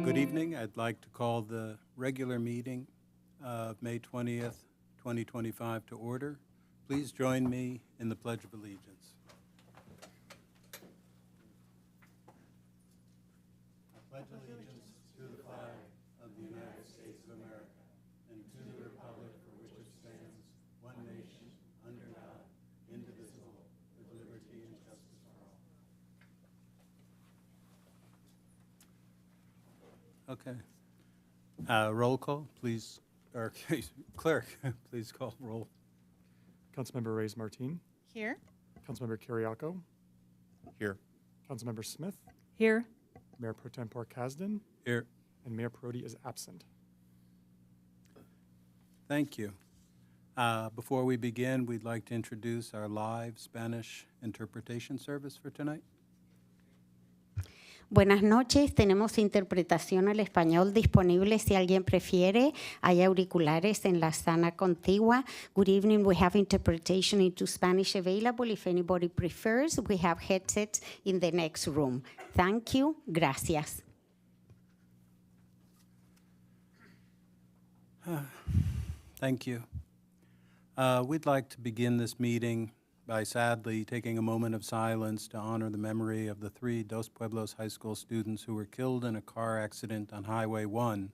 Good evening. I'd like to call the regular meeting of May 20th, 2025 to order. Please join me in the Pledge of Allegiance. I pledge allegiance to the flag of the United States of America and to the republic for which it stands, one nation, under God, indivisible, with liberty and justice for all. Okay. Roll call, please. Or clerk, please call roll. Councilmember Reyes-Martin. Here. Councilmember Kiriakou. Here. Councilmember Smith. Here. Mayor Pro Tempore Kasdan. Here. And Mayor Perotti is absent. Thank you. Before we begin, we'd like to introduce our live Spanish interpretation service for tonight. Buenas noches, tenemos interpretación al español disponible si alguien prefiere. Hay auriculares en la sala contigua. Good evening, we have interpretation into Spanish available. If anybody prefers, we have headsets in the next room. Thank you, gracias. Thank you. We'd like to begin this meeting by sadly taking a moment of silence to honor the memory of the 3 Dos Pueblos High School students who were killed in a car accident on Highway 1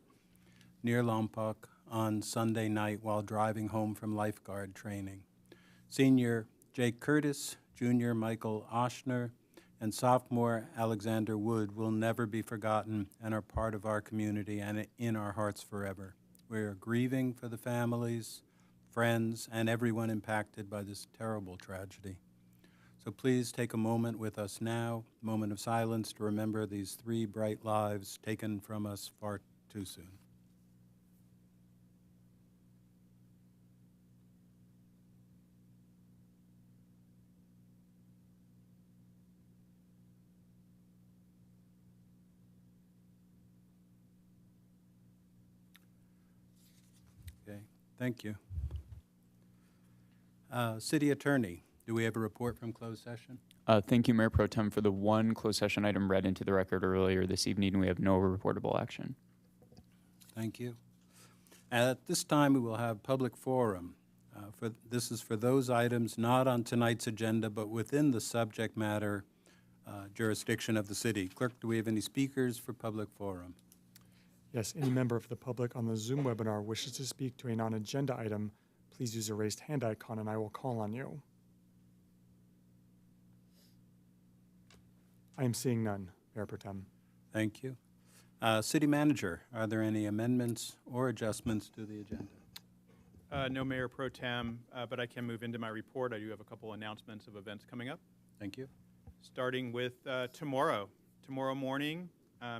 near Lompoc on Sunday night while driving home from lifeguard training. Senior Jake Curtis, junior Michael Oshner, and sophomore Alexander Wood will never be forgotten and are part of our community and in our hearts forever. We are grieving for the families, friends, and everyone impacted by this terrible tragedy. So please take a moment with us now, a moment of silence to remember these 3 bright lives taken from us far too soon. Okay, thank you. City Attorney, do we have a report from closed session? Thank you, Mayor Pro Tem. For the one closed session item read into the record earlier this evening, we have no reportable action. Thank you. At this time, we will have public forum. This is for those items not on tonight's agenda, but within the subject matter jurisdiction of the city. Clerk, do we have any speakers for public forum? Yes, any member of the public on the Zoom webinar wishes to speak to a non-agenda item, please use the raised hand icon and I will call on you. I am seeing none, Mayor Pro Tem. Thank you. City Manager, are there any amendments or adjustments to the agenda? No, Mayor Pro Tem, but I can move into my report. I do have a couple announcements of events coming up. Thank you. Starting with tomorrow. Tomorrow morning,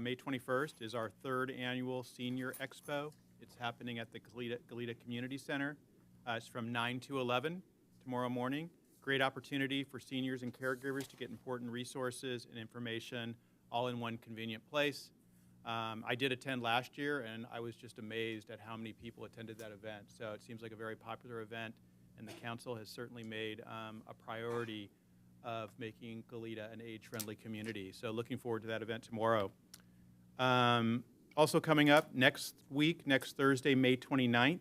May 21st, is our 3rd annual Senior Expo. It's happening at the Goleta Community Center. It's from 9 to 11 tomorrow morning. Great opportunity for seniors and caregivers to get important resources and information all in one convenient place. I did attend last year, and I was just amazed at how many people attended that event. So it seems like a very popular event, and the council has certainly made a priority of making Goleta an age-friendly community. So looking forward to that event tomorrow. Also coming up next week, next Thursday, May 29th,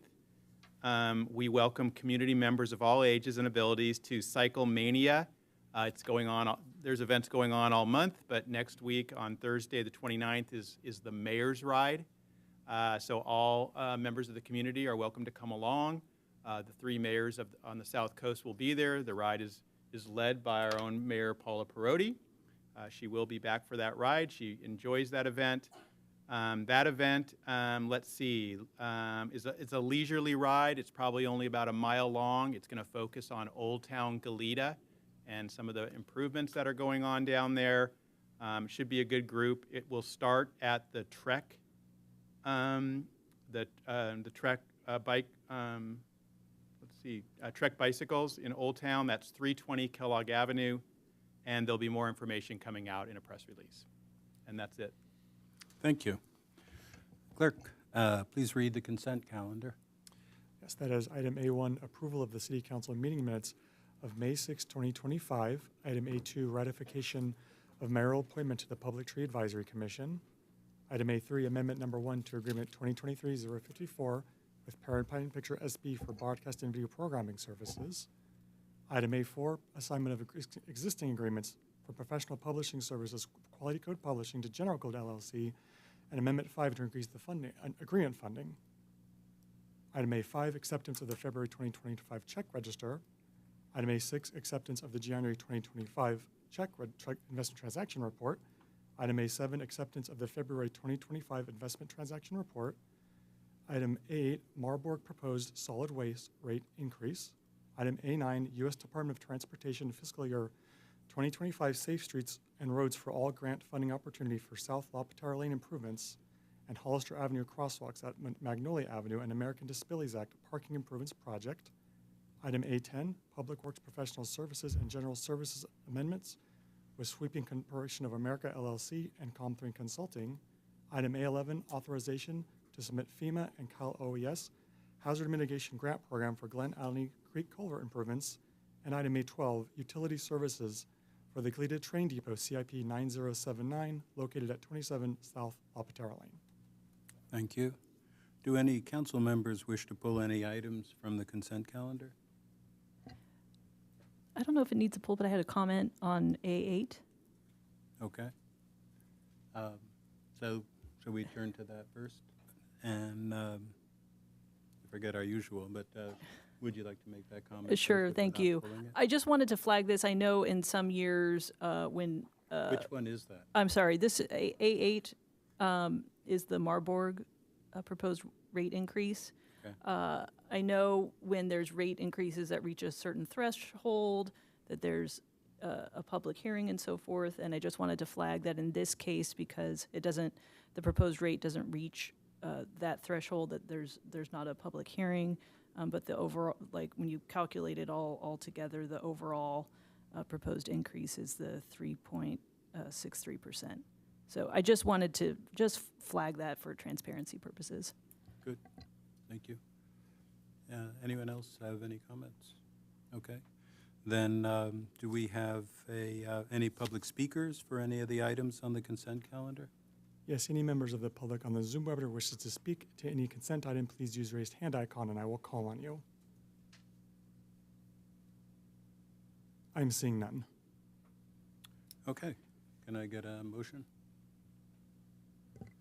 we welcome community members of all ages and abilities to Cycle Mania. It's going on, there's events going on all month, but next week on Thursday the 29th is the Mayor's Ride. So all members of the community are welcome to come along. The 3 mayors on the South Coast will be there. The ride is led by our own Mayor Paula Perotti. She will be back for that ride. She enjoys that event. That event, let's see, it's a leisurely ride. It's probably only about a mile long. It's going to focus on Old Town Goleta and some of the improvements that are going on down there. Should be a good group. It will start at the Trek, Trek bike, Trek Bicycles in Old Town. That's 320 Kellogg Avenue, and there'll be more information coming out in a press release. And that's it. Thank you. Clerk, please read the consent calendar. Yes, that is item A1, approval of the City Council meeting minutes of May 6, 2025. Item A2, ratification of mayoral appointment to the Public Tree Advisory Commission. Item A3, Amendment Number 1 to Agreement 2023-054 with Paradigm Picture SB for broadcast and video programming services. Item A4, assignment of existing agreements for professional publishing services, Quality Code Publishing to General Code LLC, and Amendment 5 to increase the agreement funding. Item A5, acceptance of the February 2025 check register. Item A6, acceptance of the January 2025 check investment transaction report. Item A7, acceptance of the February 2025 investment transaction report. Item A8, Marburg proposed solid waste rate increase. Item A9, U.S. Department of Transportation fiscal year 2025 Safe Streets and Roads for All grant funding opportunity for South La Patara Lane improvements and Hollister Avenue crosswalks at Magnolia Avenue and American Disabilities Act parking improvements project. Item A10, Public Works Professional Services and General Services amendments with Sweeping Corporation of America LLC and Com3 Consulting. Item A11, authorization to submit FEMA and Cal OES hazard mitigation grant program for Glen Allen Creek culvert improvements. And item A12, utility services for the Goleta Train Depot CIP 9079 located at 27 South La Patara Lane. Thank you. Do any council members wish to pull any items from the consent calendar? I don't know if it needs a pull, but I had a comment on A8. Okay. So shall we turn to that first? And forget our usual, but would you like to make that comment? Sure, first if we're thank not you. pulling it? I just wanted to flag this. I know in some years when, Which one is that? I'm sorry, this A8 is the Marburg proposed rate increase. Okay. I know when there's rate increases that reach a certain threshold, that there's a public hearing and so forth, and I just wanted to flag that in this case, because it doesn't, the proposed rate doesn't reach that threshold, that there's not a public hearing, but the overall, like when you calculate it all together, the overall proposed increase is the 3.63%. So I just wanted to just flag that for transparency purposes. Good, thank you. Anyone else have any comments? Okay. Then do we have any public speakers for any of the items on the consent calendar? Yes, any members of the public on the Zoom webinar wishes to speak to any consent item, please use raised hand icon and I will call on you. I'm seeing none. Okay, can I get a motion?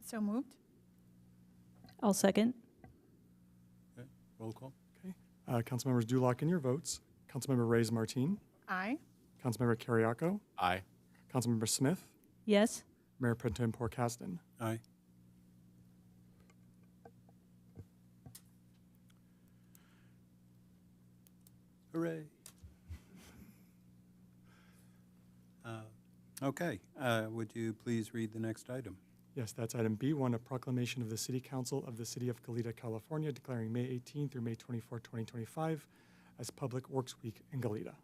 So moved. I'll second. Okay, roll call. Okay. Councilmembers Dulock in your votes. Councilmember Reyes Martin. Aye. Councilmember Carriaco. Aye. Councilmember Smith. Yes? Mayor Pro Tem Casden. Aye. Hooray. Okay, would you please read the next item? Yes, that's item B1, a proclamation of the City Council of the City of Goleta, California, declaring May 18 through May 24, 2025 as Public Works Week in Goleta.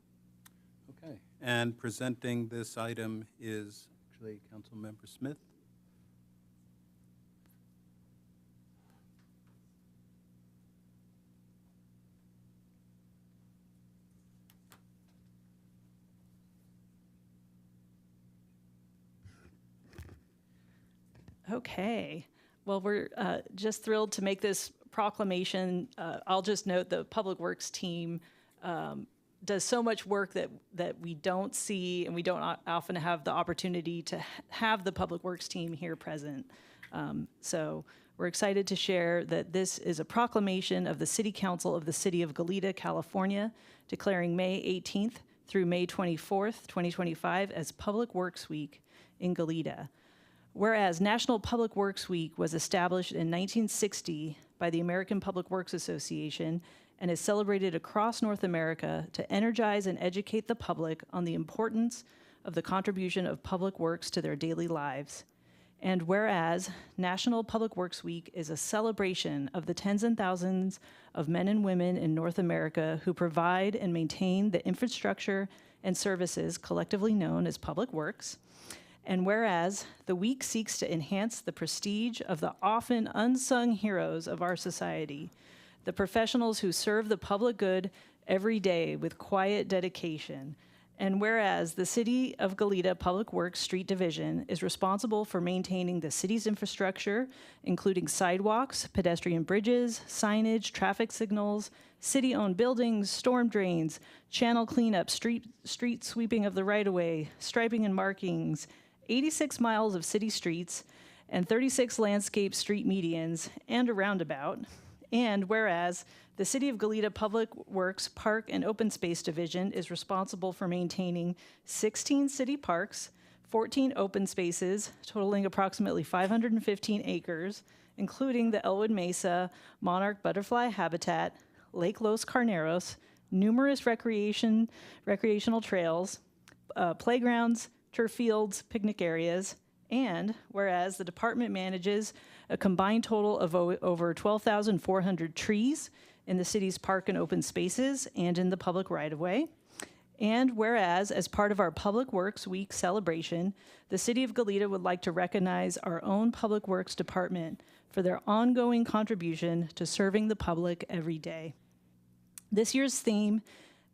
Okay, and presenting this item is actually Councilmember Smith. Okay. Well, we're just thrilled to make this proclamation. I'll just note the Public Works team does so much work that we don't see, and we don't often have the opportunity to have the Public Works team here present. So we're excited to share that this is a proclamation of the City Council of the City of Goleta, California, declaring May 18th through May 24th, 2025 as Public Works Week in Goleta. Whereas National Public Works Week was established in 1960 by the American Public Works Association and is celebrated across North America to energize and educate the public on the importance of the contribution of public works to their daily lives. And whereas National Public Works Week is a celebration of the tens and thousands of men and women in North America who provide and maintain the infrastructure and services collectively known as public works. And whereas the week seeks to enhance the prestige of the often unsung heroes of our society, the professionals who serve the public good every day with quiet dedication And whereas the City of Goleta Public Works Street Division is responsible for maintaining the city's infrastructure, including sidewalks, pedestrian bridges, signage, traffic signals, city-owned buildings, storm drains, channel cleanup, street sweeping of the right-of-way, striping and markings, 86 miles of city streets, and 36 landscape street medians, and a roundabout. And whereas the City of Goleta Public Works Park and Open Space Division is responsible for maintaining 16 city parks, 14 open spaces totaling approximately 515 acres, including the Elwood Mesa Monarch Butterfly Habitat, Lake Los Carneros, numerous recreational trails, playgrounds, turf fields, picnic areas, and whereas the department manages a combined total of over 12,400 trees in the city's park and open spaces and in the public right-of-way. And whereas, as part of our Public Works Week celebration, the City of Goleta would like to recognize our own Public Works Department for their ongoing contribution to serving the public every day. This year's theme,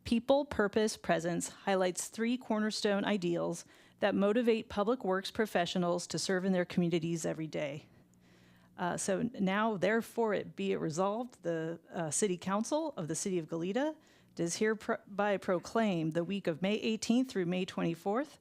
People, Purpose, Presence, highlights 3 cornerstone ideals that motivate public works professionals to serve in their communities every day. So now, therefore, it be it resolved, the City Council of the City of Goleta does hereby proclaim the week of May 18th through May 24th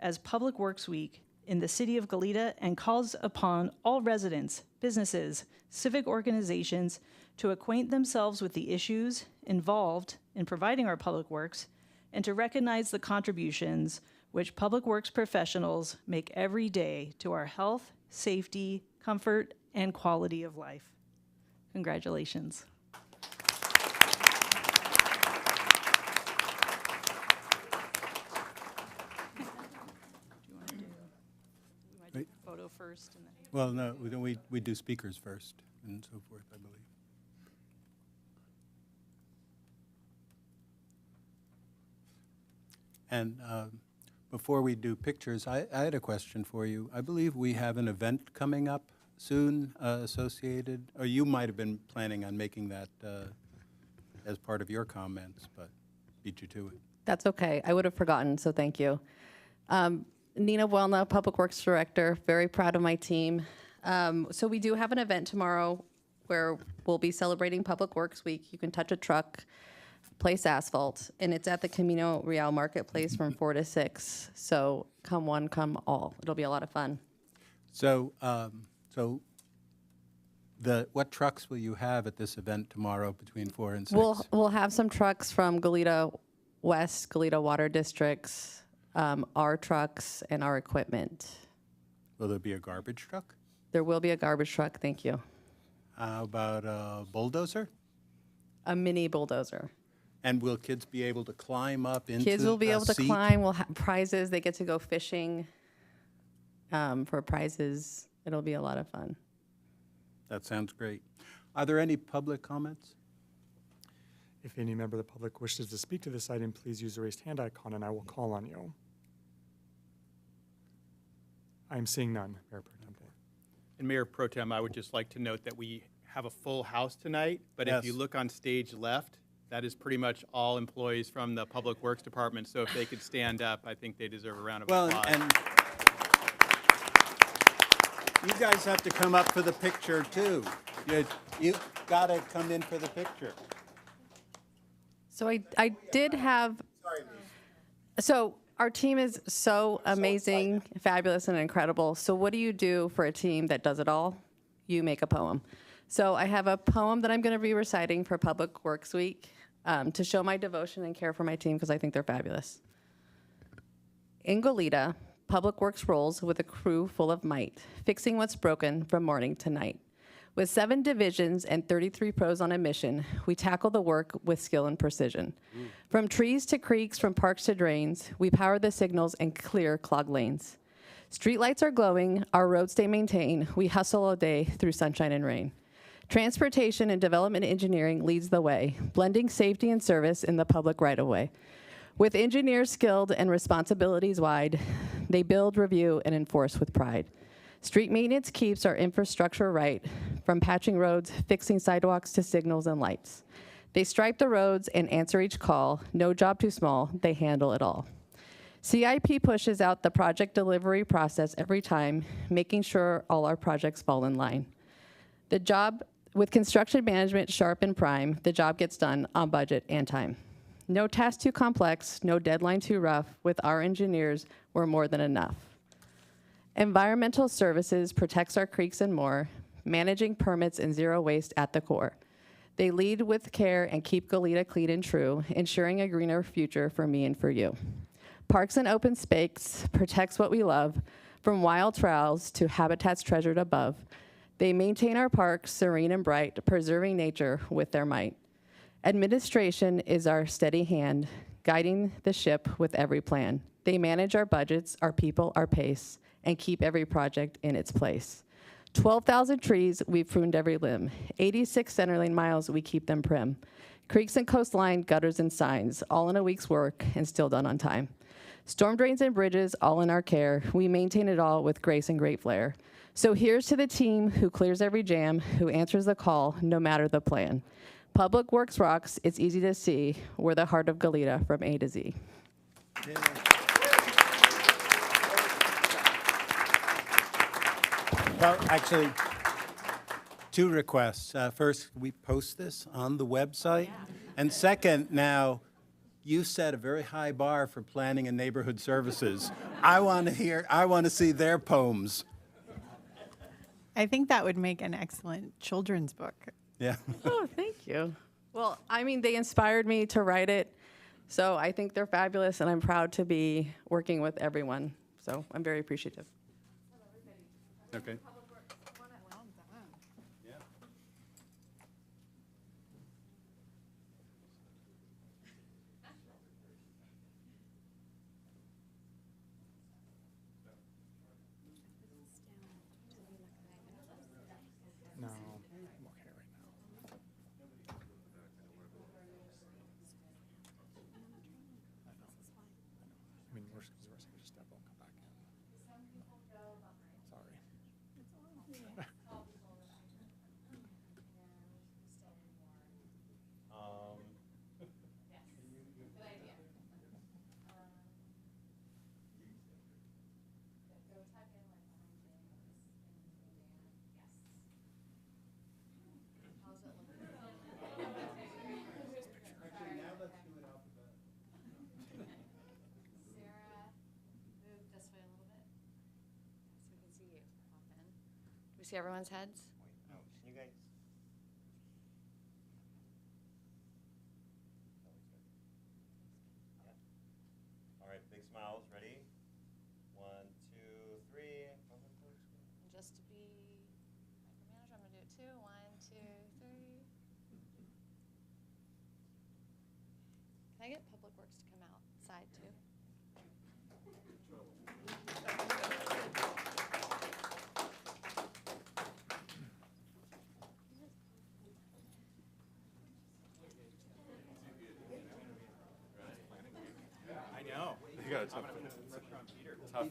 as Public Works Week in the City of Goleta and calls upon all residents, businesses, civic organizations to acquaint themselves with the issues involved in providing our public works and to recognize the contributions which public works professionals make every day to our health, safety, comfort, and quality of life. Congratulations. Photo first and then. Well, no, we do speakers first and so forth, I believe. And before we do pictures, I had a question for you. I believe we have an event coming up soon associated, or you might have been planning on making that as part of your comments, but beat you to it. That's okay. I would have forgotten, so thank you. Nina Buelna, Public Works Director, very proud of my team. So we do have an event tomorrow where we'll be celebrating Public Works Week. You can touch a truck, place asphalt, and it's at the Camino Real Marketplace from 4 to 6. So come one, come all. It'll be a lot of fun. So, what trucks will you have at this event tomorrow between 4 and 6? We'll have some trucks from Goleta West, Goleta Water Districts, our trucks, and our equipment. Will there be a garbage truck? There will be a garbage truck, thank you. How about a bulldozer? A mini bulldozer. And will kids be able to climb up into Kids will be able to seat? climb. We'll have prizes. They get to go fishing for prizes. It'll be a lot of fun. That sounds great. Are there any public comments? If any member of the public wishes to speak to this item, please use the raised hand icon and I will call on you. I'm seeing none, Mayor Pro Tem. And Mayor Pro Tem, I would just like to note that we have a full house tonight, but Yes. if you look on stage left, that is pretty much all employees from the Public Works Department. So if they could stand up, I think they deserve a round of Well, applause. and you guys have to come up for the picture, too. You got to come in for the picture. So I did have. So our team is so amazing, fabulous, and incredible. So what do you do for a team that does it all? You make a poem. So I have a poem that I'm going to be reciting for Public Works Week to show my devotion and care for my team because I think they're fabulous. In Goleta, Public Works rolls with a crew full of might, fixing what's broken from morning to night. With 7 divisions and 33 pros on a mission, we tackle the work with skill and precision. From trees to creeks, from parks to drains, we power the signals and clear clogged lanes. Streetlights are glowing, our roads stay maintained, we hustle all day through sunshine and rain. Transportation and development engineering leads the way, blending safety and service in the public right-of-way. With engineers skilled and responsibilities wide, they build, review, and enforce with pride. Street maintenance keeps our infrastructure right, from patching roads, fixing sidewalks to signals and lights. They stripe the roads and answer each call, no job too small, they handle it all. CIP pushes out the project delivery process every time, making sure all our projects fall in line. The job, with construction management sharp and prime, the job gets done on budget and time. No task too complex, no deadline too rough. With our engineers, we're more than enough. Environmental services protects our creeks and more, managing permits and zero waste at the core. They lead with care and keep Goleta clean and true, ensuring a greener future for me and for you. Parks and open space protects what we love, from wild trails to habitats treasured above. They maintain our parks serene and bright, preserving nature with their might. Administration is our steady hand, guiding the ship with every plan. They manage our budgets, our people, our pace, and keep every project in its place. 12,000 trees, we've pruned every limb. 86 centerlane miles, we keep them prim. Creeks and coastline, gutters and signs, all in a week's work and still done on time. Storm drains and bridges, all in our care. We maintain it all with grace and great flair. So here's to the team who clears every jam, who answers the call, no matter the plan. Public Works rocks, it's easy to see. We're the heart of Goleta from A to Z. Well, actually, two requests. First, we post this on the website. And second, now, you set a very high bar for planning and neighborhood services. I want to see their poems. I think that would make an excellent children's book. Yeah. Oh, thank you. Well, I mean, they inspired me to write it, so I think they're fabulous, and I'm proud to be working with everyone. So I'm very appreciative. Okay. No, I'm okay right now. I mean, worst comes to worst, I can just step out and come back in. Sorry. Sarah, move this way a little bit so we can see you pop in. Do we see everyone's heads? You guys. All right, big smiles. Ready? 1, 2, 3. And just to be micromanager, I'm gonna do it too. 1, 2, 3. Can I get Public Works to come outside too? I know. You got a tough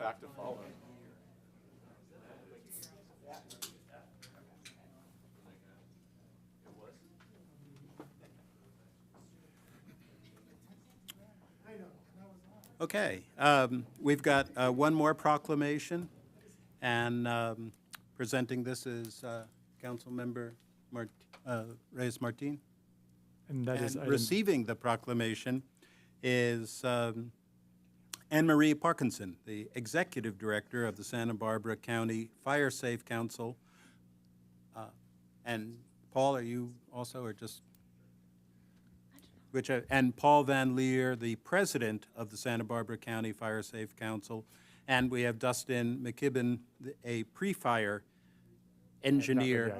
act to follow. Okay, we've got one more proclamation, and presenting this is Councilmember Reyes Martin. And that is And item, receiving the proclamation is Anne Marie Parkinson, the Executive Director of the Santa Barbara County Fire Safe Council. And Paul, are you also, or just? And Paul Van Leer, the President of the Santa Barbara County Fire Safe Council. And we have Dustin McKibben, a pre-fire engineer.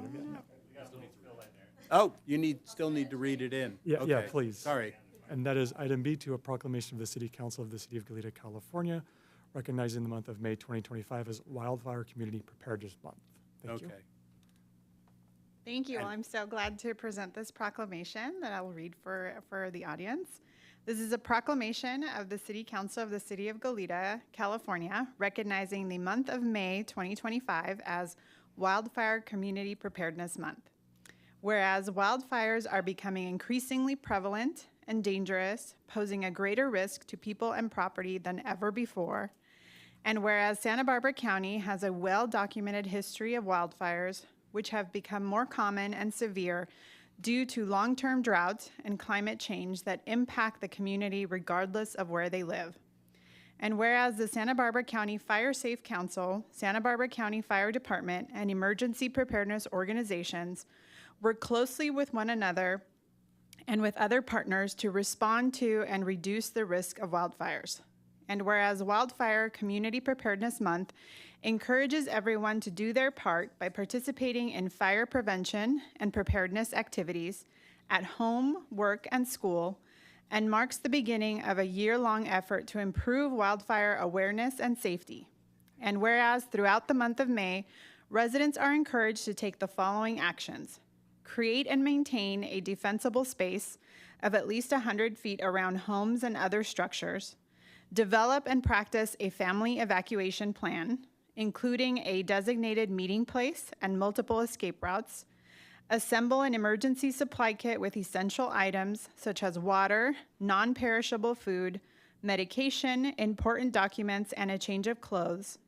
Oh, you still need to read it in. Yeah, Okay, please. Sorry. And that is item B2, a proclamation of the City Council of the City of Goleta, California, recognizing the month of May 2025 as Wildfire Community Preparedness Month. Thank you. Okay. Thank you. Well, I'm so glad to present this proclamation that I will read for the audience. This is a proclamation of the City Council of the City of Goleta, California, recognizing the month of May 2025 as Wildfire Community Preparedness Month. Whereas wildfires are becoming increasingly prevalent and dangerous, posing a greater risk to people and property than ever before. And whereas Santa Barbara County has a well-documented history of wildfires, which have become more common and severe due to long-term drought and climate change that impact the community regardless of where they live. And whereas the Santa Barbara County Fire Safe Council, Santa Barbara County Fire Department, and emergency preparedness organizations work closely with one another and with other partners to respond to and reduce the risk of wildfires. And whereas Wildfire Community Preparedness Month encourages everyone to do their part by participating in fire prevention and preparedness activities at home, work, and school, and marks the beginning of a year-long effort to improve wildfire awareness and safety. And whereas throughout the month of May, residents are encouraged to take the following actions: create and maintain a defensible space of at least 100 feet around homes and other structures, develop and practice a family evacuation plan, including a designated meeting place and multiple escape routes, assemble an emergency supply kit with essential items such as water, non-perishable food, medication, important documents, and a change of clothes.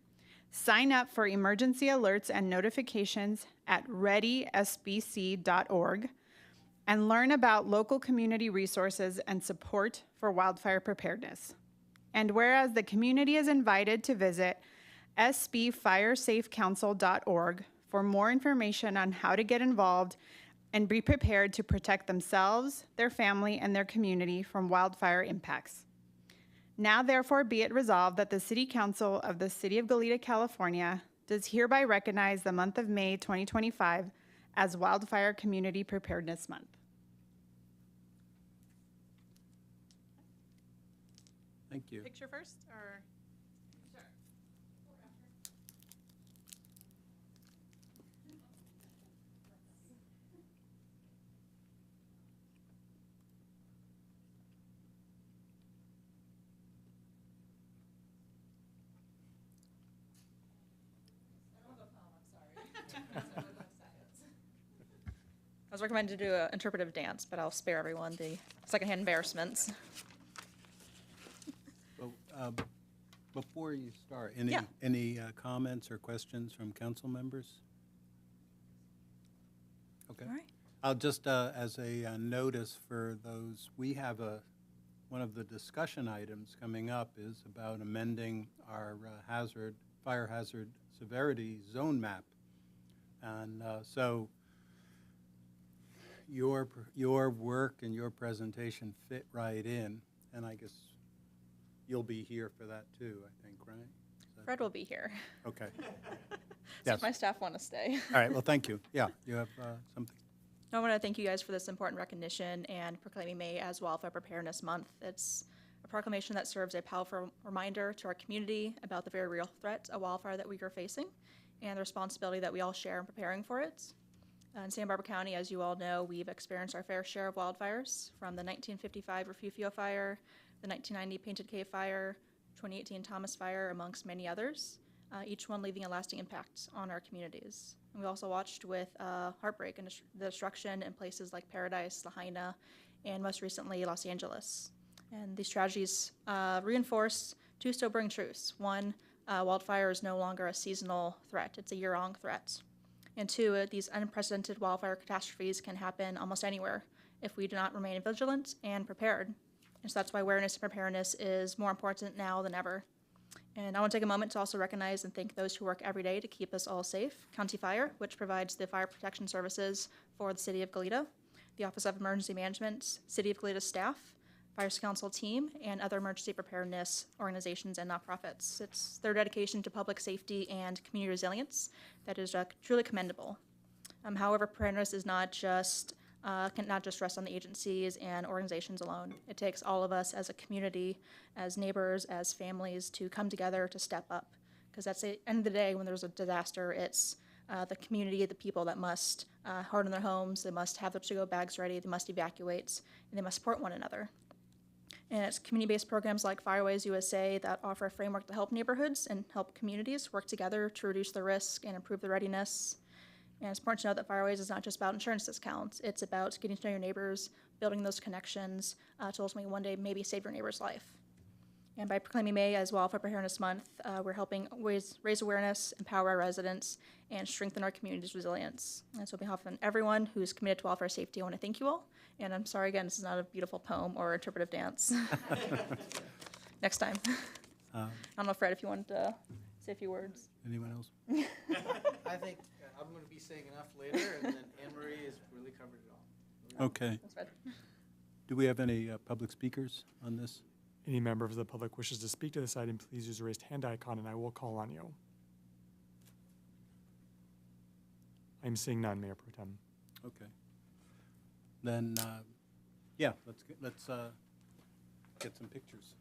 Sign up for emergency alerts and notifications at readysbc.org and learn about local community resources and support for wildfire preparedness. And whereas the community is invited to visit sbfiresafecouncil.org for more information on how to get involved and be prepared to protect themselves, their family, and their community from wildfire impacts. Now, therefore, be it resolved that the City Council of the City of Goleta, California, does hereby recognize the month of May 2025 as Wildfire Community Preparedness Month. Thank you. Picture first, or? I was recommended to do an interpretive dance, but I'll spare everyone the secondhand embarrassments. Well, before you start, Yeah. any comments or questions from council members? Okay. All right. I'll just, as a notice for those, we have one of the discussion items coming up is about amending our fire hazard severity zone map. And so your work and your presentation fit right in, and I guess you'll be here for that too, I think, right? Fred will be here. Okay. So Yes. if my staff want to stay. All right, well, thank you. Yeah, you have something. I want to thank you guys for this important recognition and proclaiming May as Wildfire Preparedness Month. It's a proclamation that serves a powerful reminder to our community about the very real threat of wildfire that we are facing and the responsibility that we all share in preparing for it. In Santa Barbara County, as you all know, we've experienced our fair share of wildfires, from the 1955 Refugio Fire, the 1990 Painted Cave Fire, 2018 Thomas Fire, amongst many others, each one leaving a lasting impact on our communities. And we also watched with heartbreak and the destruction in places like Paradise, Lahaina, and most recently Los Angeles. And these tragedies reinforce two sobering truths. One, wildfire is no longer a seasonal threat, it's a year-long threat. And two, these unprecedented wildfire catastrophes can happen almost anywhere if we do not remain vigilant and prepared. And so that's why awareness and preparedness is more important now than ever. And I want to take a moment to also recognize and thank those who work every day to keep us all safe. County Fire, which provides the fire protection services for the City of Goleta, the Office of Emergency Management, City of Goleta staff, Fire Council team, and other emergency preparedness organizations and nonprofits. It's their dedication to public safety and community resilience that is truly commendable. However, preparedness is cannot just rest on the agencies and organizations alone. It takes all of us as a community, as neighbors, as families to come together to step up. Because at the end of the day, when there's a disaster, it's the community, the people that must harden their homes, they must have their to-go bags ready, they must evacuate, and they must support one another. And it's community-based programs like Fireways USA that offer a framework to help neighborhoods and help communities work together to reduce the risk and improve the readiness. And it's important to know that Fireways is not just about insurance discounts. It's about getting to know your neighbors, building those connections to ultimately one day maybe save your neighbor's life. And by proclaiming May as Wildfire Preparedness Month, we're helping raise awareness, empower our residents, and strengthen our community's resilience. And so on behalf of everyone who's committed to wildfire safety, I want to thank you all. And I'm sorry again, this is not a beautiful poem or interpretive dance. Next time. I don't know, Fred, if you want to say a few words. Anyone else? I think I'm going to be saying enough later, and then Anne Marie has really covered it all. Okay. Thanks, Fred. Do we have any public speakers on this? Any member of the public wishes to speak to this item, please use the raised hand icon and I will call on you. I'm seeing none, Mayor Pro Tem. Okay. Then, yeah, let's get some pictures.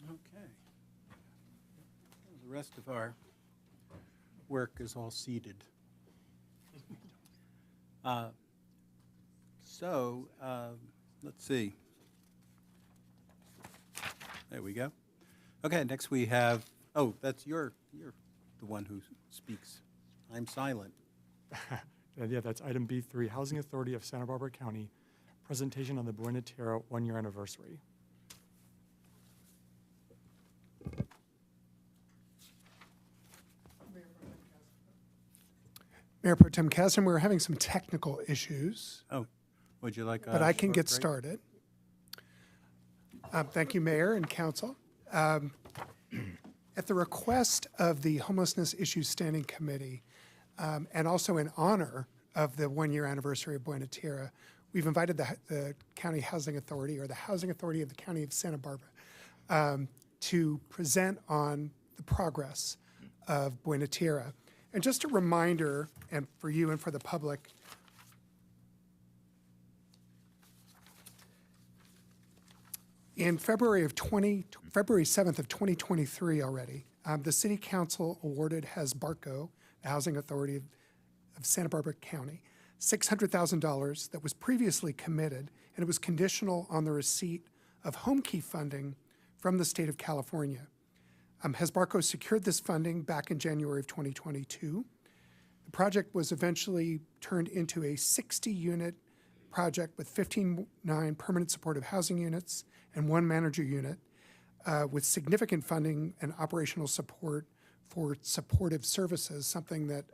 Okay. The rest of our work is all seated. Let's see. There we go. Okay, next we have, oh, you're the one who speaks. I'm silent. Yeah, that's item B3, Housing Authority of Santa Barbara County, presentation on the Buena Tierra one-year anniversary. Mayor Pro Tem Kasdan, we're having some technical issues, Oh, would you like a but I can short get break? started. Thank you, Mayor and Council. At the request of the Homelessness Issues Standing Committee, and also in honor of the one-year anniversary of Buena Tierra, we've invited the County Housing Authority, or the Housing Authority of the County of Santa Barbara, to present on the progress of Buena Tierra. And just a reminder, and for you and for the public, in February 7th of 2023 already, the City Council awarded Hasbarco, the Housing Authority of Santa Barbara County, $600,000 that was previously committed, and it was conditional on the receipt of home key funding from the state of California. Hasbarco secured this funding back in January of 2022. The project was eventually turned into a 60-unit project with 59 permanent supportive housing units and 1 manager unit, with significant funding and operational support for supportive services, something that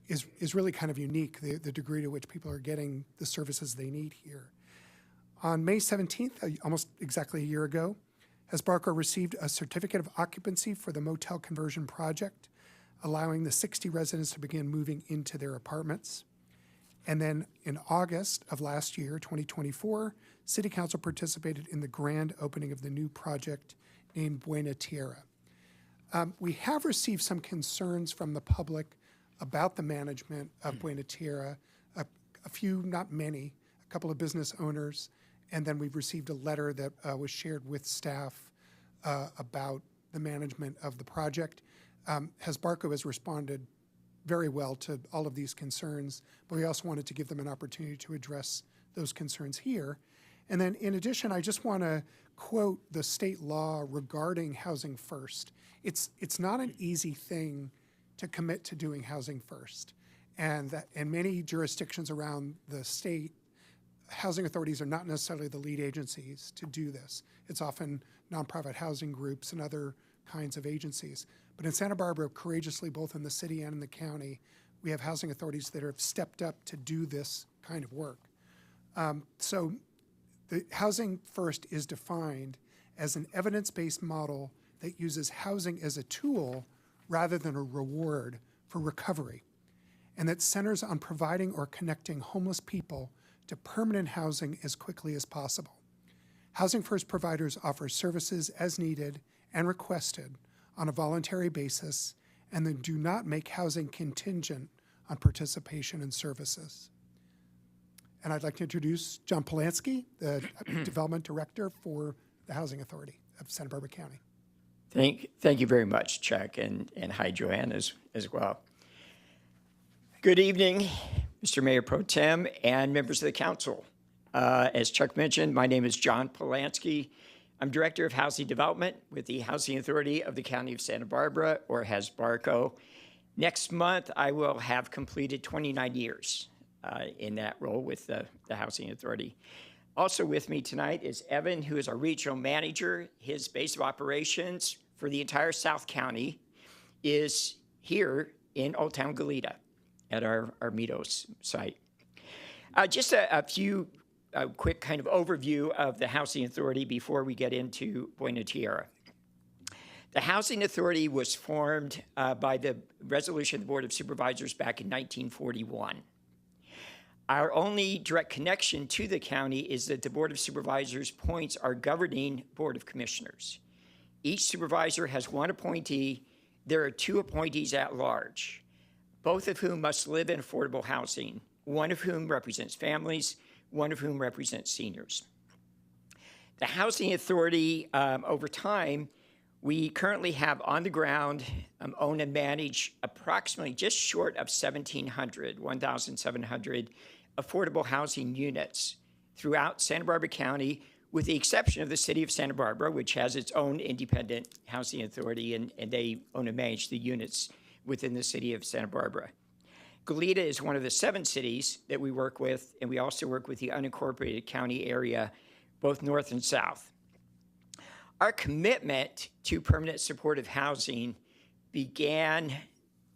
is really kind of unique, the degree to which people are getting the services they need here. On May 17th, almost exactly a year ago, Hasbarco received a certificate of occupancy for the motel conversion project, allowing the 60 residents to begin moving into their apartments. And then in August of last year, 2024, City Council participated in the grand opening of the new project named Buena Tierra. We have received some concerns from the public about the management of Buena Tierra, a few, not many, a couple of business owners, and then we've received a letter that was shared with staff about the management of the project. Hasbarco has responded very well to all of these concerns, but we also wanted to give them an opportunity to address those concerns here. And then in addition, I just want to quote the state law regarding housing first. It's not an easy thing to commit to doing housing first. And that in many jurisdictions around the state, housing authorities are not necessarily the lead agencies to do this. It's often nonprofit housing groups and other kinds of agencies. But in Santa Barbara, courageously, both in the city and in the county, we have housing authorities that have stepped up to do this kind of work. So the Housing First is defined as an evidence-based model that uses housing as a tool rather than a reward for recovery, and that centers on providing or connecting homeless people to permanent housing as quickly as possible. Housing First providers offer services as needed and requested on a voluntary basis, and then do not make housing contingent on participation in services. And I'd like to introduce John Polanski, the Development Director for the Housing Authority of Santa Barbara County. Thank you very much, Chuck, and hi, Joanne, as well. Good evening, Mr. Mayor Pro Tem and members of the council. As Chuck mentioned, my name is John Polanski. I'm Director of Housing Development with the Housing Authority of the County of Santa Barbara, or HASBARCO. Next month, I will have completed 29 years in that role with the Housing Authority. Also with me tonight is Evan, who is our regional manager. His base of operations for the entire South County is here in Old Town Goleta at our Meadows site. Just a few quick kind of overview of the Housing Authority before we get into Buena Tierra. The Housing Authority was formed by the resolution of the Board of Supervisors back in 1941. Our only direct connection to the county is that the Board of Supervisors appoints our governing Board of Commissioners. Each supervisor has one appointee. There are two appointees at large, both of whom must live in affordable housing, one of whom represents families, one of whom represents seniors. The Housing Authority, over time, we currently have on the ground, own and manage approximately just short of 1,700 affordable housing units throughout Santa Barbara County, with the exception of the city of Santa Barbara, which has its own independent housing authority, and they own and manage the units within the city of Santa Barbara. Goleta is one of the 7 cities that we work with, and we also work with the unincorporated county area, both north and south. Our commitment to permanent supportive housing began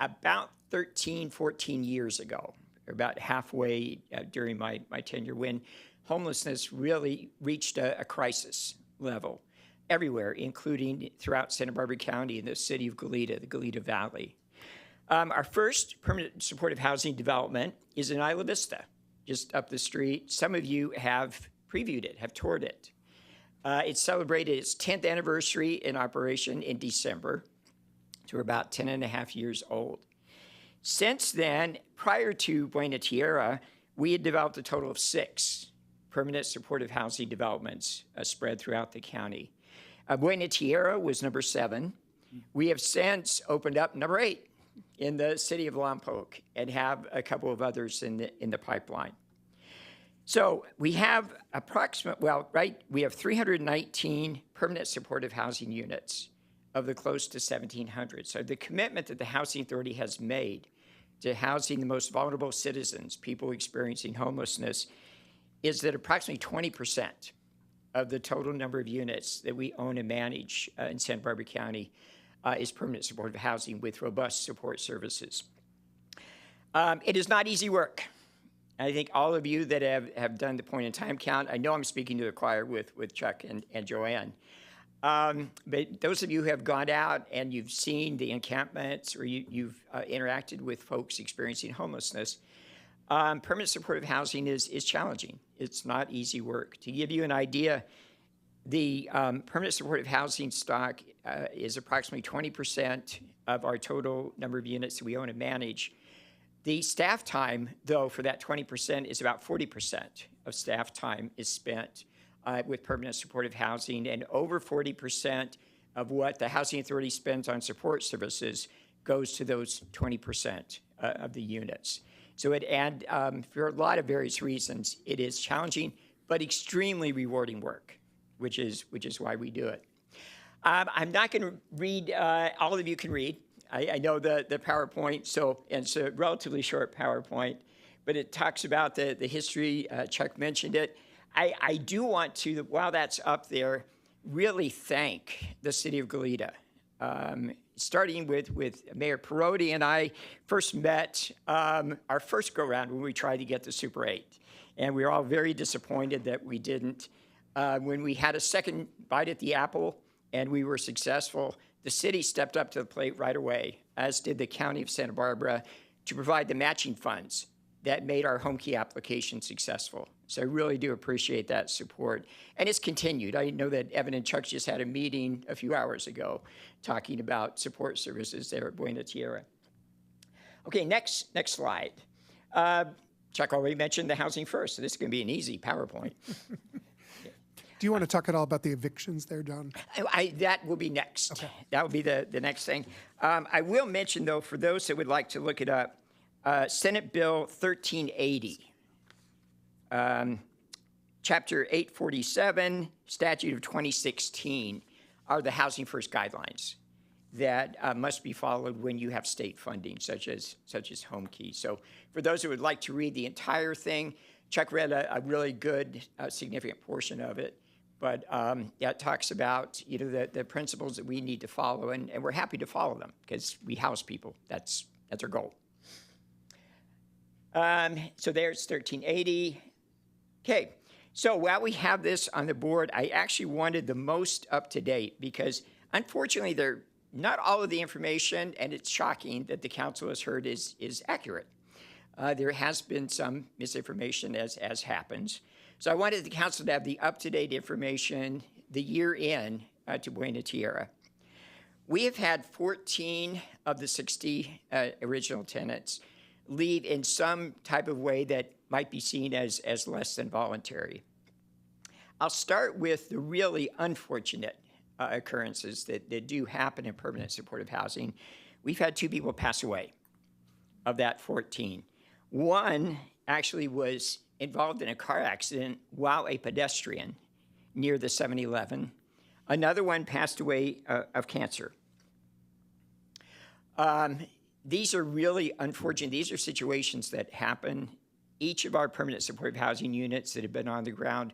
about 13, 14 years ago, or about halfway during my tenure, when homelessness really reached a crisis level everywhere, including throughout Santa Barbara County and the city of Goleta, the Goleta Valley. Our first permanent supportive housing development is in Isla Vista, just up the street. Some of you have previewed it, have toured it. It celebrated its 10th anniversary in operation in December, so we're about 10 and a half years old. Since then, prior to Buena Tierra, we had developed a total of 6 permanent supportive housing developments spread throughout the county. Buena Tierra was number 7. We have since opened up number 8 in the city of Lompoc and have a couple of others in the pipeline. So we have we have 319 permanent supportive housing units of the close to 1,700. So the commitment that the Housing Authority has made to housing the most vulnerable citizens, people experiencing homelessness, is that approximately 20% of the total number of units that we own and manage in Santa Barbara County is permanent supportive housing with robust support services. It is not easy work. I think all of you that have done the point in time count, I know I'm speaking to the choir with Chuck and Joanne, but those of you who have gone out and you've seen the encampments or you've interacted with folks experiencing homelessness, permanent supportive housing is challenging. It's not easy work. To give you an idea, the permanent supportive housing stock is approximately 20% of our total number of units that we own and manage. The staff time, though, for that 20% is about 40% of staff time is spent with permanent supportive housing, and over 40% of what the Housing Authority spends on support services goes to those 20% of the units. So for a lot of various reasons, it is challenging, but extremely rewarding work, which is why we do it. I'm not going to read, all of you can read. I know the PowerPoint, so it's a relatively short PowerPoint, but it talks about the history. Chuck mentioned it. I do want to, while that's up there, really thank the city of Goleta. Starting with Mayor Perotti and I first met our first go-round when we tried to get the Super 8. And we were all very disappointed that we didn't. When we had a second bite at the apple and we were successful, the city stepped up to the plate right away, as did the County of Santa Barbara, to provide the matching funds that made our home key application successful. So I really do appreciate that support. And it's continued. I know that Evan and Chuck just had a meeting a few hours ago talking about support services there at Buena Tierra. Okay, next slide. Chuck already mentioned the Housing First, so this is going to be an easy PowerPoint. Do you want to talk at all about the evictions there, John? That will be next. Okay. That will be the next thing. I will mention, though, for those that would like to look it up, Senate Bill 1380, Chapter 847, Statute of 2016, are the Housing First guidelines that must be followed when you have state funding, such as home key. So for those who would like to read the entire thing, Chuck read a really good, significant portion of it. But it talks about the principles that we need to follow, and we're happy to follow them because we house people. That's our goal. So there's 1380. Okay, so while we have this on the board, I actually wanted the most up to date because unfortunately not all of the information, and it's shocking that the council has heard, is accurate. There has been some misinformation as happens. So I wanted the council to have the up-to-date information the year in to Buena Tierra. We have had 14 of the 60 original tenants leave in some type of way that might be seen as less than voluntary. I'll start with the really unfortunate occurrences that do happen in permanent supportive housing. We've had 2 people pass away of that 14. One actually was involved in a car accident while a pedestrian near the 7-Eleven. Another one passed away of cancer. These are really unfortunate. These are situations that happen. Each of our permanent supportive housing units that have been on the ground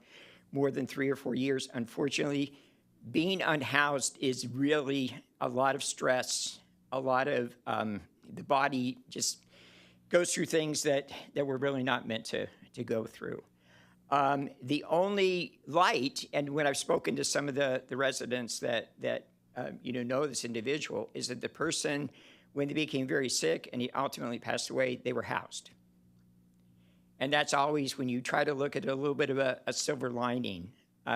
more than 3 or 4 years, unfortunately, being unhoused is really a lot of stress, a lot of the body just goes through things that we're really not meant to go through. The only light, and when I've spoken to some of the residents that know this individual, is that the person, when they became very sick and he ultimately passed away, they were housed. And that's always, when you try to look at a little bit of a silver lining,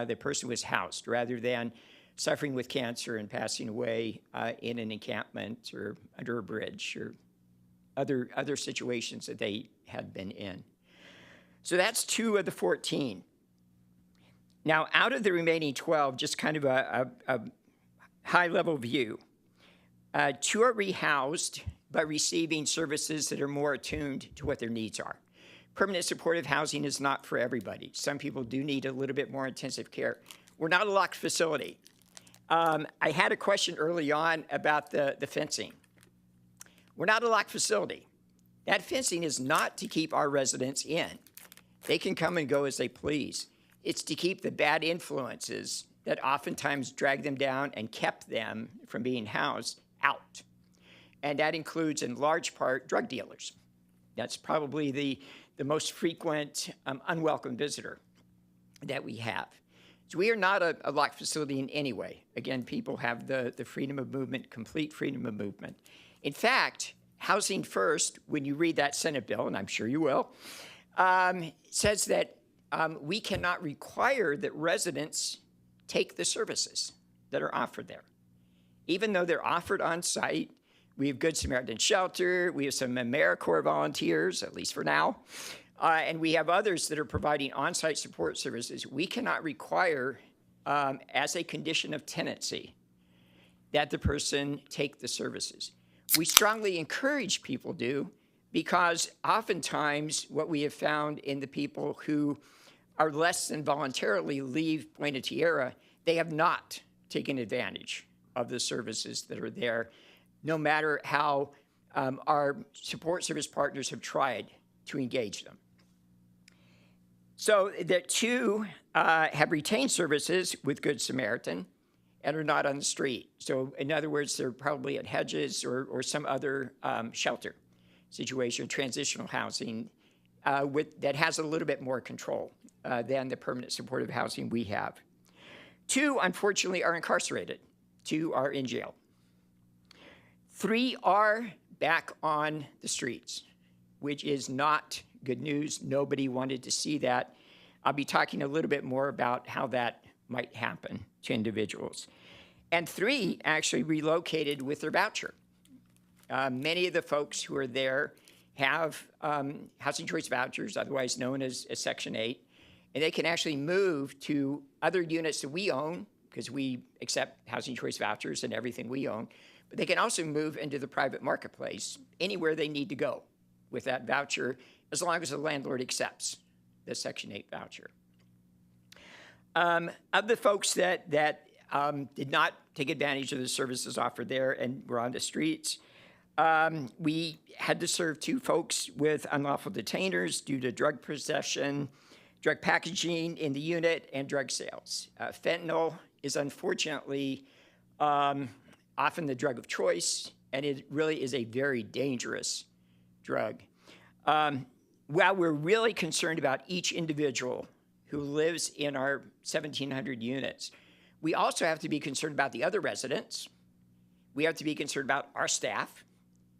the person was housed rather than suffering with cancer and passing away in an encampment or under a bridge or other situations that they had been in. So that's 2 of the 14. Now, out of the remaining 12, just kind of a high-level view, 2 are rehoused but receiving services that are more attuned to what their needs are. Permanent supportive housing is not for everybody. Some people do need a little bit more intensive care. We're not a locked facility. I had a question early on about the fencing. We're not a locked facility. That fencing is not to keep our residents in. They can come and go as they please. It's to keep the bad influences that oftentimes drag them down and kept them from being housed out. And that includes, in large part, drug dealers. That's probably the most frequent unwelcome visitor that we have. So we are not a locked facility in any way. Again, people have the freedom of movement, complete freedom of movement. In fact, Housing First, when you read that Senate bill, and I'm sure you will, says that we cannot require that residents take the services that are offered there. Even though they're offered on site, we have Good Samaritan Shelter, we have some AmeriCorps volunteers, at least for now, and we have others that are providing on-site support services. We cannot require, as a condition of tenancy, that the person take the services. We strongly encourage people to, because oftentimes what we have found in the people who are less than voluntarily leave Buena Tierra, they have not taken advantage of the services that are there, no matter how our support service partners have tried to engage them. So the two have retained services with Good Samaritan and are not on the street. So in other words, they're probably at Hedges or some other shelter situation, transitional housing that has a little bit more control than the permanent supportive housing we have. Two, unfortunately, are incarcerated. Two are in jail. Three are back on the streets, which is not good news. Nobody wanted to see that. I'll be talking a little bit more about how that might happen to individuals. And three actually relocated with their voucher. Many of the folks who are there have housing choice vouchers, otherwise known as Section 8, and they can actually move to other units that we own, because we accept housing choice vouchers and everything we own, but they can also move into the private marketplace anywhere they need to go with that voucher, as long as the landlord accepts the Section 8 voucher. Of the folks that did not take advantage of the services offered there and were on the streets, we had to serve two folks with unlawful detainers due to drug possession, drug packaging in the unit, and drug sales. Fentanyl is unfortunately often the drug of choice, and it really is a very dangerous drug. While we're really concerned about each individual who lives in our 1,700 units, we also have to be concerned about the other residents. We have to be concerned about our staff,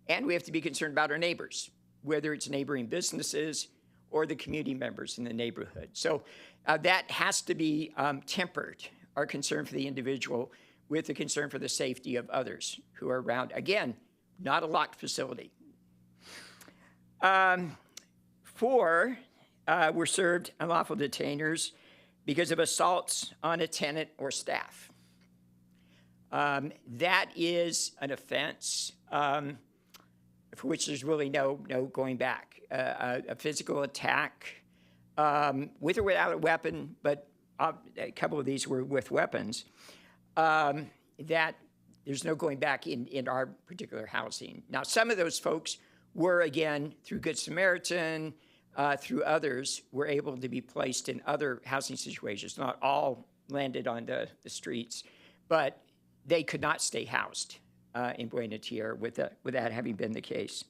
and we have to be concerned about our neighbors, whether it's neighboring businesses or the community members in the neighborhood. So that has to be tempered, our concern for the individual, with the concern for the safety of others who are around. Again, not a locked facility. Four were served unlawful detainers because of assaults on a tenant or staff. That is an offense for which there's really no going back. A physical attack with or without a weapon, but a couple of these were with weapons, that there's no going back in our particular housing. Now, some of those folks were, again, through Good Samaritan, through others, were able to be placed in other housing situations. Not all landed on the streets, but they could not stay housed in Buena Tierra with that having been the case.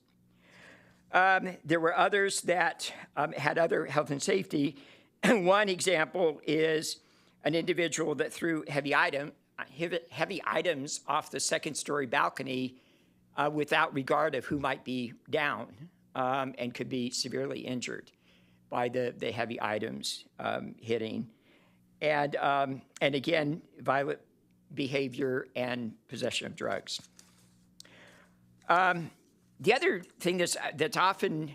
There were others that had other health and safety. One example is an individual that threw heavy items off the second-story balcony without regard of who might be down, and could be severely injured by the heavy items hitting. And again, violent behavior and possession of drugs. The other thing that's often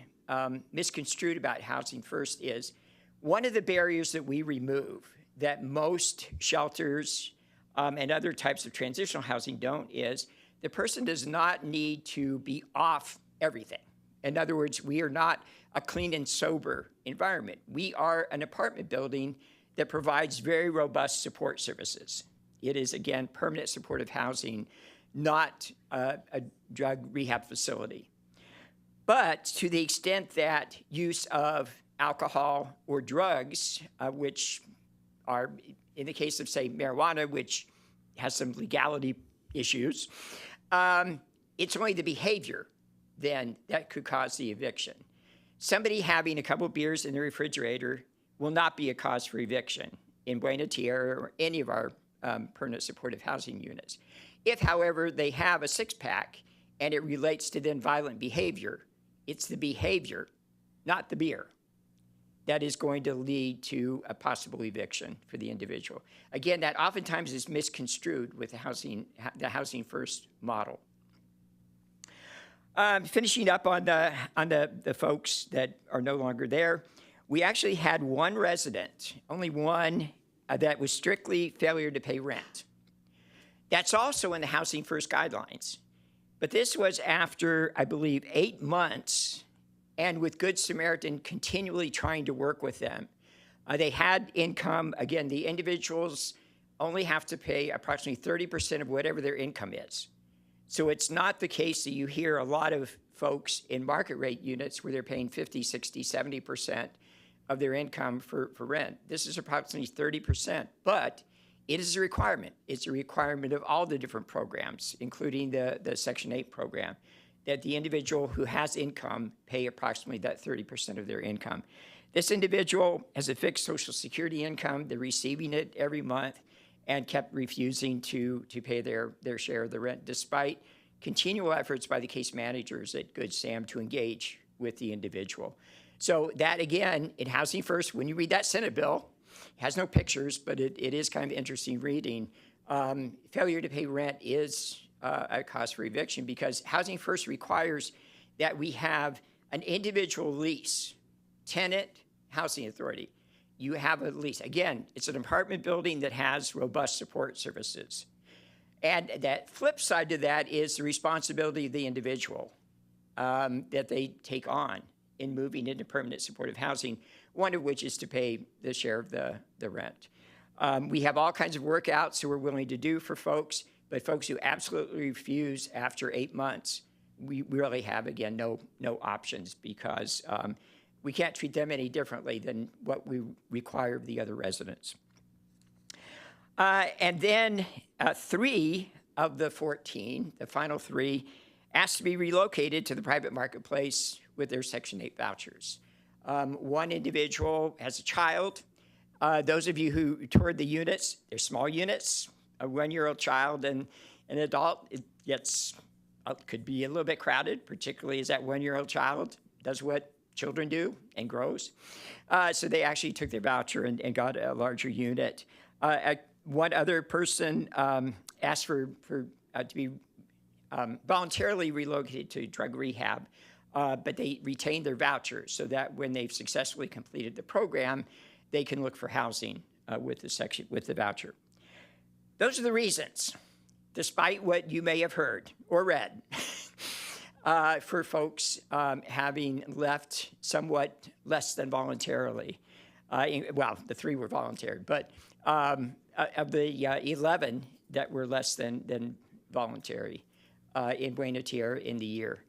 misconstrued about Housing First is one of the barriers that we remove that most shelters and other types of transitional housing don't is the person does not need to be off everything. In other words, we are not a clean and sober environment. We are an apartment building that provides very robust support services. It is, again, permanent supportive housing, not a drug rehab facility. But to the extent that use of alcohol or drugs, which are, in the case of, say, marijuana, which has some legality issues, it's only the behavior then that could cause the eviction. Somebody having a couple of beers in the refrigerator will not be a cause for eviction in Buena Tierra or any of our permanent supportive housing units. If, however, they have a six-pack and it relates to then violent behavior, it's the behavior, not the beer, that is going to lead to a possible eviction for the individual. Again, that oftentimes is misconstrued with the Housing First model. Finishing up on the folks that are no longer there, we actually had one resident, only one, that was strictly failure to pay rent. That's also in the Housing First guidelines. But this was after, I believe, 8 months, and with Good Samaritan continually trying to work with them. They had income. Again, the individuals only have to pay approximately 30% of whatever their income is. So it's not the case that you hear a lot of folks in market rate units where they're paying 50, 60, 70% of their income for rent. This is approximately 30%, but it is a requirement. It's a requirement of all the different programs, including the Section 8 program, that the individual who has income pay approximately that 30% of their income. This individual has a fixed Social Security income. They're receiving it every month and kept refusing to pay their share of the rent, despite continual efforts by the case managers at Good Sam to engage with the individual. So that, again, in Housing First, when you read that Senate bill, it has no pictures, but it is kind of interesting reading. Failure to pay rent is a cause for eviction because Housing First requires that we have an individual lease, tenant, housing authority. You have a lease. Again, it's an apartment building that has robust support services. And that flip side to that is the responsibility of the individual that they take on in moving into permanent supportive housing, one of which is to pay the share of the rent. We have all kinds of workouts that we're willing to do for folks, but folks who absolutely refuse after 8 months, we really have, again, no options because we can't treat them any differently than what we require of the other residents. And then 3 of the 14, the final 3, asked to be relocated to the private marketplace with their Section 8 vouchers. One individual has a child. Those of you who toured the units, they're small units, a 1-year-old child and an adult. It could be a little bit crowded, particularly as that 1-year-old child does what children do and grows. So they actually took their voucher and got a larger unit. One other person asked to be voluntarily relocated to drug rehab, but they retained their voucher so that when they've successfully completed the program, they can look for housing with the voucher. Those are the reasons, despite what you may have heard or read, for folks having left somewhat less than voluntarily. Well, the 3 were voluntary, but of the 11 that were less than voluntary in Buena Tierra in the year.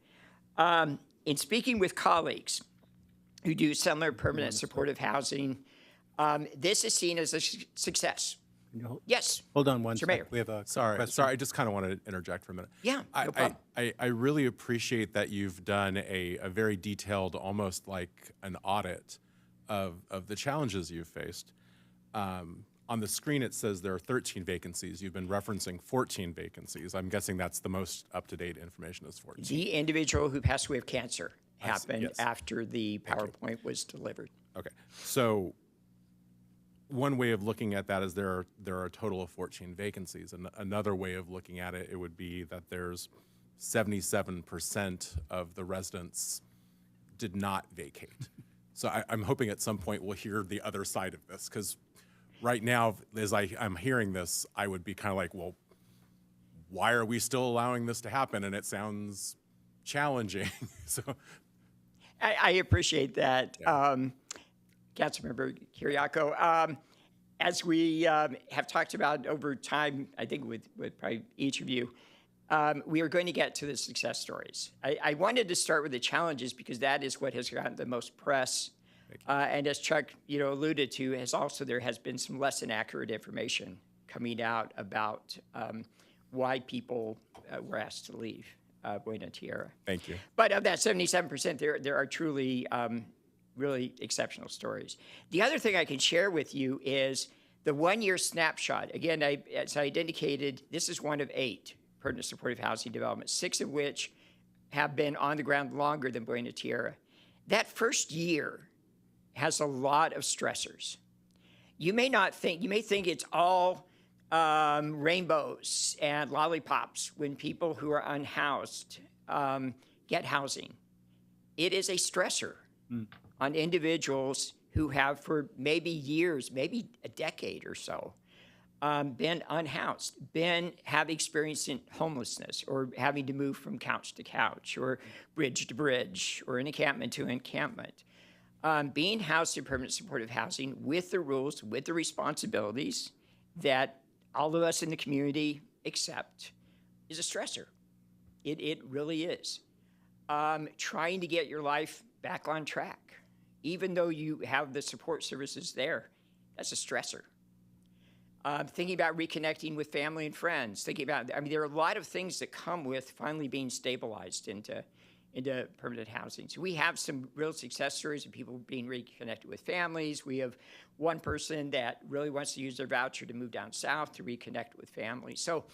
In speaking with colleagues who do similar permanent supportive housing, this is seen as a success. Yes. Hold on one Mr. second. Mayor. We have a Sorry, question. I just kind of want to interject for a minute. Yeah, no problem. I really appreciate that you've done a very detailed, almost like an audit of the challenges you've faced. On the screen, it says there are 13 vacancies. You've been referencing 14 vacancies. I'm guessing that's the most up-to-date information is 14. The individual who passed away of cancer happened yes. after the PowerPoint was delivered. Okay, so one way of looking at that is there are a total of 14 vacancies. And another way of looking at it, it would be that there's 77% of the residents did not vacate. So I'm hoping at some point we'll hear the other side of this, because right now, as I'm hearing this, I would be kind of like, well, why are we still allowing this to happen? And it sounds challenging. So I appreciate that, Councilmember Kiriakou. As we have talked about over time, I think with probably each of you, we are going to get to the success stories. I wanted to start with the challenges because that is what has gotten the most press. And as Chuck, alluded to, there has been some less than accurate information coming out about why people were asked to leave Buena Tierra. Thank you. But of that 77%, there are truly really exceptional stories. The other thing I can share with you is the 1-year snapshot. Again, as I indicated, this is one of 8 permanent supportive housing developments, 6 of which have been on the ground longer than Buena Tierra. That first year has a lot of stressors. You may think it's all rainbows and lollipops when people who are unhoused get housing. It is a stressor on individuals who have for maybe years, maybe a decade or so, been unhoused, have experienced homelessness or having to move from couch to couch or bridge to bridge or an encampment to encampment. Being housed in permanent supportive housing with the rules, with the responsibilities that all of us in the community accept is a stressor. It really is. trying to get your life back on track. Even though you have the support services there, that's a stressor. Thinking about reconnecting with family and friends, there are a lot of things that come with finally being stabilized into permanent housing. So we have some real success stories of people being reconnected with families. We have one person that really wants to use their voucher to move down south to reconnect with families. So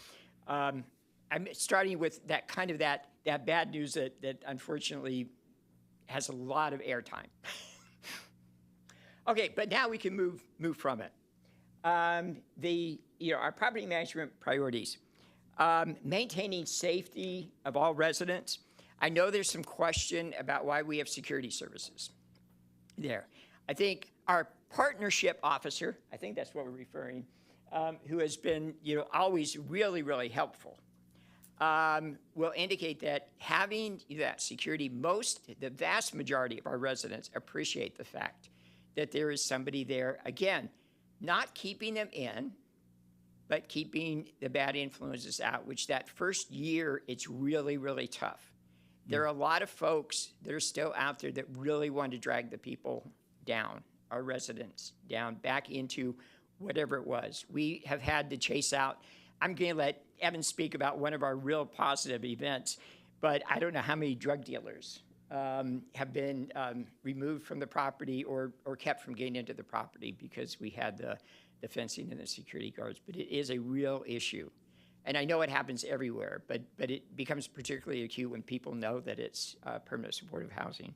I'm starting with that bad news that unfortunately has a lot of airtime. Okay, but now we can move from it. Our property management priorities, maintaining safety of all residents. I know there's some question about why we have security services there. I think our partnership officer, I think that's what we're referring, who has been always really, really helpful, will indicate that having that security, the vast majority of our residents appreciate the fact that there is somebody there, again, not keeping them in, but keeping the bad influences out, which that first year, it's really, really tough. There are a lot of folks that are still out there that really want to drag the people down, our residents down, back into whatever it was. We have had to chase out. I'm going to let Evan speak about one of our real positive events, but I don't know how many drug dealers have been removed from the property or kept from getting into the property because we had the fencing and the security guards. But it is a real issue. And I know it happens everywhere, but it becomes particularly acute when people know that it's permanent supportive housing.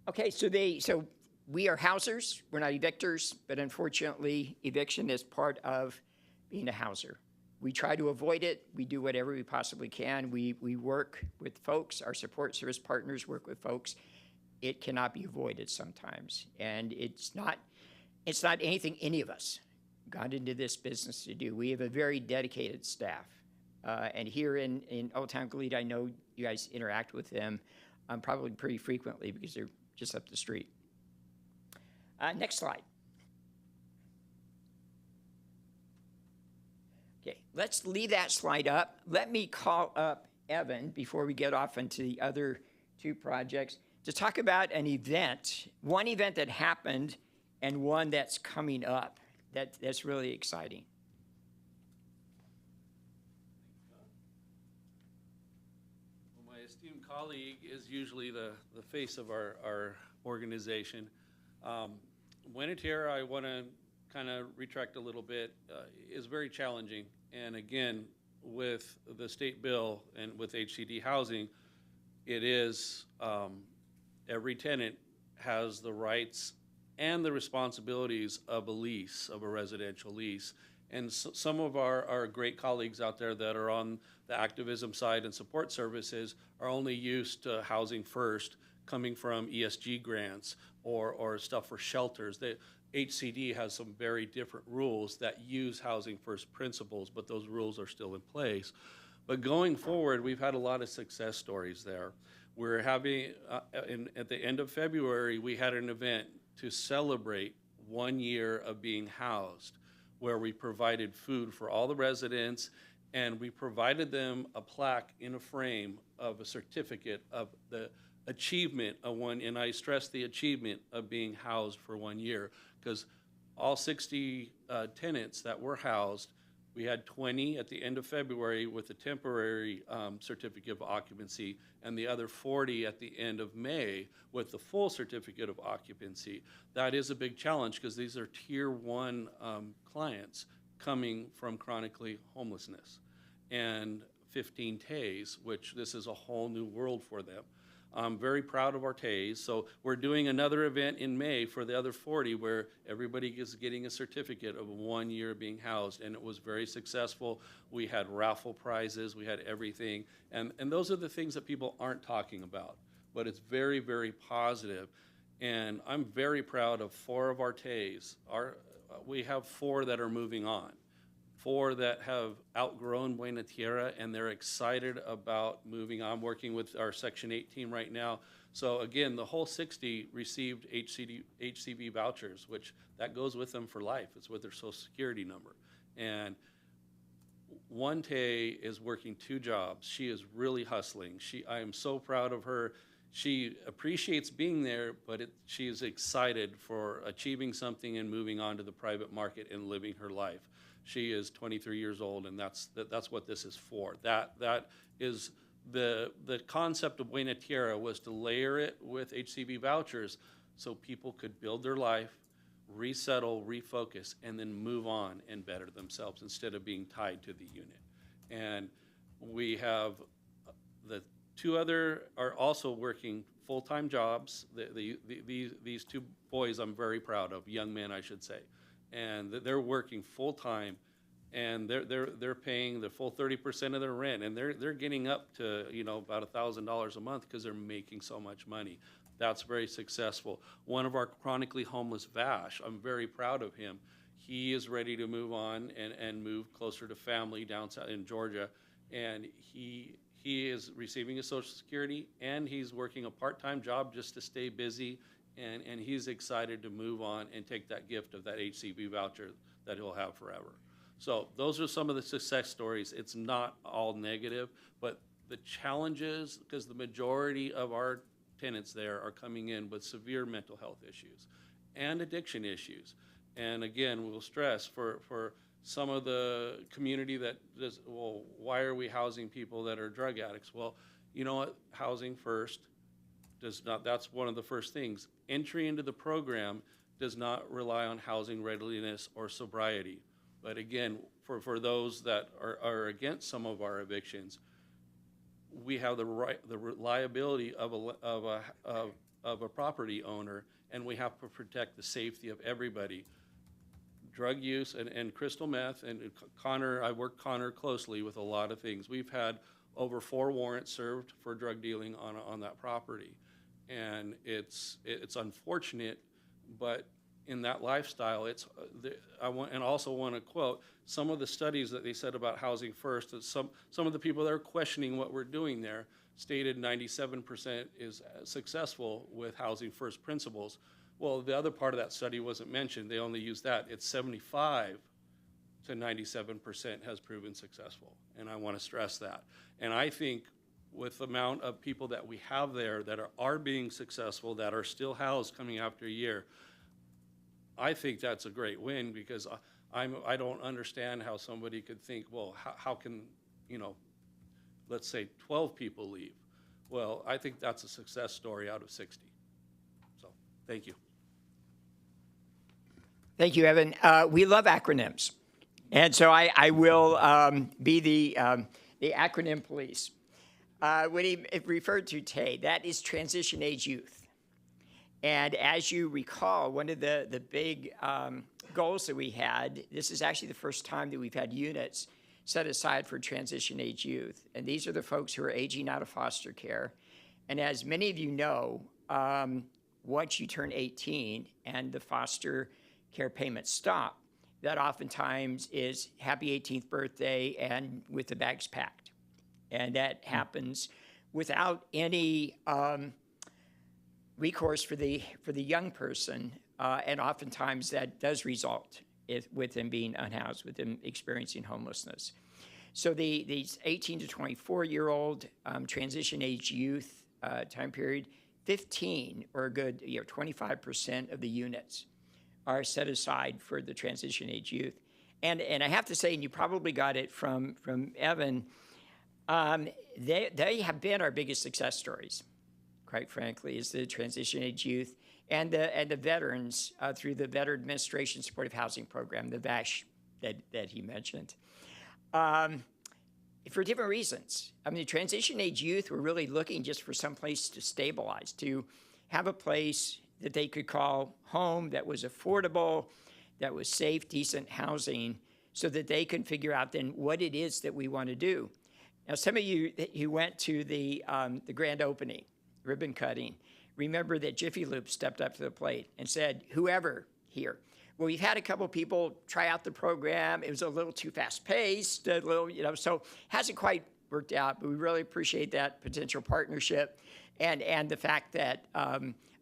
Okay, so we are housers. We're not evictors, but unfortunately, eviction is part of being a houser. We try to avoid it. We do whatever we possibly can. We work with folks. Our support service partners work with folks. It cannot be avoided sometimes, and it's not anything any of us got into this business to do. We have a very dedicated staff. And here in Old Town Goleta, I know you guys interact with them probably pretty frequently because they're just up the street. Next slide. Okay, let's leave that slide up. Let me call up Evan before we get off into the other two projects to talk about one event that happened and one that's coming up. That's really exciting. Well, my esteemed colleague is usually the face of our organization. Buenaterra, I want to kind of retract a little bit, is very challenging. And again, with the state bill and with HCD housing, it is every tenant has the rights and the responsibilities of a lease, of a residential lease. And so some of our great colleagues out there that are on the activism side and support services are only used to housing first, coming from ESG grants or stuff for shelters. HCD has some very different rules that use housing first principles, but those rules are still in place. But going forward, we've had a lot of success stories there. We're having, at the end of February, we had an event to celebrate 1 year of being housed, where we provided food for all the residents, and we provided them a plaque in a frame of a certificate of the achievement of one, and I stress the achievement of being housed for 1 year, because all 60 tenants that were housed, we had 20 at the end of February with a temporary certificate of occupancy, and the other 40 at the end of May with the full certificate of occupancy. That is a big challenge because these are tier 1 clients coming from chronically homelessness and 15 TAs, which this is a whole new world for them. I'm very proud of our TAs. So we're doing another event in May for the other 40 where everybody is getting a certificate of 1 year being housed, and it was very successful. We had raffle prizes, we had everything, and those are the things that people aren't talking about, but it's very, very positive. And I'm very proud of 4 of our TAs. We have 4 that are moving on. 4 that have outgrown Buenaterra, and they're excited about moving on, working with our Section 8 team right now. So again, the whole 60 received HCV vouchers, which that goes with them for life. It's with their Social Security number. And Wante is working 2 jobs. She is really hustling. I am so proud of her. She appreciates being there, but she is excited for achieving something and moving on to the private market and living her life. She is 23 years old, and that's what this is for. That is the concept of Buena Tierra, was to layer it with HCB vouchers so people could build their life, resettle, refocus, and then move on and better themselves instead of being tied to the unit. And we have the 2 other are also working full-time jobs. These 2 boys I'm very proud of, young men I should say, and they're working full-time, and they're paying the full 30% of their rent, and they're getting up to about $1,000 a month because they're making so much money. That's very successful. One of our chronically homeless, Vash, I'm very proud of him. He is ready to move on and move closer to family down south in Georgia, and he is receiving his Social Security, and he's working a part-time job just to stay busy, and he's excited to move on and take that gift of that HCB voucher that he'll have forever. So those are some of the success stories. It's not all negative, but the challenges, because the majority of our tenants there are coming in with severe mental health issues and addiction issues. And again, we'll stress for some of the community that does, well, why are we housing people that are drug addicts? Well, you know what? Housing first does not, that's one of the first things. Entry into the program does not rely on housing readiness or sobriety. But again, for those that are against some of our evictions, we have the reliability of a property owner, and we have to protect the safety of everybody. Drug use and crystal meth, and Connor, I work Connor closely with a lot of things. We've had over 4 warrants served for drug dealing on that property, and it's unfortunate, but in that lifestyle, I also want to quote some of the studies that they said about housing first. That some of the people that are questioning what we're doing there stated 97% is successful with housing first principles. Well, the other part of that study wasn't mentioned. They only used that. It's 75 to 97% has proven successful, and I want to stress that. And I think with the amount of people that we have there that are being successful, that are still housed coming after a year, I think that's a great win, because I don't understand how somebody could think, well, how can, let's say 12 people leave. Well, I think that's a success story out of 60. So, thank you. Thank you, Evan. We love acronyms. And so I will be the acronym police. When he referred to TAY, that is Transition Age Youth. And as you recall, one of the big goals that we had, this is actually the first time that we've had units set aside for transition age youth. And these are the folks who are aging out of foster care. And as many of you know, once you turn 18 and the foster care payments stop, that oftentimes is happy 18th birthday and with the bags packed. And that happens without any recourse for the young person, and oftentimes that does result with them being unhoused, with them experiencing homelessness. So these 18 to 24-year-old transition age youth time period, 15 or a good 25% of the units are set aside for the transition age youth. And I have to say, and you probably got it from Evan, they have been our biggest success stories, quite frankly, is the transition age youth and the veterans through the Veteran Administration Supportive Housing Program, the VASH that he mentioned. For different reasons. I mean, the transition age youth were really looking just for some place to stabilize, to have a place that they could call home, that was affordable, that was safe, decent housing, so that they can figure out then what it is that we want to do. Now, some of you who went to the grand opening, ribbon cutting, remember that Jiffy Lube stepped up to the plate and said, whoever here. Well, we've had a couple people try out the program. It was a little too fast-paced, a little, so hasn't quite worked out, but we really appreciate that potential partnership and the fact that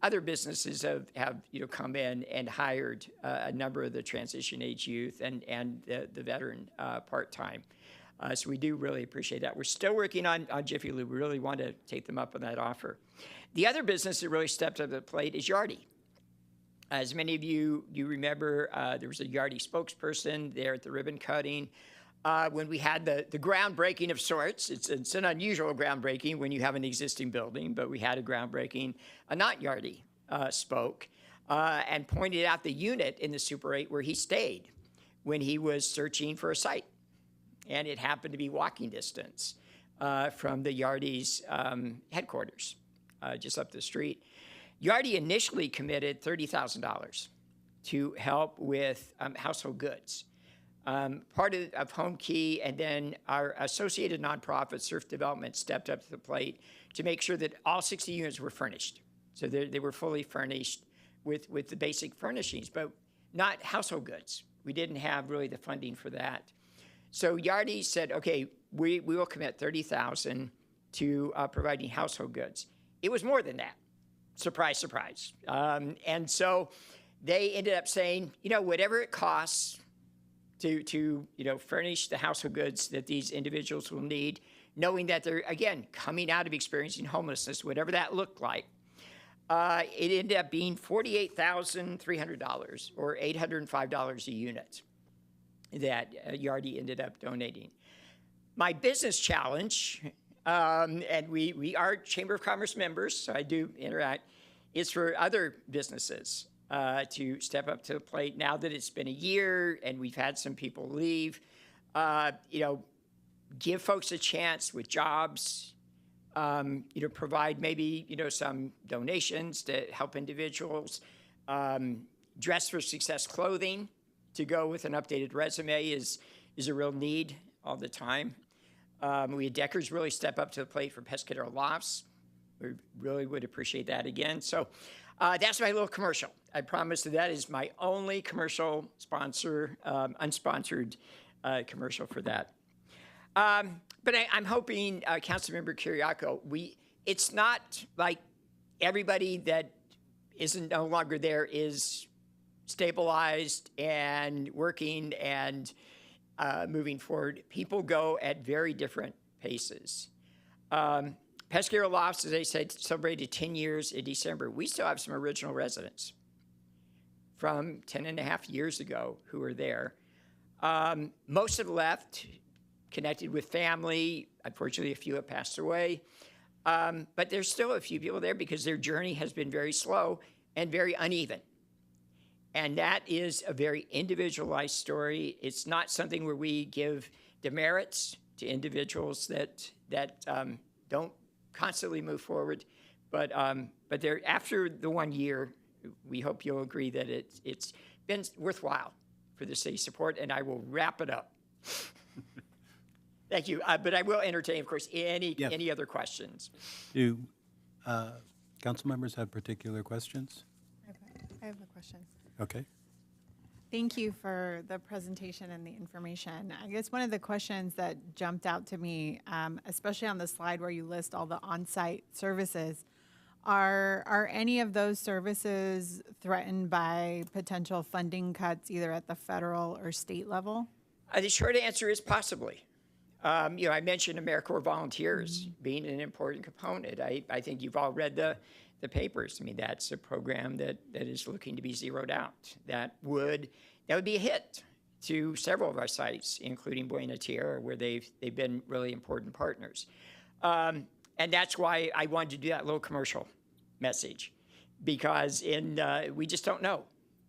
other businesses have come in and hired a number of the transition age youth and the veteran part-time. So we do really appreciate that. We're still working on Jiffy Lube. We really want to take them up on that offer. The other business that really stepped up to the plate is Yardi. As many of you remember, there was a Yardi spokesperson there at the ribbon cutting. When we had the groundbreaking of sorts, it's an unusual groundbreaking when you have an existing building, but we had a groundbreaking. Not Yardi spoke and pointed out the unit in the Super 8 where he stayed when he was searching for a site. And it happened to be walking distance from the Yardi's headquarters, just up the street. Yardi initially committed $30,000 to help with household goods. Part of Home Key, and then our associated nonprofit, Surf Development, stepped up to the plate to make sure that all 60 units were furnished. So they were fully furnished with the basic furnishings, but not household goods. We didn't have really the funding for that. So Yardi said, okay, we will commit $30,000 to providing household goods. It was more than that. Surprise, surprise. And so they ended up saying, whatever it costs to furnish the household goods that these individuals will need, knowing that they're, again, coming out of experiencing homelessness, whatever that looked like, it ended up being $48,300 or $805 a unit that Yardi ended up donating. My business challenge, and we are Chamber of Commerce members, so I do interact, is for other businesses to step up to the plate now that it's been a year and we've had some people leave. Give folks a chance with jobs, provide maybe, some donations to help individuals. Dress for Success clothing to go with an updated resume is a real need all the time. We had Deckers really step up to the plate for Pescadero Lofts. We really would appreciate that again. So that's my little commercial. I promise that is my only commercial sponsor, unsponsored commercial for that. But I'm hoping, Councilmember Kiriakou, it's not like everybody that isn't no longer there is stabilized and working and moving forward. People go at very different paces. Pescadero Lofts, as I said, celebrated 10 years in December. We still have some original residents from 10 and a half years ago who are there. Most have left, connected with family. Unfortunately, a few have passed away. But there's still a few people there because their journey has been very slow and very uneven. And that is a very individualized story. It's not something where we give demerits to individuals that don't constantly move forward. But after the 1 year, we hope you'll agree that it's been worthwhile for the city support, and I will wrap it up. Thank you. But I will entertain, of course, any other questions. Do council members have particular questions? I have a question. Okay. Thank you for the presentation and the information. I guess one of the questions that jumped out to me, especially on the slide where you list all the on-site services, are any of those services threatened by potential funding cuts either at the federal or state level? The short answer is possibly. I mentioned AmeriCorps Volunteers being an important component. I think you've all read the papers. I mean, that's a program that is looking to be zeroed out. That would be a hit to several of our sites, including Buena Tierra, where they've been really important partners. And that's why I wanted to do that little commercial message, because we just don't know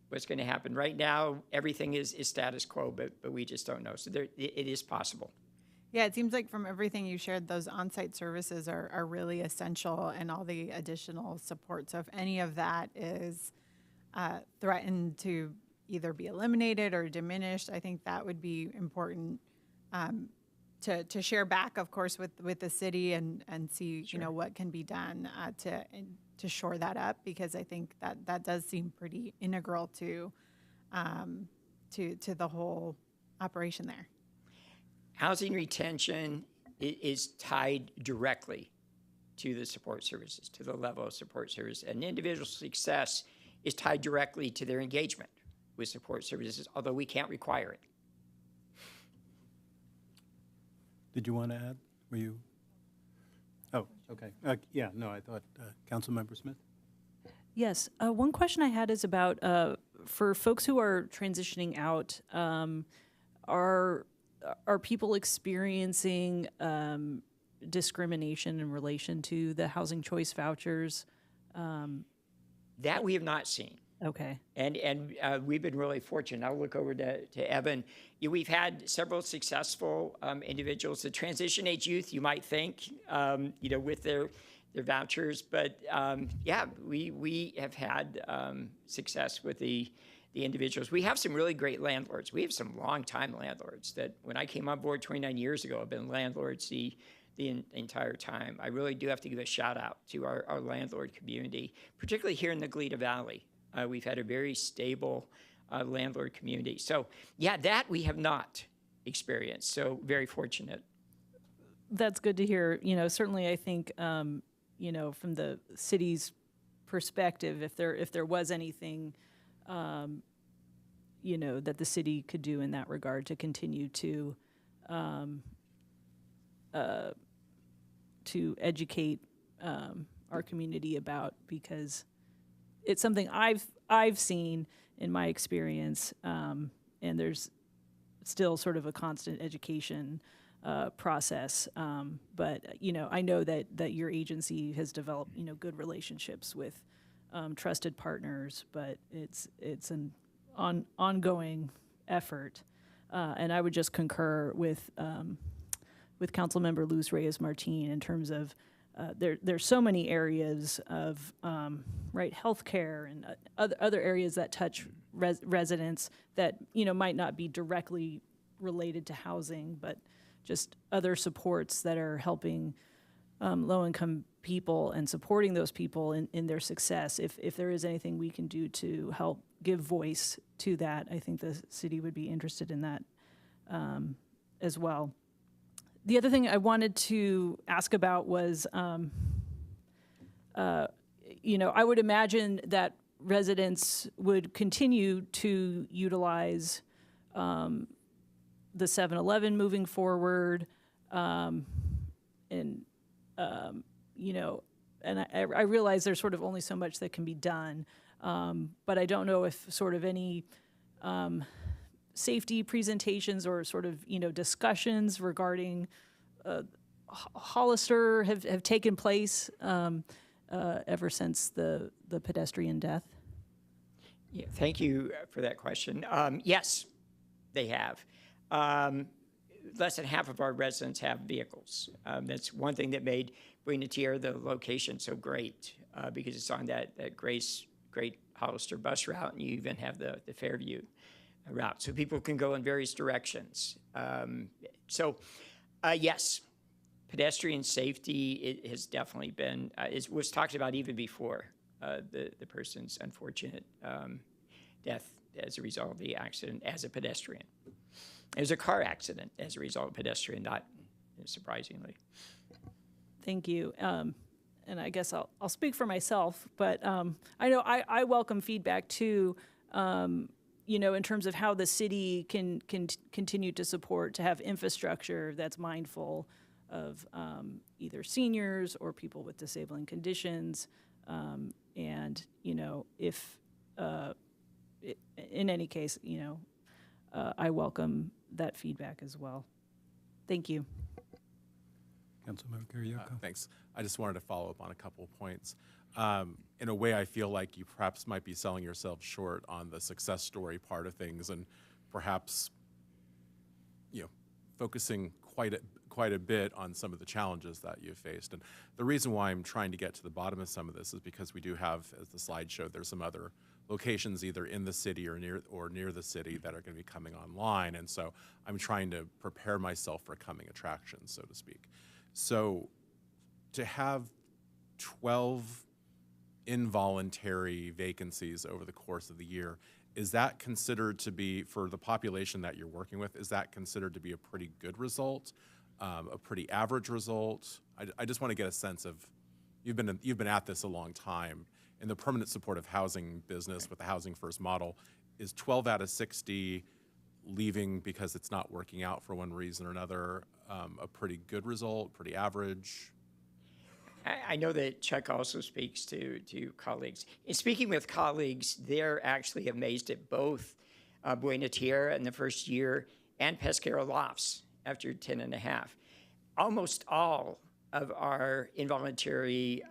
what's going to happen. Right now, everything is status quo, but we just don't know. So it is possible. Yeah, it seems like from everything you shared, those on-site services are really essential and all the additional support. So if any of that is threatened to either be eliminated or diminished, I think that would be important to share back, of course, with the city and see, Sure. What can be done to shore that up, because I think that does seem pretty integral to the whole operation there. Housing retention is tied directly to the support services, to the level of support service. And individual success is tied directly to their engagement with support services, although we can't require it. Did you want to add? Were you? Oh, okay. Yeah, no, I thought Councilmember Smith. Yes. One question I had is about for folks who are transitioning out, are people experiencing discrimination in relation to the housing choice vouchers? That we have not seen. Okay. And we've been really fortunate. I'll look over to Evan. We've had several successful individuals. The transition age youth, you might think, with their vouchers, but yeah, we have had success with the individuals. We have some really great landlords. We have some longtime landlords that when I came on board 29 years ago, have been landlords the entire time. I really do have to give a shout out to our landlord community, particularly here in the Goleta Valley. We've had a very stable landlord community. So yeah, that we have not experienced. So very fortunate. That's good to hear. Certainly I think, from the city's perspective, if there was anything, that the city could do in that regard to continue to educate our community about, because it's something I've seen in my experience, and there's still sort of a constant education process. But I know that your agency has developed good relationships with trusted partners, but it's an ongoing effort. And I would just concur with Councilmember Luz Reyes Martin in terms of there's so many areas of healthcare and other areas that touch residents that might not be directly related to housing, but just other supports that are helping low-income people and supporting those people in their success. If there is anything we can do to help give voice to that, I think the city would be interested in that as well. The other thing I wanted to ask about was, I would imagine that residents would continue to utilize the 7-Eleven moving forward, and I realize there's sort of only so much that can be done, but I don't know if sort of any safety presentations or sort of discussions regarding Hollister have taken place ever since the pedestrian death. Yeah, thank you for that question. Yes, they have. Less than half of our residents have vehicles. That's one thing that made Buena Tierra, the location, so great, because it's on that great Hollister bus route, and you even have the Fairview route. So people can go in various directions. Yes, pedestrian safety, it has definitely been, it was talked about even before the person's unfortunate death as a result of the accident as a pedestrian. It was a car accident as a result of pedestrian, not surprisingly. Thank you. And I guess I'll speak for myself, but I know I welcome feedback too, in terms of how the city can continue to support, to have infrastructure that's mindful of either seniors or people with disabling conditions. And, if in any case, I welcome that feedback as well. Thank you. Councilmember Carriaco. Thanks. I just wanted to follow up on a couple of points. In a way, I feel like you perhaps might be selling yourself short on the success story part of things, and perhaps, focusing quite a bit on some of the challenges that you've faced. And the reason why I'm trying to get to the bottom of some of this is because we do have, as the slide showed, there's some other locations either in the city or near the city that are going to be coming online. And so I'm trying to prepare myself for coming attractions, so to speak. So to have 12 involuntary vacancies over the course of the year, is that considered to be, for the population that you're working with, is that considered to be a pretty good result, a pretty average result? I just want to get a sense of, you've been at this a long time. In the permanent supportive housing business with the Housing First model, is 12 out of 60 leaving because it's not working out for one reason or another, a pretty good result, pretty average? I know that Chuck also speaks to colleagues. In speaking with colleagues, they're actually amazed at both Buena Tierra in the first year and Pesquero Lofts after 10 and a half. Almost all of our involuntary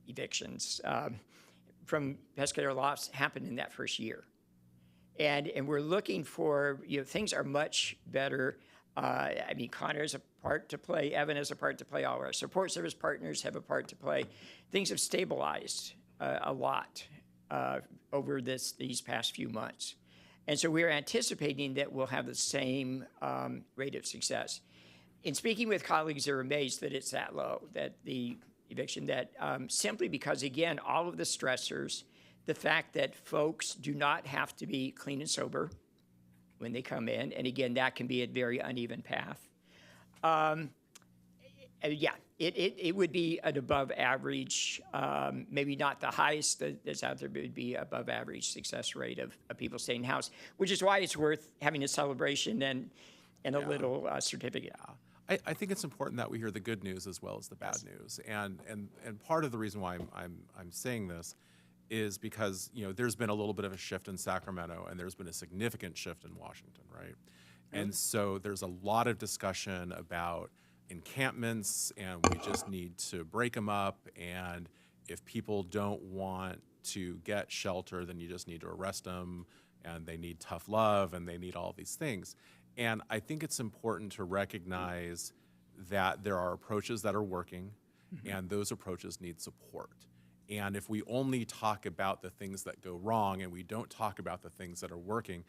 evictions from Pesquero Lofts happened in that first year. And we're looking for, things are much better. I mean, Connor has a part to play, Evan has a part to play, all our support service partners have a part to play. Things have stabilized a lot over these past few months. And so we're anticipating that we'll have the same rate of success. In speaking with colleagues, they're amazed that it's that low, that the eviction, that simply because, again, all of the stressors, the fact that folks do not have to be clean and sober when they come in, and again, that can be a very uneven path. It would be an above average, maybe not the highest that's out there, but it would be above average success rate of people staying in house, which is why it's worth having a celebration and a little certificate. I think it's important that we hear the good news as well as the bad news, and part of the reason why I'm saying this is because there's been a little bit of a shift in Sacramento, and there's been a significant shift in Washington, right? And so there's a lot of discussion about encampments, and we just need to break them up, and if people don't want to get shelter, then you just need to arrest them, and they need tough love, and they need all these things. And I think it's important to recognize that there are approaches that are working, and those approaches need support. And if we only talk about the things that go wrong and we don't talk about the things that are working,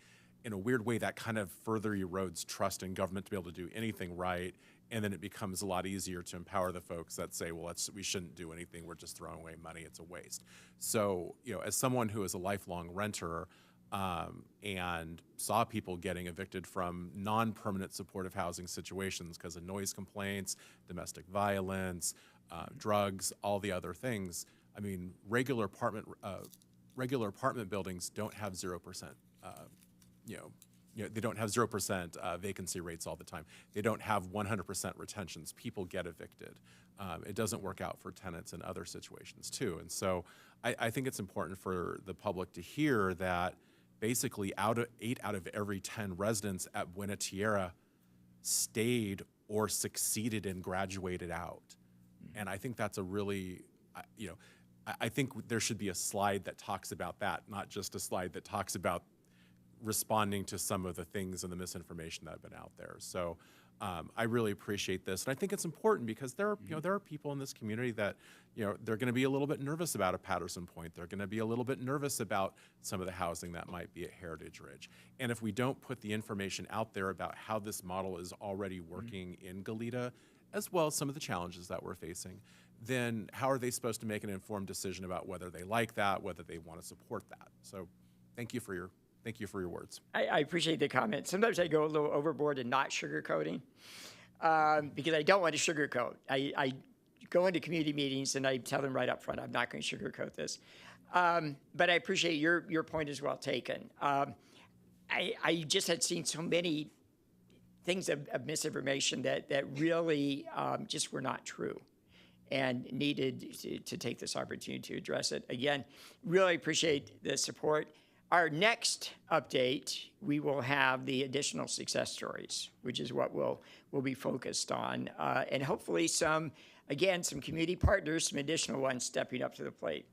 in a weird way, that kind of further erodes trust in government to be able to do anything right. And then it becomes a lot easier to empower the folks that say, well, we shouldn't do anything. We're just throwing away money. It's a waste. So, as someone who is a lifelong renter and saw people getting evicted from non-permanent supportive housing situations because of noise complaints, domestic violence, drugs, all the other things, I mean, regular apartment buildings don't have 0%. They don't have 0% vacancy rates all the time. They don't have 100% retentions. People get evicted. It doesn't work out for tenants in other situations too. And so I think it's important for the public to hear that basically 8 out of every 10 residents at Buena Tierra stayed or succeeded and graduated out. And I think that's a really, I think there should be a slide that talks about that, not just a slide that talks about responding to some of the things and the misinformation that have been out there. So I really appreciate this. And I think it's important because there are people in this community that, they're going to be a little bit nervous about a Patterson Point. They're going to be a little bit nervous about some of the housing that might be at Heritage Ridge. And if we don't put the information out there about how this model is already working in Goleta, as well as some of the challenges that we're facing, then how are they supposed to make an informed decision about whether they like that, whether they want to support that? So thank you for your words. I appreciate the comment. Sometimes I go a little overboard in not sugarcoating because I don't want to sugarcoat. I go into community meetings and I tell them right up front, I'm not going to sugarcoat this. But I appreciate your point is well taken. I just had seen so many things of misinformation that really just were not true and needed to take this opportunity to address it. Again, really appreciate the support. Our next update, we will have the additional success stories, which is what we'll be focused on. And hopefully some community partners, some additional ones stepping up to the plate.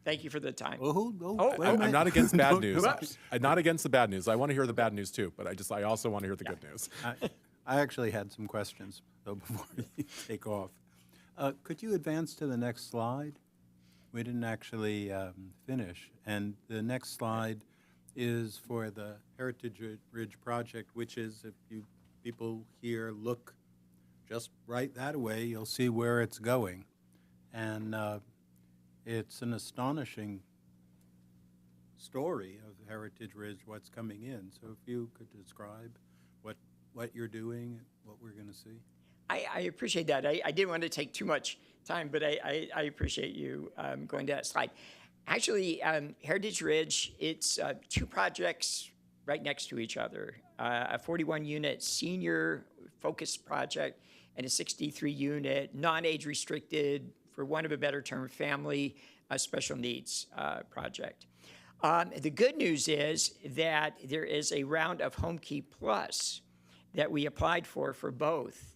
Thank you for the time. I'm not against bad news. I'm not against the bad news. I want to hear the bad news too, but I also want to hear the good news. I actually had some questions, though, before you take off. Could you advance to the next slide? We didn't actually finish. And the next slide is for the Heritage Ridge project, which is, if you people here look just right that way, you'll see where it's going. And it's an astonishing story of Heritage Ridge, what's coming in. So if you could describe what you're doing, what we're going to see. I appreciate that. I didn't want to take too much time, but I appreciate you going to that slide. Actually, Heritage Ridge, it's 2 projects right next to each other. A 41-unit senior-focused project and a 63-unit non-age restricted, for want of a better term, family special needs project. The good news is that there is a round of HomeKey Plus that we applied for both.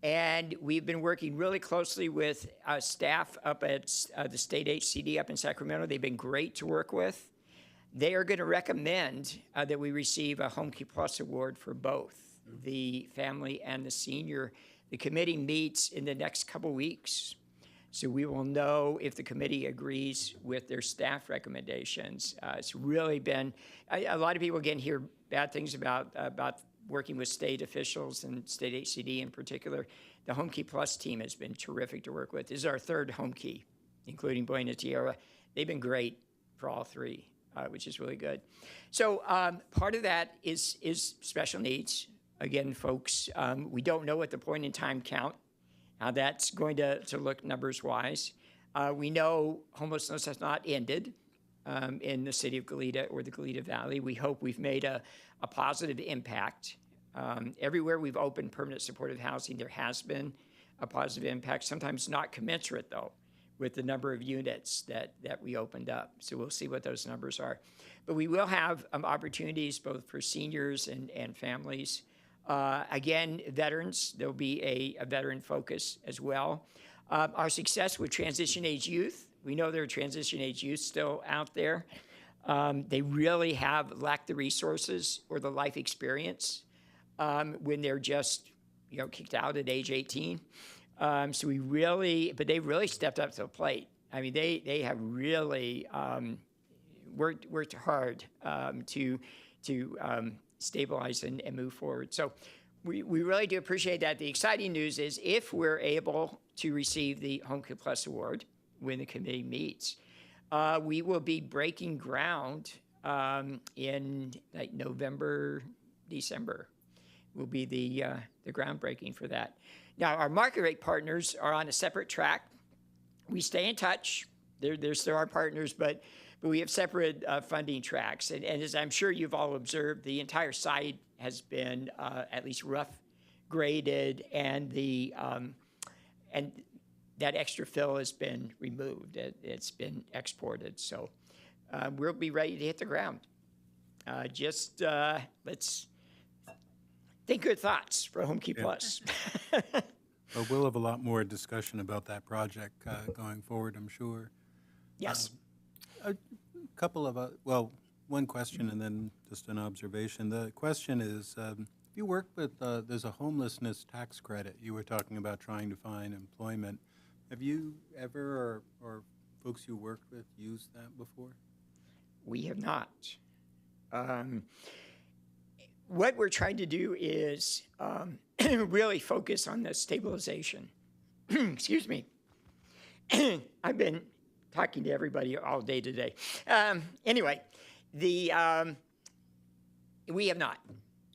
And we've been working really closely with staff up at the state HCD up in Sacramento. They've been great to work with. They are going to recommend that we receive a HomeKey Plus award for both the family and the senior. The committee meets in the next couple weeks, so we will know if the committee agrees with their staff recommendations. It's really been, a lot of people again hear bad things about working with state officials and state HCD in particular. The HomeKey Plus team has been terrific to work with. This is our third HomeKey, including Buena Tierra. They've been great for all three, which is really good. So part of that is special needs. Again, folks, we don't know at the point in time count how that's going to look numbers-wise. We know homelessness has not ended in the city of Goleta or the Goleta Valley. We hope we've made a positive impact. Everywhere we've opened permanent supportive housing, there has been a positive impact, sometimes not commensurate, though, with the number of units that we opened up. So we'll see what those numbers are. But we will have opportunities both for seniors and families. Again, veterans, there'll be a veteran focus as well. Our success with transition age youth, we know there are transition age youth still out there. They really have lacked the resources or the life experience when they're just, kicked out at age 18. But they really stepped up to the plate. I mean, they have really worked hard to stabilize and move forward. So we really do appreciate that. The exciting news is if we're able to receive the HomeKey Plus Award when the committee meets, we will be breaking ground in like November, December will be the groundbreaking for that. Now, our market rate partners are on a separate track. We stay in touch. They're still our partners, but we have separate funding tracks. And as I'm sure you've all observed, the entire site has been at least rough graded, and that extra fill has been removed. It's been exported. So we'll be ready to hit the ground. Let's think good thoughts for HomeKey Plus. Well, we'll have a lot more discussion about that project going forward, I'm sure. Yes. A couple of, one question and then just an observation. The question is, you work with, there's a homelessness tax credit. You were talking about trying to find employment. Have you ever, or folks you worked with, used that before? We have not. What we're trying to do is really focus on the stabilization. Excuse me. I've been talking to everybody all day today. Anyway, we have not.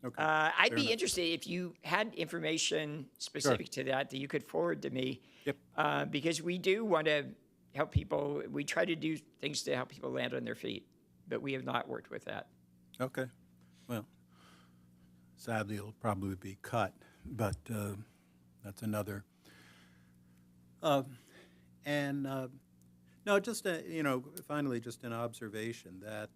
Okay. I'd be interested if you had information specific to that you could forward to me. Yep. Because we do want to help people. We try to do things to help people land on their feet, but we have not worked with that. Okay. Well, sadly, it'll probably be cut, but that's another. No, just finally, just an observation that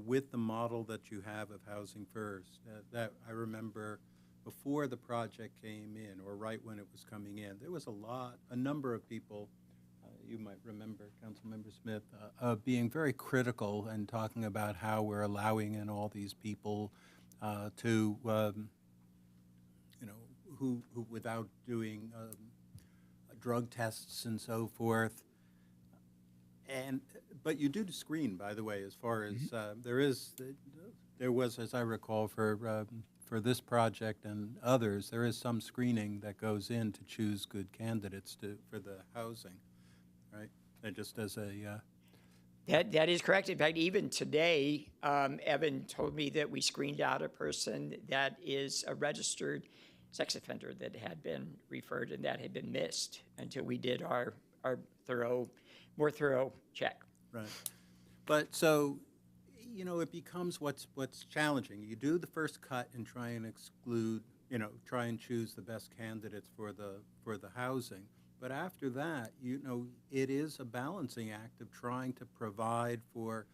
with the model that you have of Housing First, that I remember before the project came in, or right when it was coming in, there was a number of people. You might remember, Councilmember Smith, being very critical and talking about how we're allowing in all these people who without doing drug tests and so forth. But you do screen, by the way, as far as there was, as I recall, for this project and others, there is some screening that goes in to choose good candidates for the housing, right? And just as a That is correct. In fact, even today, Evan told me that we screened out a person that is a registered sex offender that had been referred, and that had been missed until we did our more thorough check. Right. But so, you know, it becomes what's challenging. You do the first cut and try and exclude, you know, try and choose the best candidates for the housing. But after that, you know, it is a balancing act of trying to provide for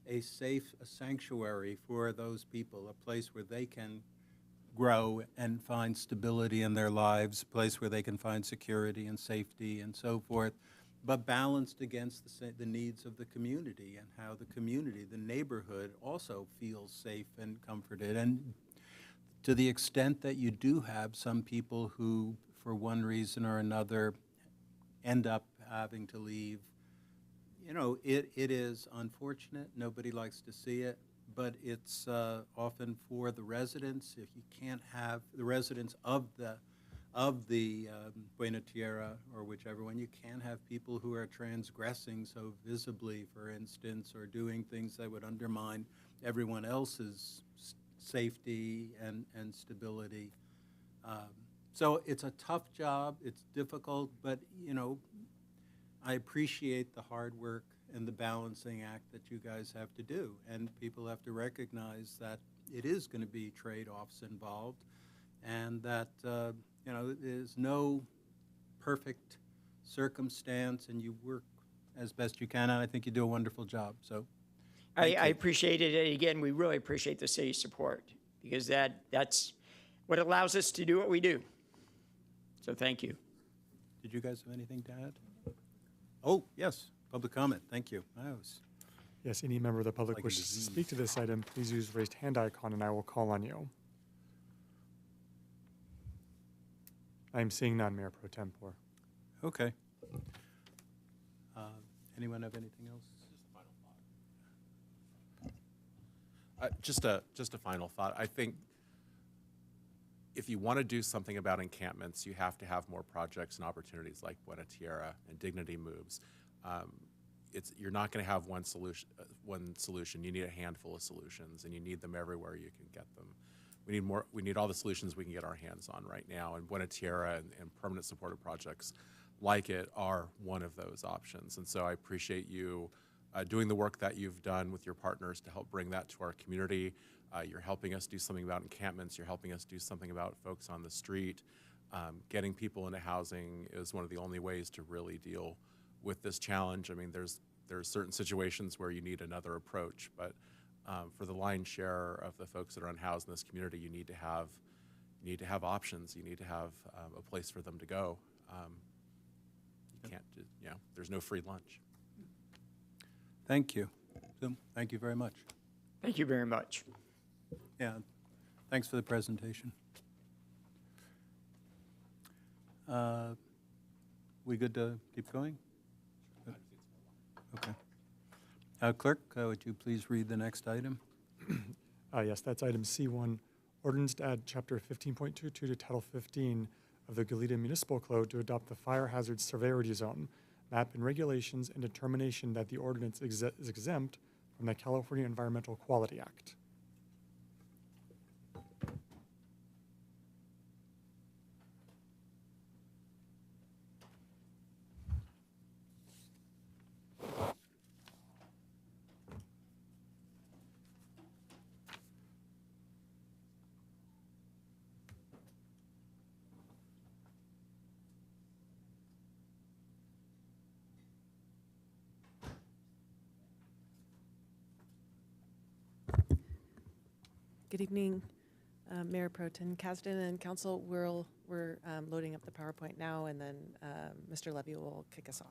a sanctuary for those people, a place where they can grow and find stability in their lives, a place where they can find security and safety and so forth, but balanced against the needs of the community and how the community, the neighborhood, also feels safe and comforted. And to the extent that you do have some people who, for one reason or another, end up having to leave, you know, it is unfortunate. Nobody likes to see it, but it's often for the residents. If you can't have the residents of the Buena Tierra or whichever one, you can't have people who are transgressing so visibly, for instance, or doing things that would undermine everyone else's safety and stability. So it's a tough job, it's difficult, but, you know, I appreciate the hard work and the balancing act that you guys have to do. And people have to recognize that it is going to be trade-offs involved, and that, you know, there's no perfect circumstance, and you work as best you can, and I think you do a wonderful job. So I appreciate it. And again, we really appreciate the city's support, because that's what allows us to do what we do. So thank you. Did you guys have anything to add? Oh, yes, public comment. Thank you. Yes, any member of the public Like a wishes to disease. speak to this item, please use raised hand icon and I will call on you. I'm seeing none, Mayor Pro Tempore. Okay. Anyone have anything else? Just a final thought. I think if you want to do something about encampments, you have to have more projects and opportunities like Buena Tierra and Dignity Moves. You're not going to have one solution. You need a handful of solutions, and you need them everywhere you can get them. We need more. We need all the solutions we can get our hands on right now, and Buena Tierra and permanent supportive projects like it are one of those options. And so I appreciate you doing the work that you've done with your partners to help bring that to our community. You're helping us do something about encampments. You're helping us do something about folks on the street. Getting people into housing is one of the only ways to really deal with this challenge. I mean, there's certain situations where you need another approach, but for the lion's share of the folks that are unhoused in this community, you need to have options. You need to have a place for them to go. You can't, you know, there's no free lunch. Thank you. So, thank you very much. Thank you very much. Yeah, thanks for the presentation. We good to keep going? Okay. Clerk, would you please read the next item? Yes, that's item C1, ordinance to add chapter 15.22 to title 15 of the Goleta Municipal Code to adopt the fire hazard severity zone, map and regulations, and determination that the ordinance is exempt from the California Environmental Quality Act. Good evening, Mayor Pro Tem Kasdan and Council. We're loading up the PowerPoint now, and then Mr. Levy will kick us off.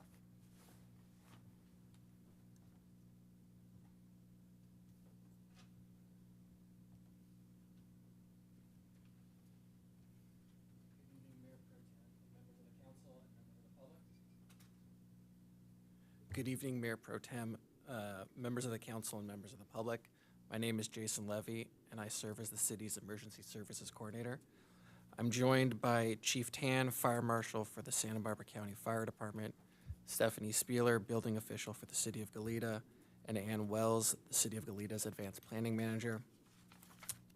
Good evening, Mayor Pro Tem, members of the council, and members of the public. My name is Jason Levy, and I serve as the city's Emergency Services Coordinator. I'm joined by Chief Tan, Fire Marshal for the Santa Barbara County Fire Department, Stephanie Spieler, Building Official for the City of Goleta, and Ann Wells, the City of Goleta's Advanced Planning Manager.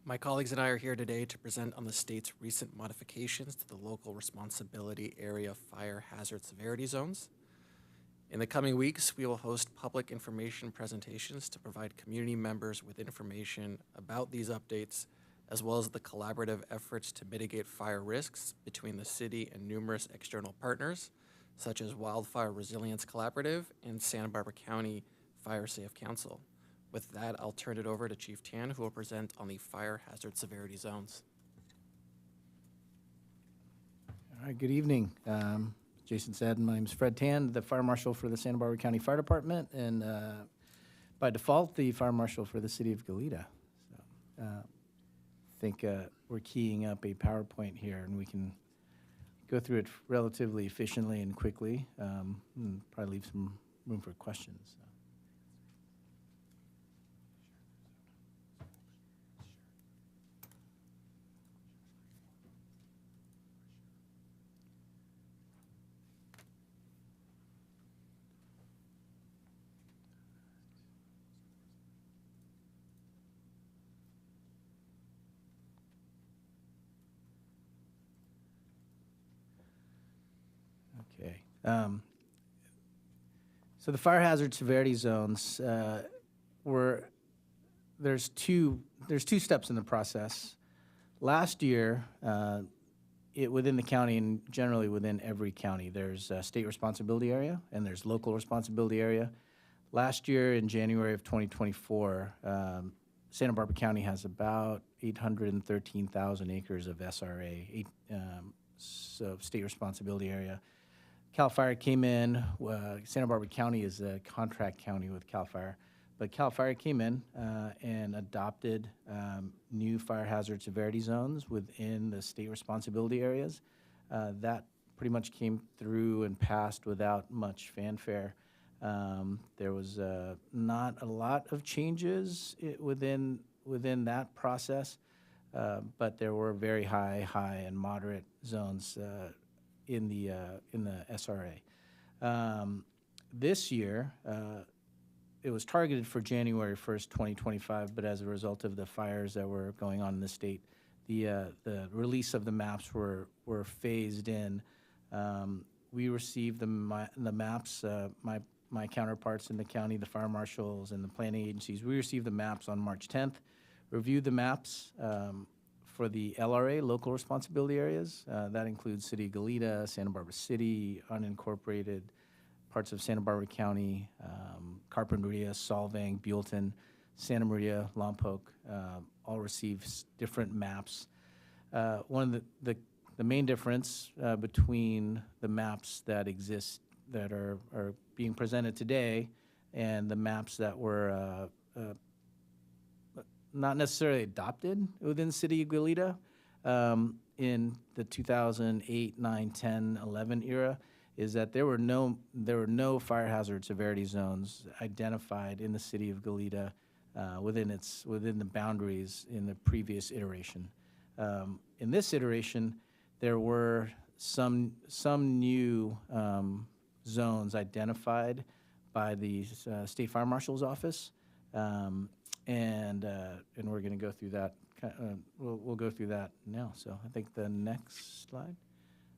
My colleagues and I are here today to present on the state's recent modifications to the local responsibility area fire hazard severity zones. In the coming weeks, we will host public information presentations to provide community members with information about these updates, as well as the collaborative efforts to mitigate fire risks between the city and numerous external partners, such as Wildfire Resilience Collaborative and Santa Barbara County Fire Safe Council. With that, I'll turn it over to Chief Tan, who will present on the fire hazard severity zones. All right, good evening. Jason said, my name is Fred Tan, the Fire Marshal for the Santa Barbara County Fire Department, and by default, the Fire Marshal for the City of Goleta. So, I think we're keying up a PowerPoint here, and we can go through it relatively efficiently and quickly, and probably leave some room for questions. So. Okay. So the fire hazard severity zones there's two steps in the process. Last year, within the county and generally within every county, there's a state responsibility area and there's local responsibility area. Last year in January of 2024, Santa Barbara County has about 813,000 acres of SRA, so state responsibility area. CAL FIRE came in. Santa Barbara County is a contract county with CAL FIRE, but CAL FIRE came in and adopted new fire hazard severity zones within the state responsibility areas. That pretty much came through and passed without much fanfare. There was not a lot of changes within that process, but there were very high, and moderate zones in the SRA. This year, it was targeted for January 1st, 2025, but as a result of the fires that were going on in the state, the release of the maps were phased in. We received the maps, my counterparts in the county, the fire marshals and the planning agencies, we received the maps on March 10th, reviewed the maps for the LRA, local responsibility areas. That includes City of Goleta, Santa Barbara City, unincorporated parts of Santa Barbara County, Carpinteria, Solvang, Buellton, Santa Maria, Lompoc, all received different maps. One of the main difference between the maps that exist that are being presented today and the maps that were not necessarily adopted within the City of Goleta in the 2008, 9, 10, 11 era is that there were no fire hazard severity zones identified in the City of Goleta within the boundaries in the previous iteration. In this iteration, there were some new zones identified by the State Fire Marshal's Office, and we're going to go through that. We'll go through that now. So I think the next slide.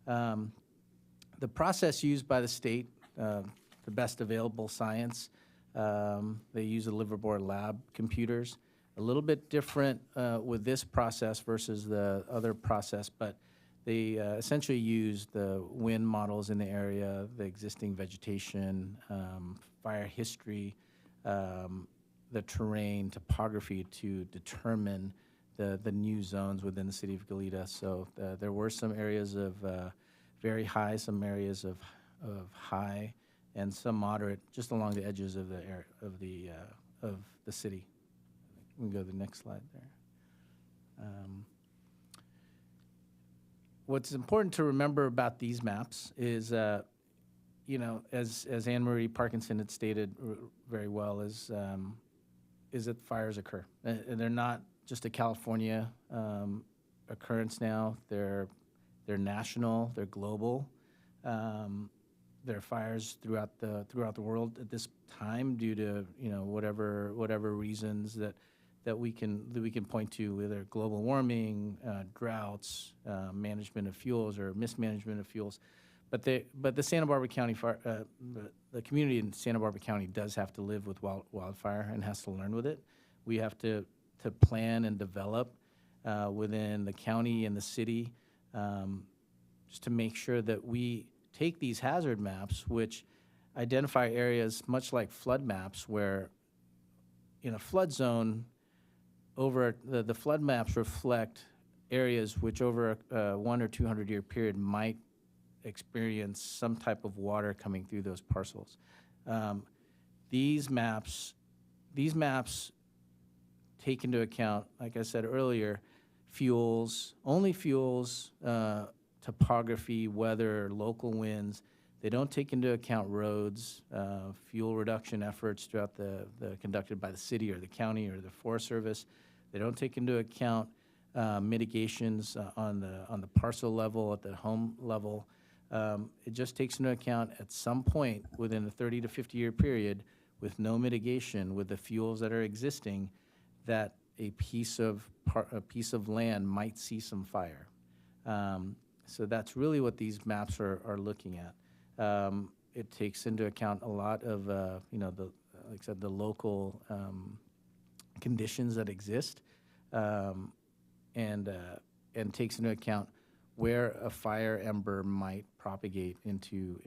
The process used by the state, the best available science, they use the Livermore Lab computers. A little bit different with this process versus the other process, but they essentially use the wind models in the area, the existing vegetation, fire history, the terrain, topography to determine the new zones within the City of Goleta. So there were some areas of very high, some areas of high, and some moderate, just along the edges of the city. We can go to the next slide there. What's important to remember about these maps is, as Anne Marie Parkinson had stated very well, is that fires occur. And they're not just a California occurrence now. They're national. They're global. There are fires throughout the world at this time due to whatever reasons that we can point to, whether global warming, droughts, management of fuels, or mismanagement of fuels. But the Santa Barbara County fire, the community in Santa Barbara County does have to live with wildfire and has to learn with it. We have to plan and develop within the county and the city, just to make sure that we take these hazard maps, which identify areas much like flood maps, where in a flood zone, over the flood maps reflect areas which over a 100 or 200 year period might experience some type of water coming through those parcels. These maps take into account, like I said earlier, only fuels, topography, weather, local winds. They don't take into account roads, fuel reduction efforts throughout conducted by the city or the county or the Forest Service. They don't take into account mitigations on the parcel level, at the home level. It just takes into account at some point within the 30 to 50 year period, with no mitigation, with the fuels that are existing, that a piece of land might see some fire. So that's really what these maps are looking at. It takes into account a lot of like I said, the local conditions that exist, and takes into account where a fire ember might propagate into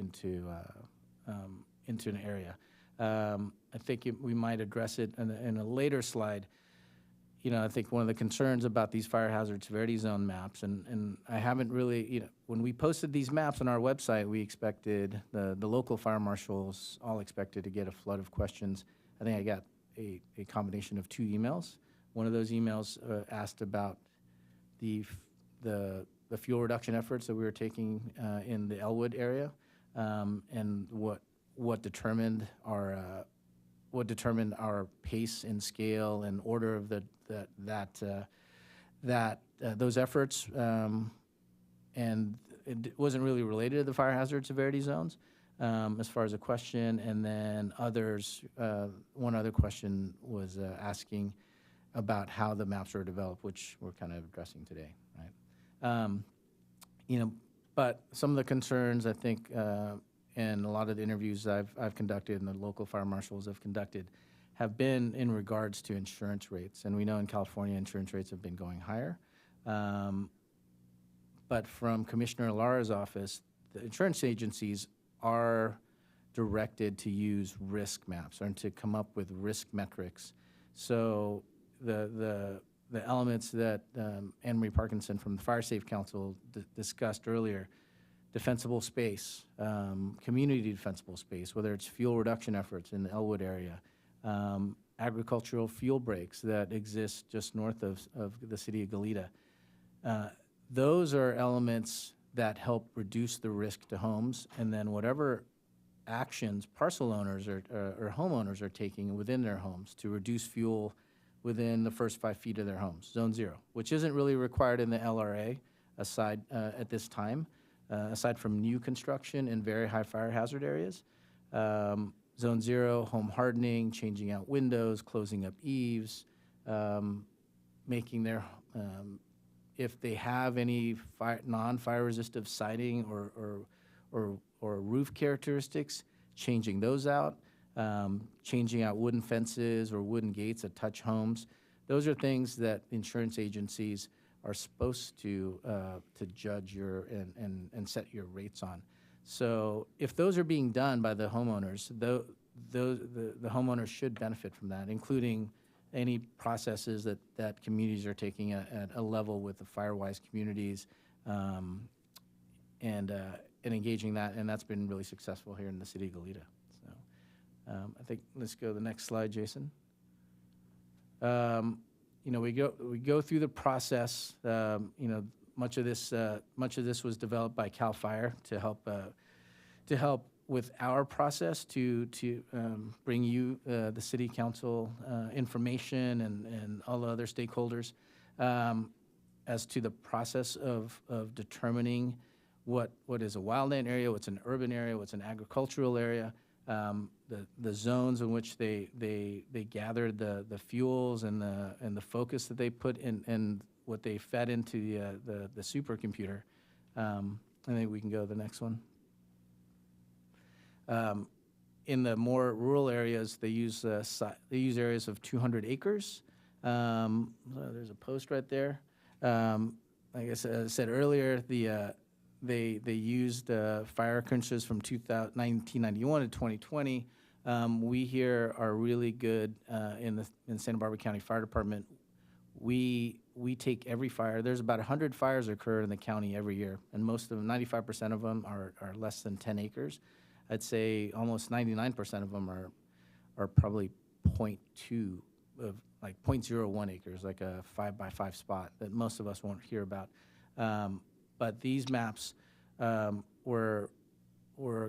an area. I think we might address it in a later slide. I think one of the concerns about these fire hazard severity zone maps, and I haven't really, when we posted these maps on our website, we expected, the local fire marshals all expected to get a flood of questions. I think I got a combination of 2 emails. One of those emails asked about the fuel reduction efforts that we were taking in the Elwood area, and what determined our pace and scale and order of those efforts, and it wasn't really related to the fire hazard severity zones as far as a question. And then one other question was asking about how the maps are developed, which we're kind of addressing today, right? But some of the concerns, I think, and a lot of the interviews I've conducted and the local fire marshals have conducted have been in regards to insurance rates. And we know in California, insurance rates have been going higher. But from Commissioner Lara's office, the insurance agencies are directed to use risk maps and to come up with risk metrics. So the elements that Anne Marie Parkinson from the Fire Safe Council discussed earlier, defensible space, community defensible space, whether it's fuel reduction efforts in the Elwood area, agricultural fuel breaks that exist just north of the city of Goleta. Those are elements that help reduce the risk to homes, and then whatever actions parcel owners or homeowners are taking within their homes to reduce fuel within the first 5 feet of their homes, Zone 0, which isn't really required in the LRA at this time, aside from new construction in very high fire hazard areas. Zone 0, home hardening, changing out windows, closing up eaves, making their, if they have any non-fire resistive siding or roof characteristics, changing those out, changing out wooden fences or wooden gates that touch homes. Those are things that insurance agencies are supposed to judge and set your rates on. So if those are being done by the homeowners, the homeowners should benefit from that, including any processes that communities are taking at a level with the FireWise communities, and engaging that, and that's been really successful here in the city of Goleta. So I think let's go to the next slide, Jason. We go through the process. Much of this was developed by CAL FIRE to help with our process to bring you, the city council, information and all the other stakeholders as to the process of determining what is a wildland area, what's an urban area, what's an agricultural area, the zones in which they gathered the fuels and the focus that they put in and what they fed into the supercomputer. I think we can go to the next one. In the more rural areas, they use areas of 200 acres. There's a post right there. Like I said earlier, they used fire occurrences from 1991 to 2020. We here are really good in Santa Barbara County Fire Department. We take every fire. There's about 100 fires occur in the county every year, and most of them, 95% of them, are less than 10 acres. I'd say almost 99% of them are probably 0.2 of like 0.01 acres, like a 5x5 spot that most of us won't hear about. But these maps were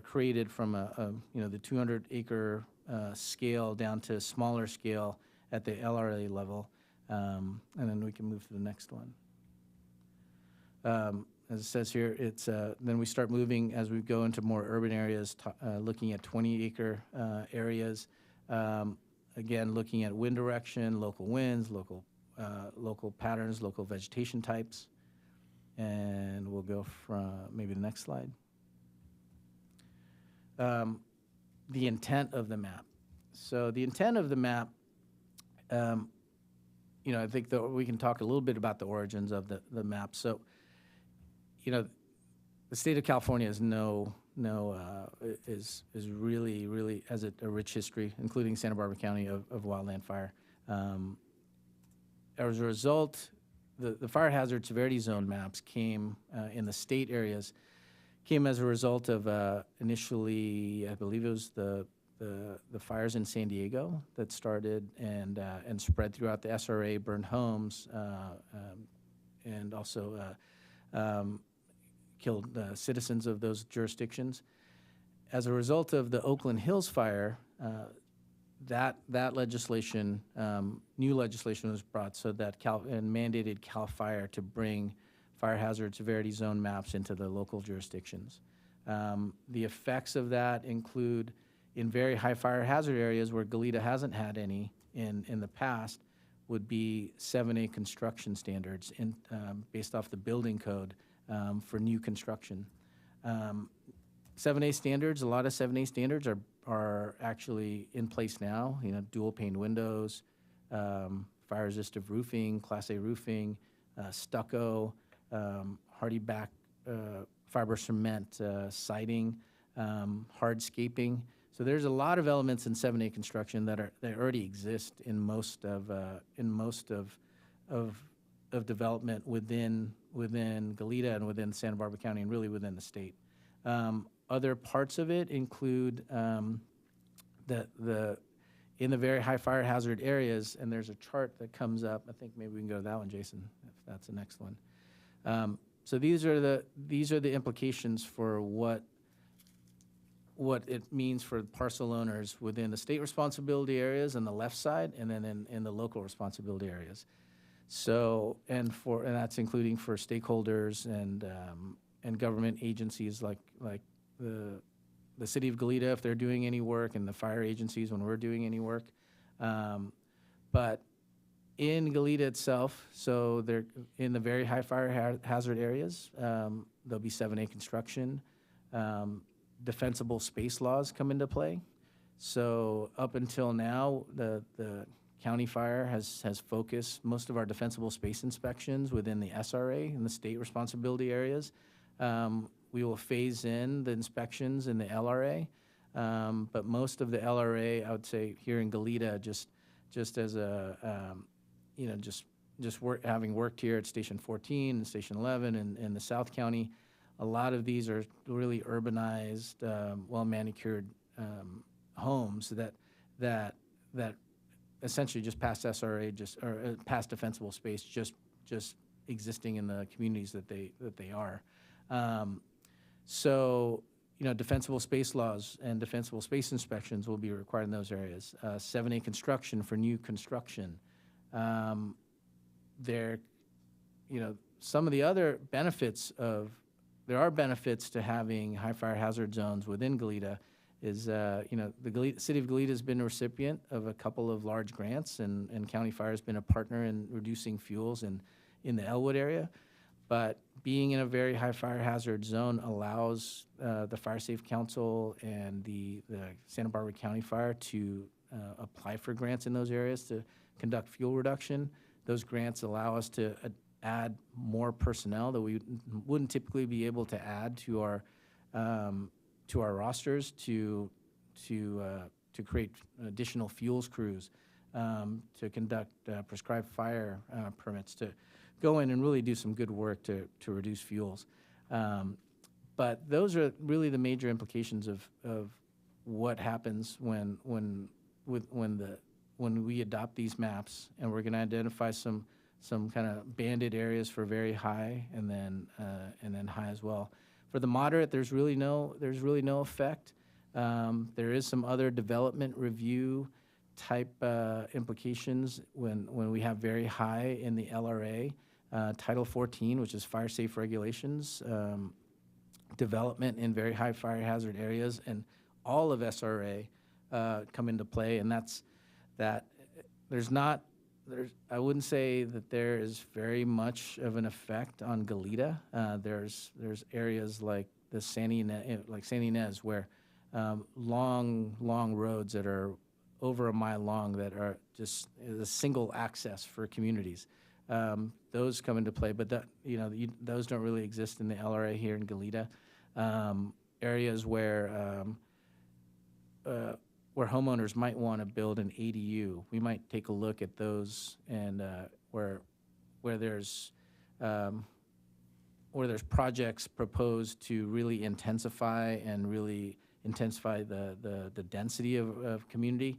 created from the 200-acre scale down to smaller scale at the LRA level, and then we can move to the next one. As it says here, it's then we start moving as we go into more urban areas, looking at 20-acre areas. Again, looking at wind direction, local winds, local patterns, local vegetation types. And we'll go from maybe the next slide. The intent of the map. So the intent of the map, I think that we can talk a little bit about the origins of the map. So, the state of California is is really has a rich history, including Santa Barbara County, of wildland fire. As a result, the fire hazard severity zone maps came in the state areas, came as a result of initially, I believe it was the fires in San Diego that started and spread throughout the SRA, burned homes, and also killed citizens of those jurisdictions. As a result of the Oakland Hills fire, that legislation, new legislation was brought so that and mandated CAL FIRE to bring fire hazard severity zone maps into the local jurisdictions. The effects of that include in very high fire hazard areas where Goleta hasn't had any in the past would be 7A construction standards based off the building code for new construction. 7A standards, a lot of 7A standards are actually in place now, dual pane windows, fire resistive roofing, Class A roofing, stucco, hardy back fiber cement siding, hardscaping. So there's a lot of elements in 7A construction that already exist in most of development within Goleta and within Santa Barbara County and really within the state. Other parts of it include in the very high fire hazard areas, and there's a chart that comes up. I think maybe we can go to that one, Jason, if that's the next one. So these are the implications for what it means for parcel owners within the state responsibility areas on the left side, and then in the local responsibility areas. So and that's including for stakeholders and government agencies like the city of Goleta if they're doing any work, and the fire agencies when we're doing any work. But in Goleta itself, so they're in the very high fire hazard areas, there'll be 7A construction. Defensible space laws come into play. So up until now, the county fire has focused most of our defensible space inspections within the SRA and the state responsibility areas. We will phase in the inspections in the LRA, but most of the LRA, I would say here in Goleta, just as a, having worked here at Station 14 and Station 11 in the South County, a lot of these are really urbanized, well-manicured homes that essentially just pass SRA, or pass defensible space, just existing in the communities that they are. So, defensible space laws and defensible space inspections will be required in those areas. 7A construction for new construction. Some of the other benefits there are benefits to having high fire hazard zones within Goleta is, the city of Goleta has been a recipient of a couple of large grants, and County Fire has been a partner in reducing fuels in the Elwood area. But being in a very high fire hazard zone allows the Fire Safe Council and the Santa Barbara County Fire to apply for grants in those areas to conduct fuel reduction. Those grants allow us to add more personnel that we wouldn't typically be able to add to our rosters to create additional fuels crews, to conduct prescribed fire permits, to go in and really do some good work to reduce fuels. But those are really the major implications of what happens when we adopt these maps, and we're going to identify some kind of banded areas for very high, and then high as well. For the moderate, there's really no effect. There is some other development review type implications when we have very high in the LRA. Title 14, which is fire safe regulations, development in very high fire hazard areas, and all of SRA come into play, and I wouldn't say that there is very much of an effect on Goleta. There's areas like the Santa Ynez, where long roads that are over a mile long that are just a single access for communities. Those come into play, but those don't really exist in the LRA here in Goleta. Areas where homeowners might want to build an ADU, we might take a look at those, and where there's projects proposed to really intensify the density of community.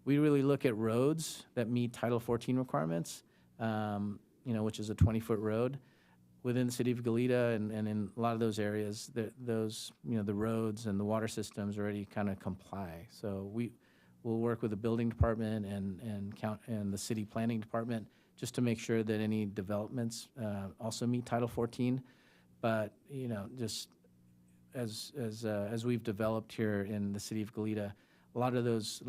We really look at roads that meet Title 14 requirements, which is a 20-foot road within the city of Goleta, and in a lot of those areas, the roads and the water systems already kind of comply. So we'll work with the building department and the city planning department just to make sure that any developments also meet Title 14. But just as we've developed here in the city of Goleta, a lot of those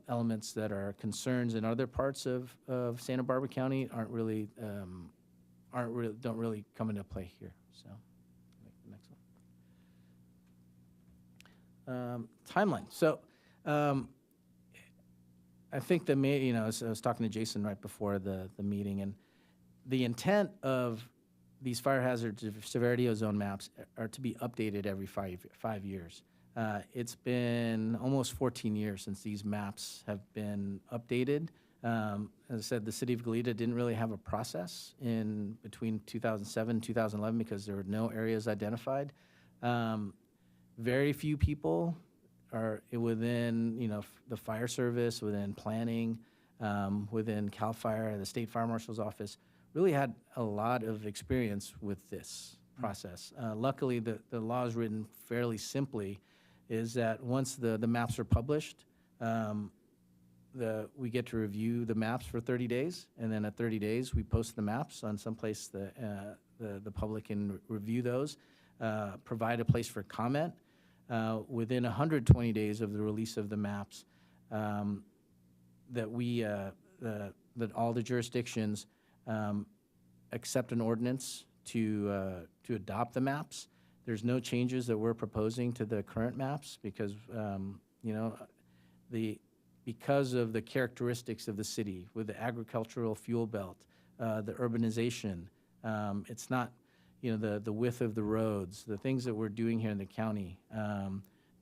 elements that are concerns in other parts of Santa Barbara County don't really come into play here. So, the next one. Timeline. So, I think I was talking to Jason right before the meeting, and the intent of these fire hazard severity zone maps are to be updated every 5 years. It's been almost 14 years since these maps have been updated. As I said, the city of Goleta didn't really have a process in between 2007 and 2011 because there were no areas identified. Very few people are within, the fire service, within planning, within CAL FIRE, the state fire marshal's office, really had a lot of experience with this process. Luckily, the law is written fairly simply, is that once the maps are published, we get to review the maps for 30 days, and then at 30 days, we post the maps on some place the public can review those, provide a place for comment. Within 120 days of the release of the maps, that all the jurisdictions accept an ordinance to adopt the maps. There's no changes that we're proposing to the current maps because because of the characteristics of the city with the agricultural fuel belt, the urbanization. It's not the width of the roads, the things that we're doing here in the county,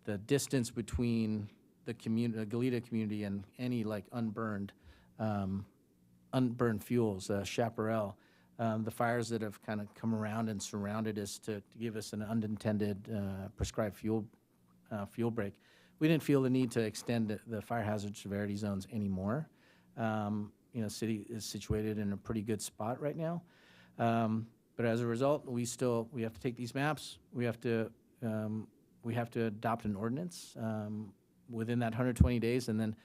the distance between the Goleta community and any unburned fuels, chaparral, the fires that have kind of come around and surrounded us to give us an unintended prescribed fuel break. We didn't feel the need to extend the fire hazard severity zones anymore. City is situated in a pretty good spot right now. But as a result, we have to take these maps. We have to adopt an ordinance within that 120 days, and then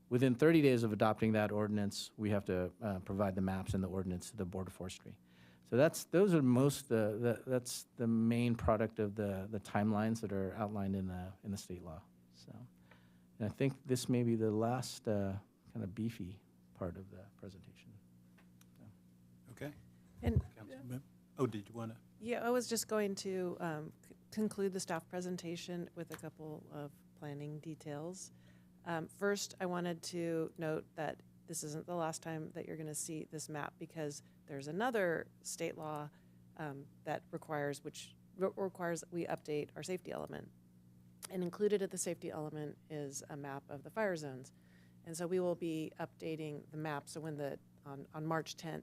within 30 days of adopting that ordinance, we have to provide the maps and the ordinance to the Board of Forestry. So that's the main product of the timelines that are outlined in the state law. So, and I think this may be the last kind of beefy part of the presentation. Okay. And Oh, did you want to? Yeah, I was just going to conclude the staff presentation with a couple of planning details. First, I wanted to note that this isn't the last time that you're going to see this map, because there's another state law that requires that we update our safety element. And included at the safety element is a map of the fire zones. And so we will be updating the map. So when on March 10th,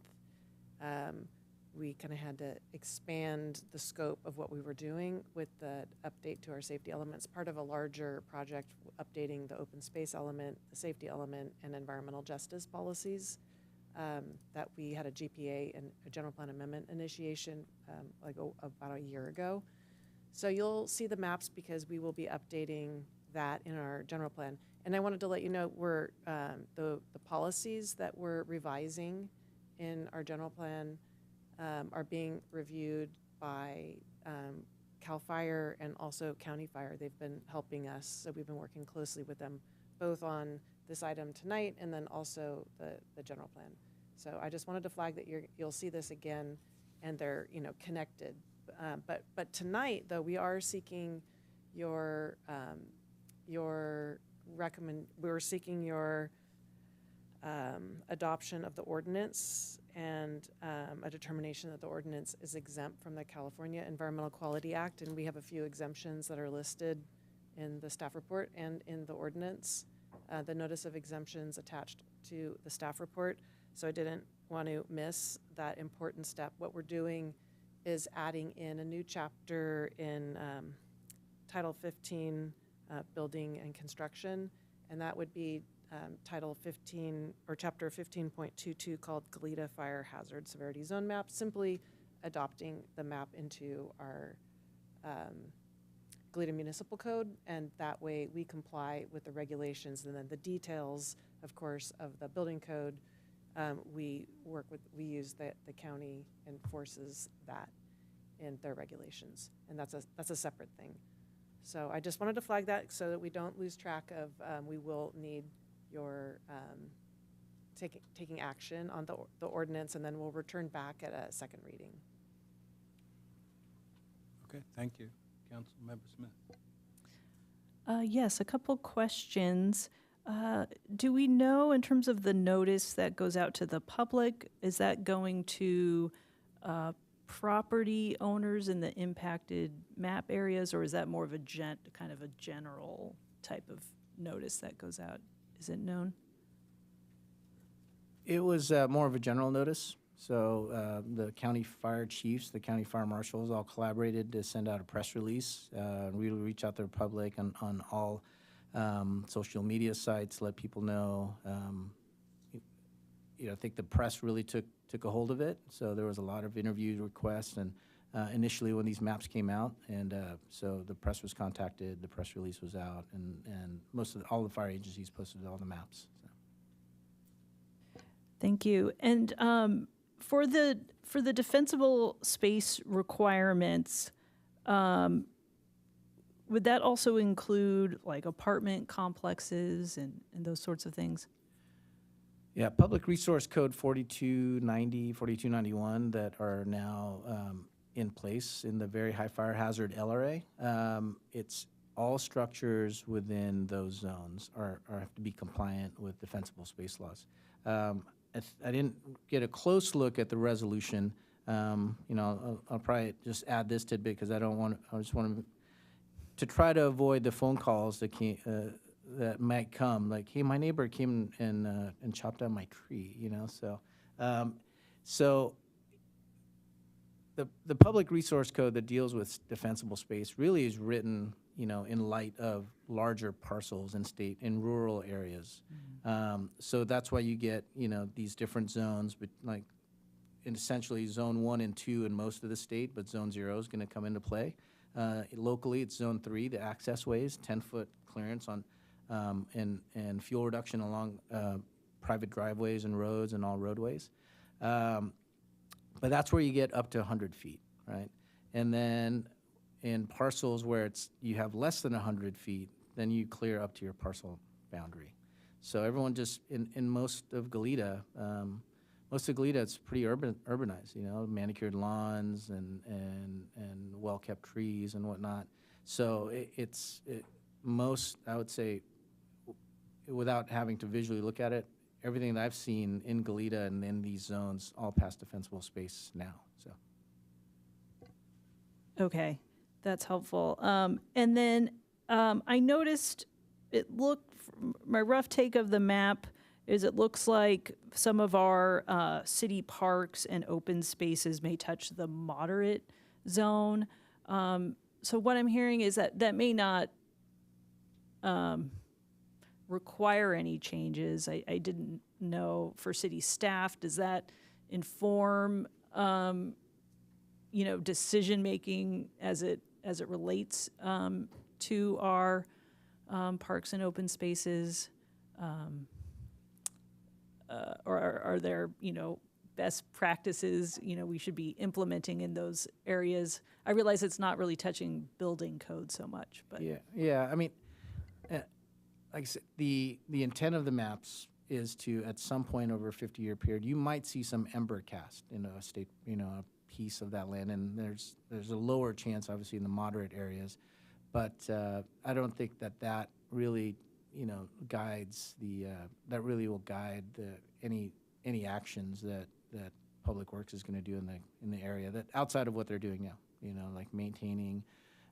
we kind of had to expand the scope of what we were doing with the update to our safety elements, part of a larger project updating the open space element, the safety element, and environmental justice policies that we had a GPA and a general plan amendment initiation about a year ago. So you'll see the maps because we will be updating that in our general plan. And I wanted to let you know we're the policies that we're revising in our general plan are being reviewed by CAL FIRE and also County Fire. They've been helping us, so we've been working closely with them both on this item tonight and then also the general plan. So I just wanted to flag that you'll see this again, and they're connected. But tonight, though, we are seeking your adoption of the ordinance and a determination that the ordinance is exempt from the California Environmental Quality Act, and we have a few exemptions that are listed in the staff report and in the ordinance. The notice of exemptions attached to the staff report, so I didn't want to miss that important step. What we're doing is adding in a new chapter in Title 15, Building and Construction, and that would be Title 15 or Chapter 15.22 called Goleta Fire Hazard Severity Zone Map, simply adopting the map into our Goleta Municipal Code, and that way we comply with the regulations, and then the details, of course, of the building code, we use the county enforces that in their regulations, and that's a separate thing. So I just wanted to flag that so that we don't lose track of, we will need your taking action on the ordinance, and then we'll return back at a second reading. Okay, thank you. Councilmember Smith. Yes, a couple questions. Do we know, in terms of the notice that goes out to the public, is that going to property owners in the impacted map areas, or is that more of a kind of a general type of notice that goes out? Is it known? It was more of a general notice. So the county fire chiefs, the county fire marshals all collaborated to send out a press release. We will reach out to the public on all social media sites, let people know. I think the press really took a hold of it. So there was a lot of interview requests, and initially when these maps came out, and so the press was contacted, the press release was out, and all the fire agencies posted all the maps. So. Thank you. And for the defensible space requirements, would that also include like apartment complexes and those sorts of things? Yeah, Public Resource Code 4290, 4291 that are now in place in the very high fire hazard LRA. It's all structures within those zones have to be compliant with defensible space laws. I didn't get a close look at the resolution. I'll probably just add this tidbit because I just want to try to avoid the phone calls that might come, like, hey, my neighbor came and chopped down my tree, So the Public Resource Code that deals with defensible space really is written, in light of larger parcels in rural areas. So that's why you get, these different zones, but like essentially zone 1 and 2 in most of the state, but zone 0 is going to come into play. Locally, it's zone 3, the access ways, 10-foot clearance on and fuel reduction along private driveways and roads and all roadways. But that's where you get up to 100 feet, right? And then in parcels where you have less than 100 feet, then you clear up to your parcel boundary. So everyone just, in most of Goleta, most of Goleta, it's pretty urbanized, you know, manicured lawns and well-kept trees and whatnot. So most, I would say, without having to visually look at it, everything that I've seen in Goleta and in these zones all past defensible space now, so. Okay, that's helpful. And then I noticed my rough take of the map is it looks like some of our city parks and open spaces may touch the moderate zone. So what I'm hearing is that may not require any changes. I didn't know for city staff, does that inform decision-making as it relates to our parks and open spaces? Or are there, best practices, we should be implementing in those areas? I realize it's not really touching building code so much, but. Yeah, I mean, like I said, the intent of the maps is to, at some point over a 50-year period, you might see some ember cast in a state, a piece of that land, and there's a lower chance, obviously, in the moderate areas, but I don't think that really, guides that really will guide any actions that Public Works is going to do in the area, that outside of what they're doing now, like maintaining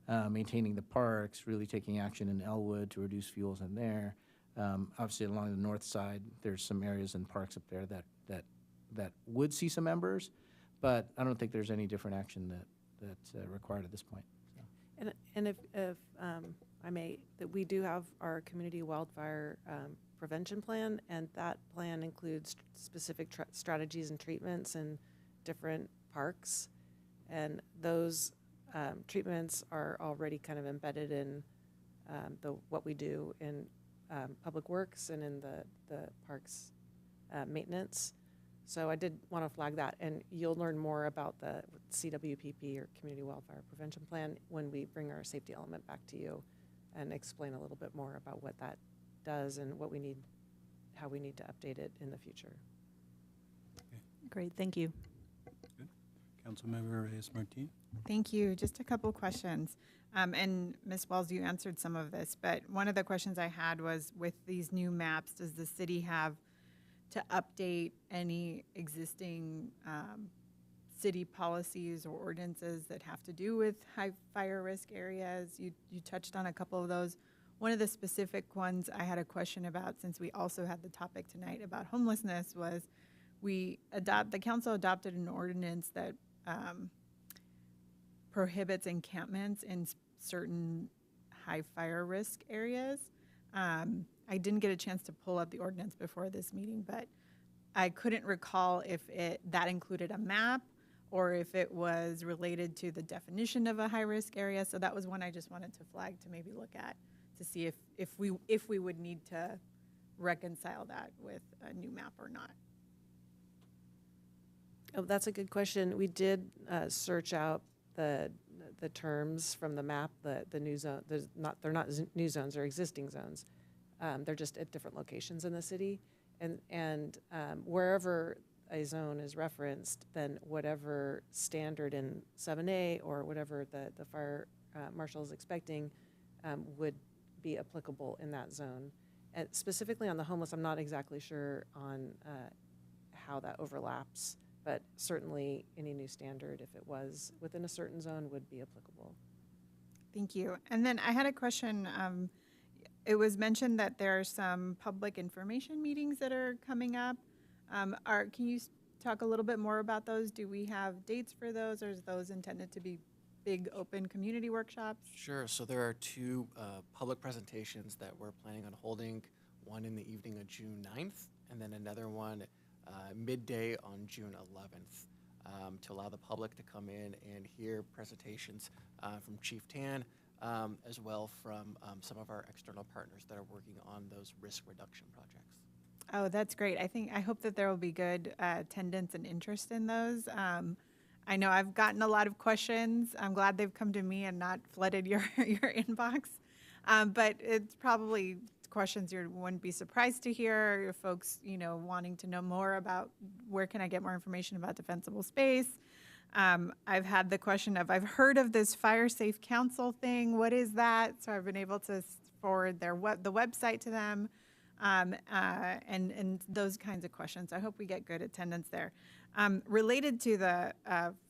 the parks, really taking action in Elwood to reduce fuels in there. Obviously, along the north side, there's some areas and parks up there that would see some embers, but I don't think there's any different action that's required at this point. So. And if I may, that we do have our community wildfire prevention plan, and that plan includes specific strategies and treatments in different parks, and those treatments are already kind of embedded in what we do in Public Works and in the parks maintenance. So I did want to flag that, and you'll learn more about the CWPP, or Community Wildfire Prevention Plan, when we bring our safety element back to you and explain a little bit more about what that does and how we need to update it in the future. Okay. Great, thank you. Good. Councilmember Reyes-Martin. Thank you. Just a couple questions. And Ms. Wells, you answered some of this, but one of the questions I had was, with these new maps, does the city have to update any existing city policies or ordinances that have to do with high fire risk areas? You touched on a couple of those. One of the specific ones I had a question about, since we also had the topic tonight about homelessness, was the council adopted an ordinance that prohibits encampments in certain high fire risk areas. I didn't get a chance to pull up the ordinance before this meeting, but I couldn't recall if that included a map or if it was related to the definition of a high risk area. So that was one I just wanted to flag to maybe look at to see if we would need to reconcile that with a new map or not. Oh, that's a good question. We did search out the terms from the map. The new zone, they're not new zones, they're existing zones. They're just at different locations in the city, and wherever a zone is referenced, then whatever standard in 7A or whatever the fire marshal is expecting would be applicable in that zone. And specifically on the homeless, I'm not exactly sure on how that overlaps, but certainly any new standard, if it was within a certain zone, would be applicable. Thank you. And then I had a question. It was mentioned that there are some public information meetings that are coming up. Can you talk a little bit more about those? Do we have dates for those, or is those intended to be big open community workshops? Sure. So there are two public presentations that we're planning on holding, one in the evening of June 9th, and then another one midday on June 11th, to allow the public to come in and hear presentations from Chief Tan, as well from some of our external partners that are working on those risk reduction projects. Oh, that's great. I hope that there will be good attendance and interest in those. I know I've gotten a lot of questions. I'm glad they've come to me and not flooded your inbox. But it's probably questions you wouldn't be surprised to hear. Your folks, wanting to know more about where can I get more information about defensible space. I've had the question of, I've heard of this Fire Safe Council thing. What is that? So I've been able to forward the website to them, and those kinds of questions. I hope we get good attendance there. Related to the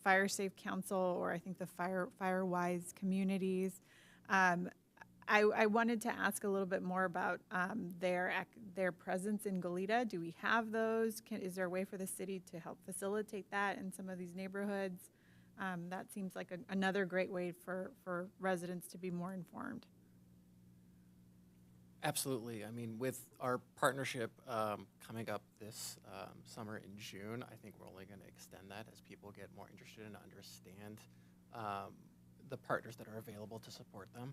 Fire Safe Council, or I think the Firewise communities, I wanted to ask a little bit more about their presence in Goleta. Do we have those? Is there a way for the city to help facilitate that in some of these neighborhoods? That seems like another great way for residents to be more informed. Absolutely. I mean, with our partnership coming up this summer in June, I think we're only going to extend that as people get more interested and understand the partners that are available to support them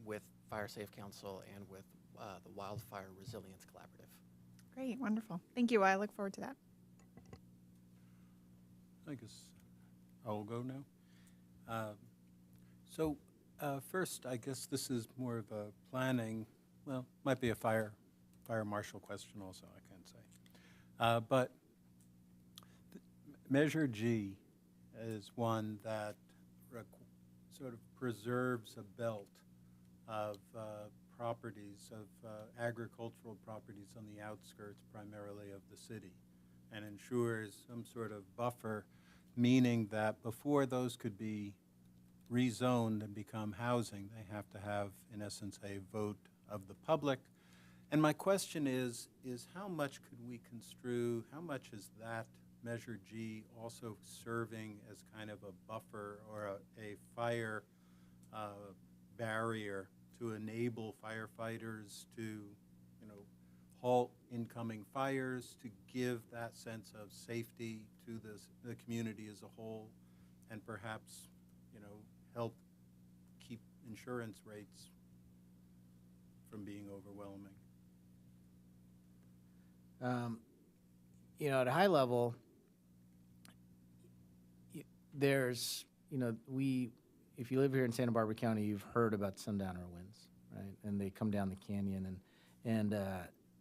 with Fire Safe Council and with the Wildfire Resilience Collaborative. Great, wonderful. Thank you. I look forward to that. I guess I'll go now. First, I guess this is more of a planning, well, might be a fire marshal question also, I can't say. But Measure G is one that sort of preserves a belt of properties, of agricultural properties on the outskirts primarily of the city, and ensures some sort of buffer, meaning that before those could be rezoned and become housing, they have to have, in essence, a vote of the public. And my question is how much could we construe, how much is that Measure G also serving as kind of a buffer or a fire barrier to enable firefighters to, halt incoming fires, to give that sense of safety to the community as a whole, and perhaps, help keep insurance rates from being overwhelming? At a high level, there's, if you live here in Santa Barbara County, you've heard about sundowner winds, right? And they come down the canyon, and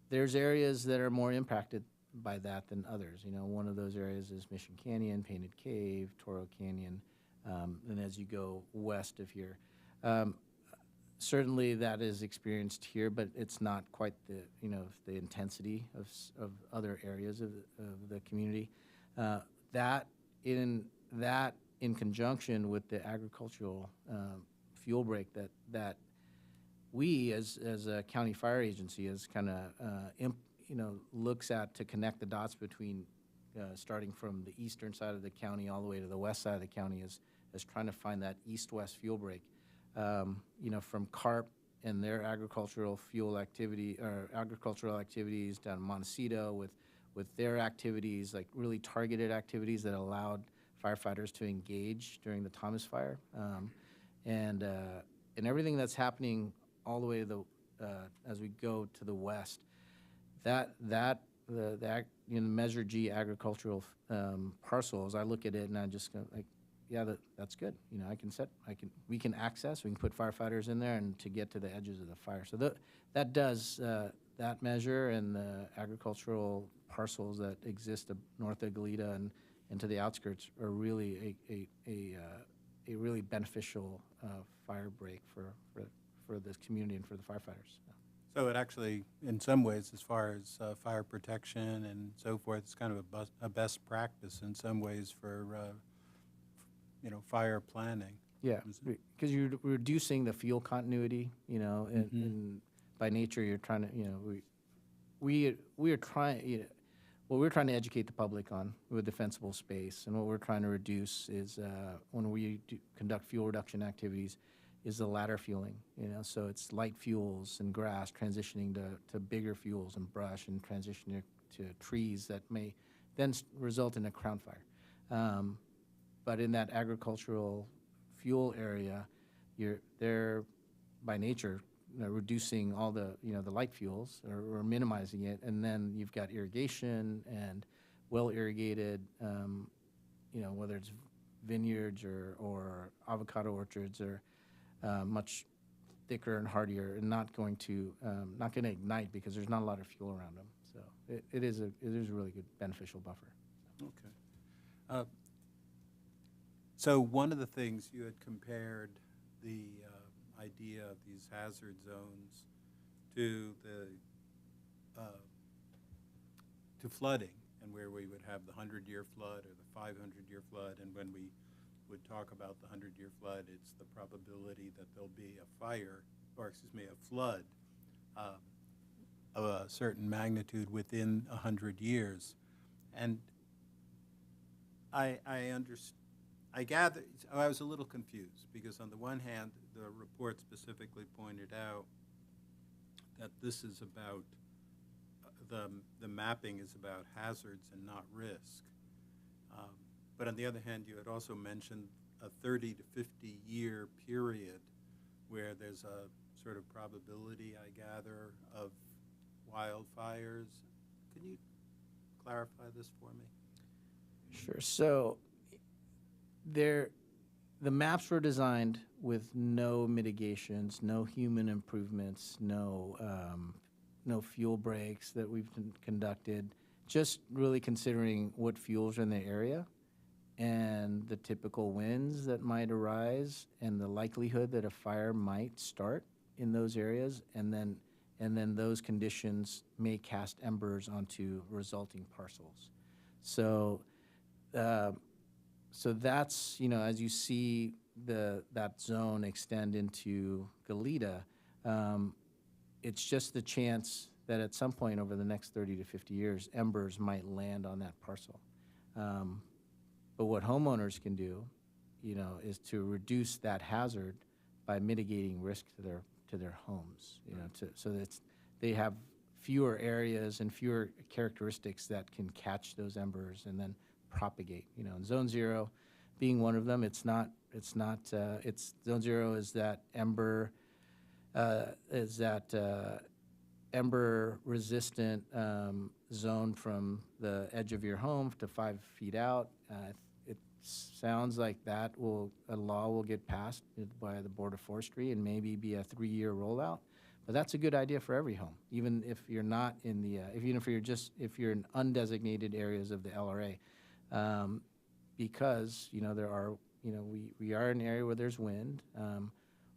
there's areas that are more impacted by that than others. One of those areas is Mission Canyon, Painted Cave, Toro Canyon, and as you go west of here. Certainly that is experienced here, but it's not quite the intensity of other areas of the community. That in conjunction with the agricultural fuel break that we as a county fire agency is kind of looks at to connect the dots between starting from the eastern side of the county all the way to the west side of the county is trying to find that east-west fuel break. From CARP and their agricultural fuel activity or agricultural activities down in Montecito with their activities, like really targeted activities that allowed firefighters to engage during the Thomas Fire, and everything that's happening all the way to as we go to the west. The Measure G agricultural parcels, I look at it and I just go like, yeah, that's good. We can put firefighters in there and to get to the edges of the fire. So that measure and the agricultural parcels that exist north of Goleta and to the outskirts are really a really beneficial fire break for this community and for the firefighters. So it actually, in some ways, as far as fire protection and so forth, it's kind of a best practice in some ways for fire planning. Yeah, because you're reducing the fuel continuity, and by nature you're trying to, we are trying, what we're trying to educate the public on with defensible space, and what we're trying to reduce is when we conduct fuel reduction activities, is the ladder fueling. So it's light fuels and grass transitioning to bigger fuels and brush and transitioning to trees that may then result in a crown fire. But in that agricultural fuel area, they're by nature reducing all the the light fuels or minimizing it, and then you've got irrigation and well irrigated, whether it's vineyards or avocado orchards or much thicker and hardier and not going to ignite because there's not a lot of fuel around them. So it is a really good beneficial buffer. Okay. So one of the things you had compared the idea of these hazard zones to flooding, and where we would have the 100-year flood or the 500-year flood, and when we would talk about the 100-year flood, it's the probability that there'll be a fire, or excuse me, a flood of a certain magnitude within 100 years. And I gather, I was a little confused, because on the one hand, the report specifically pointed out that this is about, the mapping is about hazards and not risk. But on the other hand, you had also mentioned a 30 to 50 year period where there's a sort of probability, I gather, of wildfires. Can you clarify this for me? Sure. So the maps were designed with no mitigations, no human improvements, no fuel breaks that we've conducted, just really considering what fuels are in the area and the typical winds that might arise and the likelihood that a fire might start in those areas, and then those conditions may cast embers onto resulting parcels. So that's, as you see that zone extend into Goleta, it's just the chance that at some point over the next 30 to 50 years, embers might land on that parcel. But what homeowners can do, is to reduce that hazard by mitigating risk to their homes, so that they have fewer areas and fewer characteristics that can catch those embers and then propagate. And Zone 0 being one of them, Zone 0 is that ember resistant zone from the edge of your home to 5 feet out. It sounds like a law will get passed by the Board of Forestry and maybe be a 3-year rollout. But that's a good idea for every home, even if you're not in the, if you're in undesignated areas of the LRA, because there are, we are in an area where there's wind.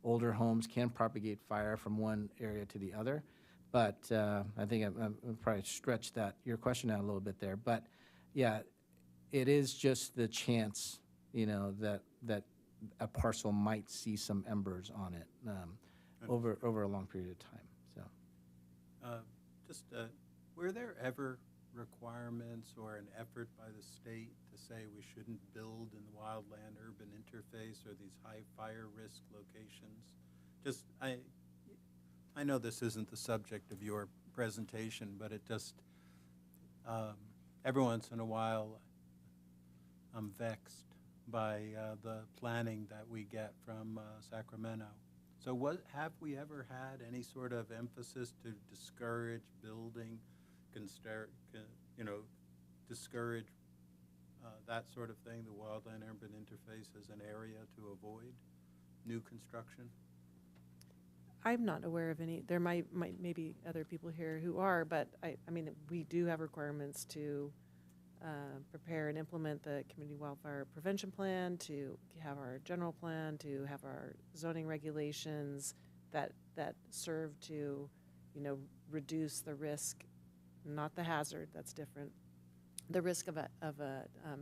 Older homes can propagate fire from one area to the other, but I think I'm probably stretched your question out a little bit there. But yeah, it is just the chance, that a parcel might see some embers on it over a long period of time. So, were there ever requirements or an effort by the state to say we shouldn't build in the wildland-urban interface or these high fire risk locations? I know this isn't the subject of your presentation, but it just, every once in a while, I'm vexed by the planning that we get from Sacramento. So have we ever had any sort of emphasis to discourage building, discourage that sort of thing, the wildland-urban interface as an area to avoid new construction? I'm not aware of any. There might maybe other people here who are, but I mean, we do have requirements to prepare and implement the community wildfire prevention plan, to have our general plan, to have our zoning regulations that serve to, reduce the risk, not the hazard. That's different. The risk of a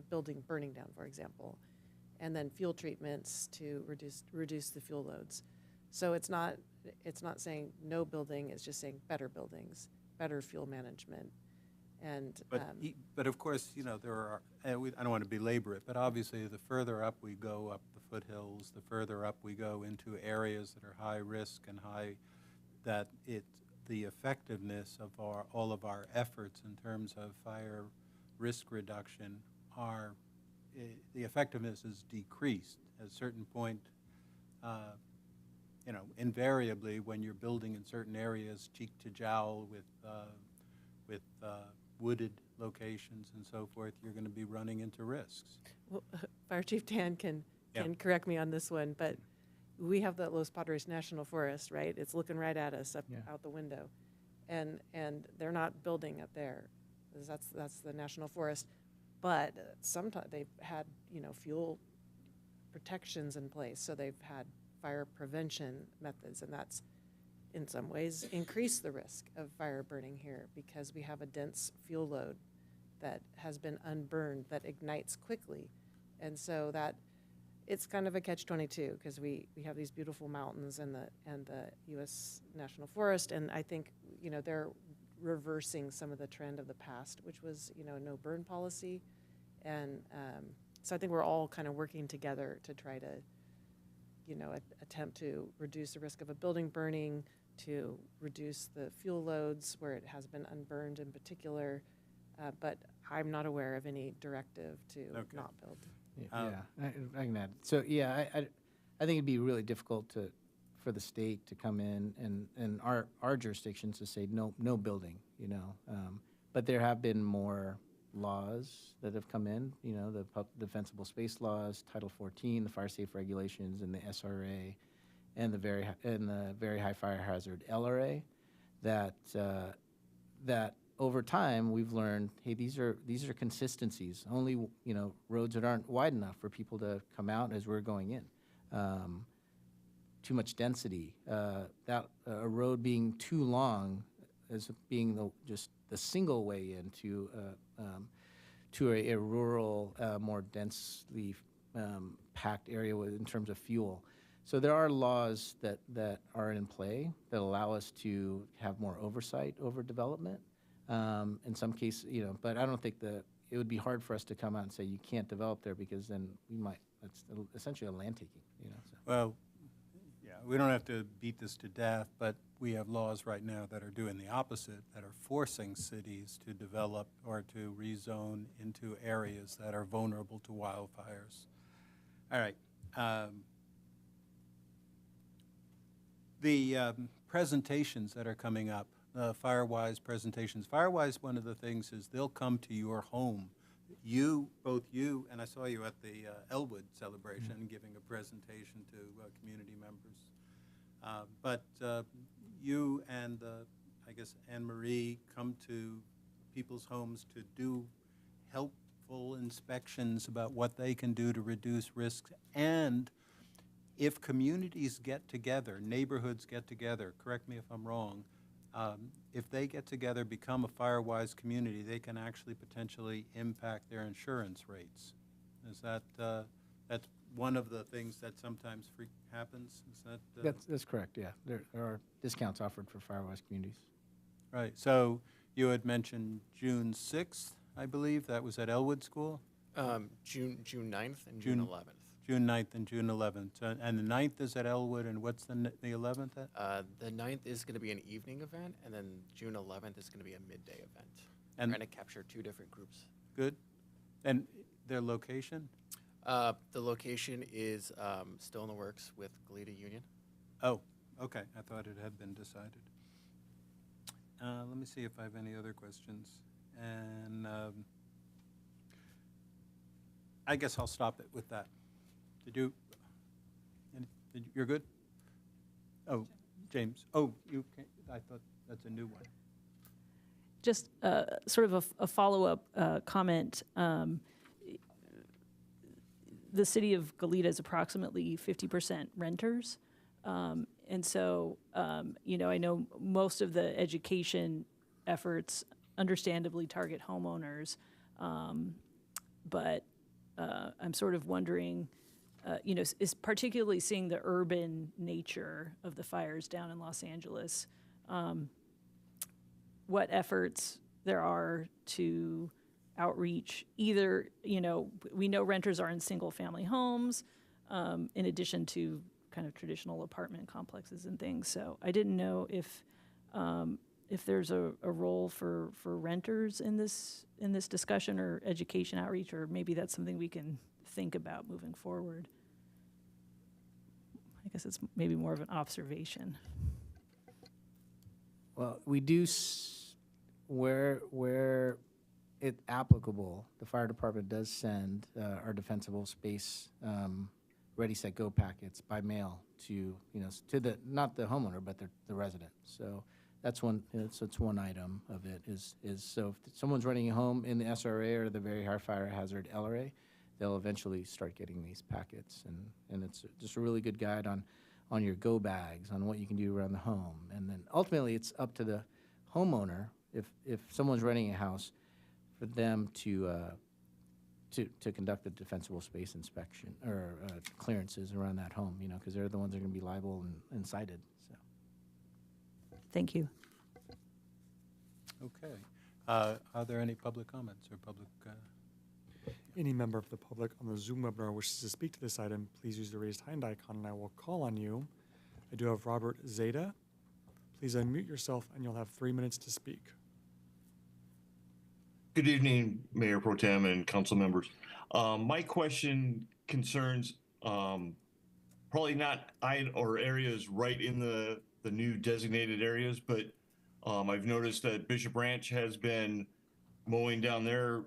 building burning down, for example, and then fuel treatments to reduce the fuel loads. So it's not saying no building. It's just saying better buildings, better fuel management. And but of course, there are, I don't want to belabor it, but obviously the further up we go up the foothills, the further up we go into areas that are high risk and the effectiveness of all of our efforts in terms of fire risk reduction the effectiveness is decreased. At a certain point, invariably when you're building in certain areas cheek to jowl with wooded locations and so forth, you're going to be running into risks. Well, Fire Chief Dan can correct me on this one, but we have the Los Padres National Forest, right? It's looking right at us Yeah. out the window. And they're not building up there. 'Cause that's the National Forest. But sometimes they've had, fuel protections in place. So they've had fire prevention methods, and that's in some ways increased the risk of fire burning here because we have a dense fuel load that has been unburned that ignites quickly. And so that it's kind of a catch-22 because we have these beautiful mountains and the U.S. National Forest, and I think they're reversing some of the trend of the past, which was no burn policy, and so I think we're all kind of working together to try to attempt to reduce the risk of a building burning, to reduce the fuel loads where it has been unburned in particular, but I'm not aware of any directive to not build. Yeah, I can add. So, yeah, I think it'd be really difficult for the state to come in and our jurisdictions to say no building, but there have been more laws that have come in, the defensible space laws, Title 14, the fire safe regulations, and the SRA, and the very high fire hazard LRA, that over time we've learned, hey, these are consistencies. Only roads that aren't wide enough for people to come out as we're going in. Too much density. That a road being too long as being just the single way into to a rural, more densely packed area in terms of fuel. So there are laws that are in play that allow us to have more oversight over development. In some cases, but I don't think it would be hard for us to come out and say you can't develop there because then it's essentially a land taking, So. Well, yeah, we don't have to beat this to death, but we have laws right now that are doing the opposite, that are forcing cities to develop or to rezone into areas that are vulnerable to wildfires. All right. The presentations that are coming up, Firewise presentations. Firewise, one of the things is they'll come to your home. Both you, and I saw you at the Elwood celebration giving a presentation to community members. But you and, I guess, Anne-Marie come to people's homes to do helpful inspections about what they can do to reduce risks. And if communities get together, neighborhoods get together, correct me if I'm wrong, if they get together, become a Firewise community, they can actually potentially impact their insurance rates. Is that that's one of the things that sometimes happens? Is that That's correct. Yeah, there are discounts offered for Firewise communities. right? So you had mentioned June 6th, I believe. That was at Elwood School. June 9th and June 11th. June 9th and June 11th. And the 9th is at Elwood, and what's the 11th at? The 9th is going to be an evening event, and then June 11th is going to be a midday event. And We're trying to capture two different groups. Good. And their location? The location is still in the works with Goleta Union. Oh, okay. I thought it had been decided. Let me see if I have any other questions. And I guess I'll stop it with that. You're good? Oh, James. Oh, I thought that's a new one. Just sort of a follow-up comment. The city of Goleta is approximately 50% renters. And so, I know most of the education efforts understandably target homeowners. But I'm sort of wondering, is particularly seeing the urban nature of the fires down in Los Angeles, what efforts there are to outreach either, we know renters are in single-family homes, in addition to kind of traditional apartment complexes and things. So I didn't know if there's a role for renters in this discussion or education outreach, or maybe that's something we can think about moving forward. I guess it's maybe more of an observation. Well, we do, where it's applicable, the fire department does send our defensible space ready, set, go packets by mail to, you know, to the, not the homeowner, but the resident. So that's one, it's one item of it is so if someone's renting a home in the SRA or the very high fire hazard LRA, they'll eventually start getting these packets. And it's just a really good guide on your go bags, on what you can do around the home. And then ultimately it's up to the homeowner, if someone's renting a house, for them to conduct the defensible space inspection or clearances around that home, you know, because they're the ones that are going to be liable and cited. So. Thank you. Okay. Are there any public comments or public? Any member of the public on the Zoom webinar wishes to speak to this item, please use the raised hand icon and I will call on you. I do have Robert Zeta. Please unmute yourself and you'll have 3 minutes to speak. Good evening, Mayor Pro Tem and council members. My question concerns probably not areas right in the new designated areas, but I've noticed that Bishop Ranch has been mowing down their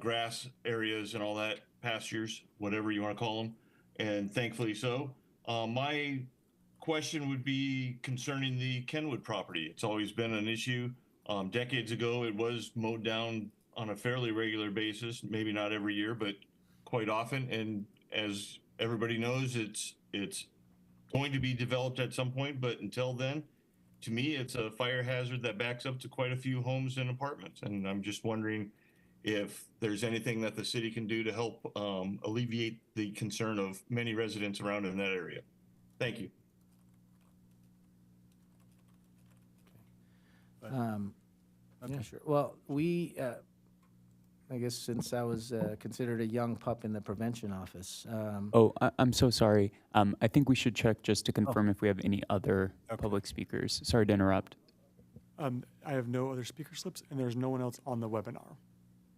grass areas and all that, pastures, whatever you want to call them, and thankfully so. My question would be concerning the Kenwood property. It's always been an issue. Decades ago, it was mowed down on a fairly regular basis, maybe not every year, but quite often. And as everybody knows, it's going to be developed at some point, but until then, to me, it's a fire hazard that backs up to quite a few homes and apartments. And I'm just wondering if there's anything that the city can do to help alleviate the concern of many residents around in that area. Thank you. Yeah, sure. Well, we, I guess since I was considered a young pup in the prevention office. I'm so sorry. I think we should check just to confirm if we have any other public speakers. Sorry to interrupt. I have no other speaker slips and there's no one else on the webinar.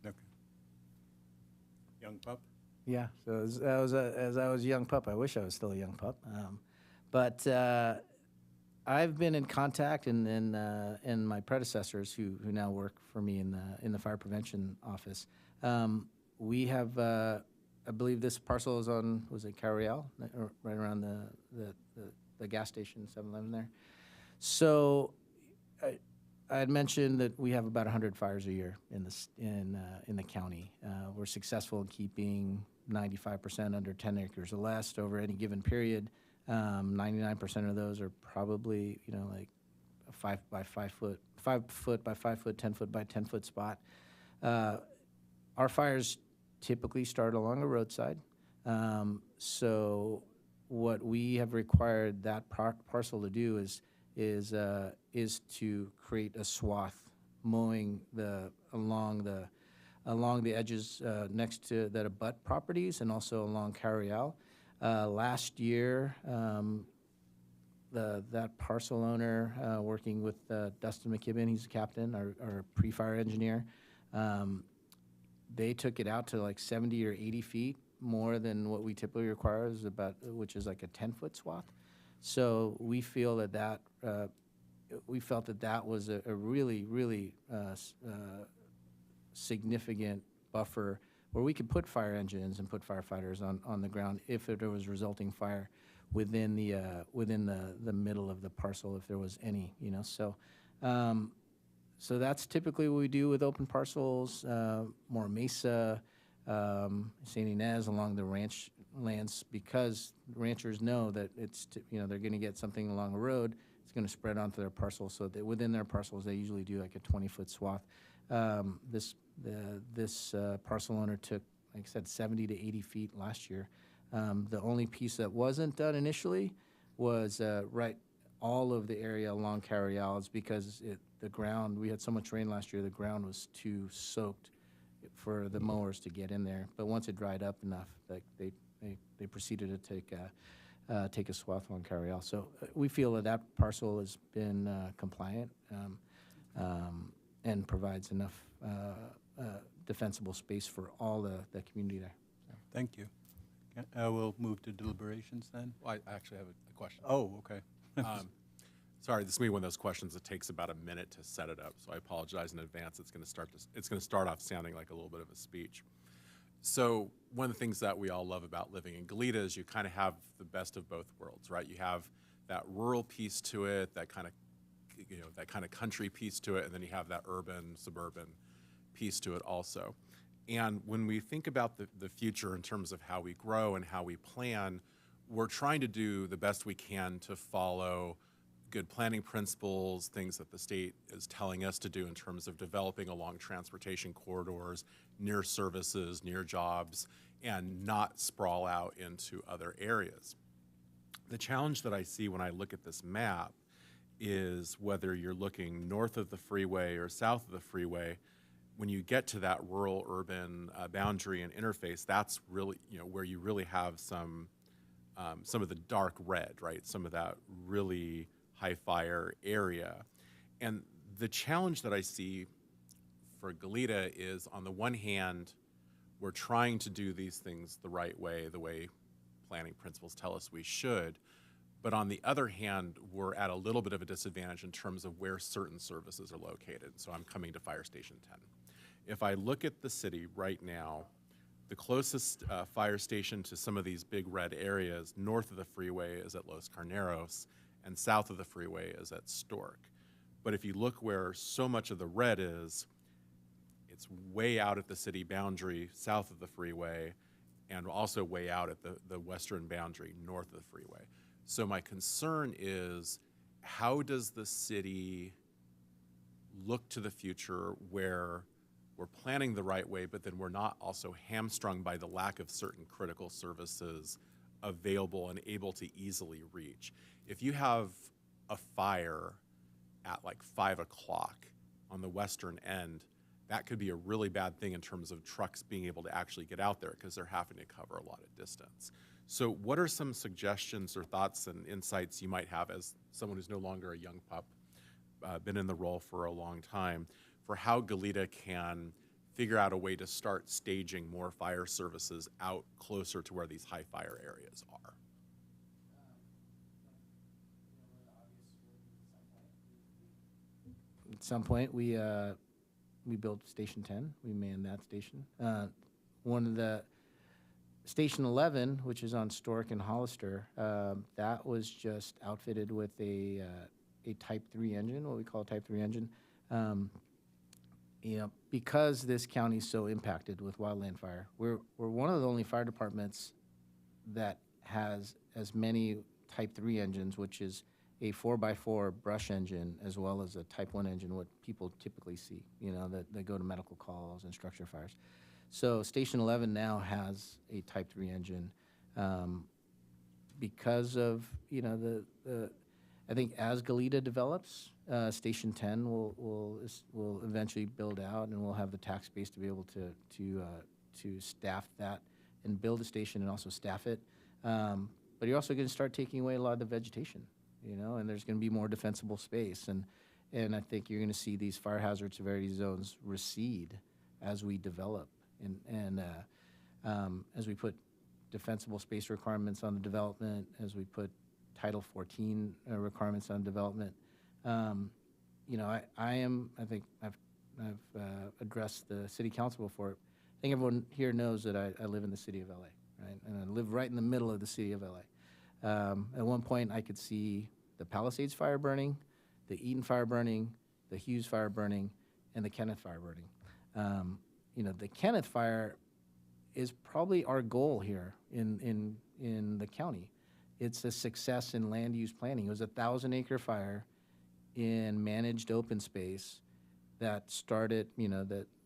Okay. Young pup? Yeah, so as I was a young pup, I wish I was still a young pup. But I've been in contact and my predecessors who now work for me in the fire prevention office. We have, I believe this parcel is on, was it Carriel, right around the gas station, 7-Eleven there. So I had mentioned that we have about 100 fires a year in the county. We're successful in keeping 95% under 10 acres or less over any given period. 99% of those are probably, you know, like a 5 by 5 foot, 5 foot by 5 foot, 10 foot by 10 foot spot. Our fires typically start along a roadside. So what we have required that parcel to do is to create a swath mowing along the edges next to that abut properties and also along Carriel. Last year, that parcel owner, working with Dustin McKibben, he's the captain, our pre-fire engineer, they took it out to like 70 or 80 feet more than what we typically require, which is like a 10-foot swath. So we feel that we felt that was a really, really significant buffer where we could put fire engines and put firefighters on the ground if there was resulting fire within the middle of the parcel, if there was any, you know. So so that's typically what we do with open parcels, more Mesa, St. Inez along the ranch lands, because ranchers know that they're going to get something along the road. It's going to spread onto their parcel, so that within their parcels they usually do like a 20-foot swath. This parcel owner took, like I said, 70 to 80 feet last year. The only piece that wasn't done initially was right all of the area along Carriel. It's because the ground, we had so much rain last year, the ground was too soaked for the mowers to get in there. But once it dried up enough, like they proceeded to take a swath along Carriel. So we feel that parcel has been compliant and provides enough defensible space for all the community there. So. Thank you. We'll move to deliberations then. Well, I actually have a question. Oh, okay. Sorry, this may be one of those questions that takes about a minute to set it up, so I apologize in advance. It's going to start off sounding like a little bit of a speech. So one of the things that we all love about living in Goleta is you kind of have the best of both worlds, right? You have that rural piece to it, that kind of, that kind of country piece to it, and then you have that urban, suburban piece to it also. And when we think about the future in terms of how we grow and how we plan, we're trying to do the best we can to follow good planning principles, things that the state is telling us to do in terms of developing along transportation corridors, near services, near jobs, and not sprawl out into other areas. The challenge that I see when I look at this map is whether you're looking north of the freeway or south of the freeway, when you get to that rural-urban boundary and interface, that's really, where you really have some of the dark red, right? Some of that really high fire area. And the challenge that I see for Goleta is, on the one hand, we're trying to do these things the right way, the way planning principles tell us we should. But on the other hand, we're at a little bit of a disadvantage in terms of where certain services are located. So I'm coming to Fire Station 10. If I look at the city right now, the closest fire station to some of these big red areas north of the freeway is at Los Carneros, and south of the freeway is at Stork. But if you look where so much of the red is, it's way out at the city boundary south of the freeway, and also way out at the western boundary north of the freeway. So my concern is, how does the city look to the future where we're planning the right way, but then we're not also hamstrung by the lack of certain critical services available and able to easily reach? If you have a fire at like 5 o'clock on the western end, that could be a really bad thing in terms of trucks being able to actually get out there because they're having to cover a lot of distance. So what are some suggestions or thoughts and insights you might have as someone who's no longer a young pup, been in the role for a long time, for how Goleta can figure out a way to start staging more fire services out closer to where these high fire areas are? At some point, we built Station 10. We manned that station. One of the Station 11, which is on Stork and Hollister, that was just outfitted with a Type 3 engine, what we call a Type 3 engine. Because this county is so impacted with wildland fire, we're one of the only fire departments that has as many Type 3 engines, which is a 4x4 brush engine, as well as a Type 1 engine, what people typically see, that go to medical calls and structure fires. So Station 11 now has a Type 3 engine because of, I think as Goleta develops, Station 10 will eventually build out, and we'll have the tax base to be able to staff that and build a station and also staff it. But you're also going to start taking away a lot of the vegetation, and there's going to be more defensible space. And I think you're going to see these fire hazard severity zones recede as we develop and as we put defensible space requirements on the development, as we put Title 14 requirements on development. I think I've addressed the city council before. I think everyone here knows that I live in the city of LA, right? And I live right in the middle of the city of LA. At one point, I could see the Palisades fire burning, the Eden fire burning, the Hughes fire burning, and the Kenneth fire burning. The Kenneth fire is probably our goal here in the county. It's a success in land use planning. It was a 1,000-acre fire in managed open space that started,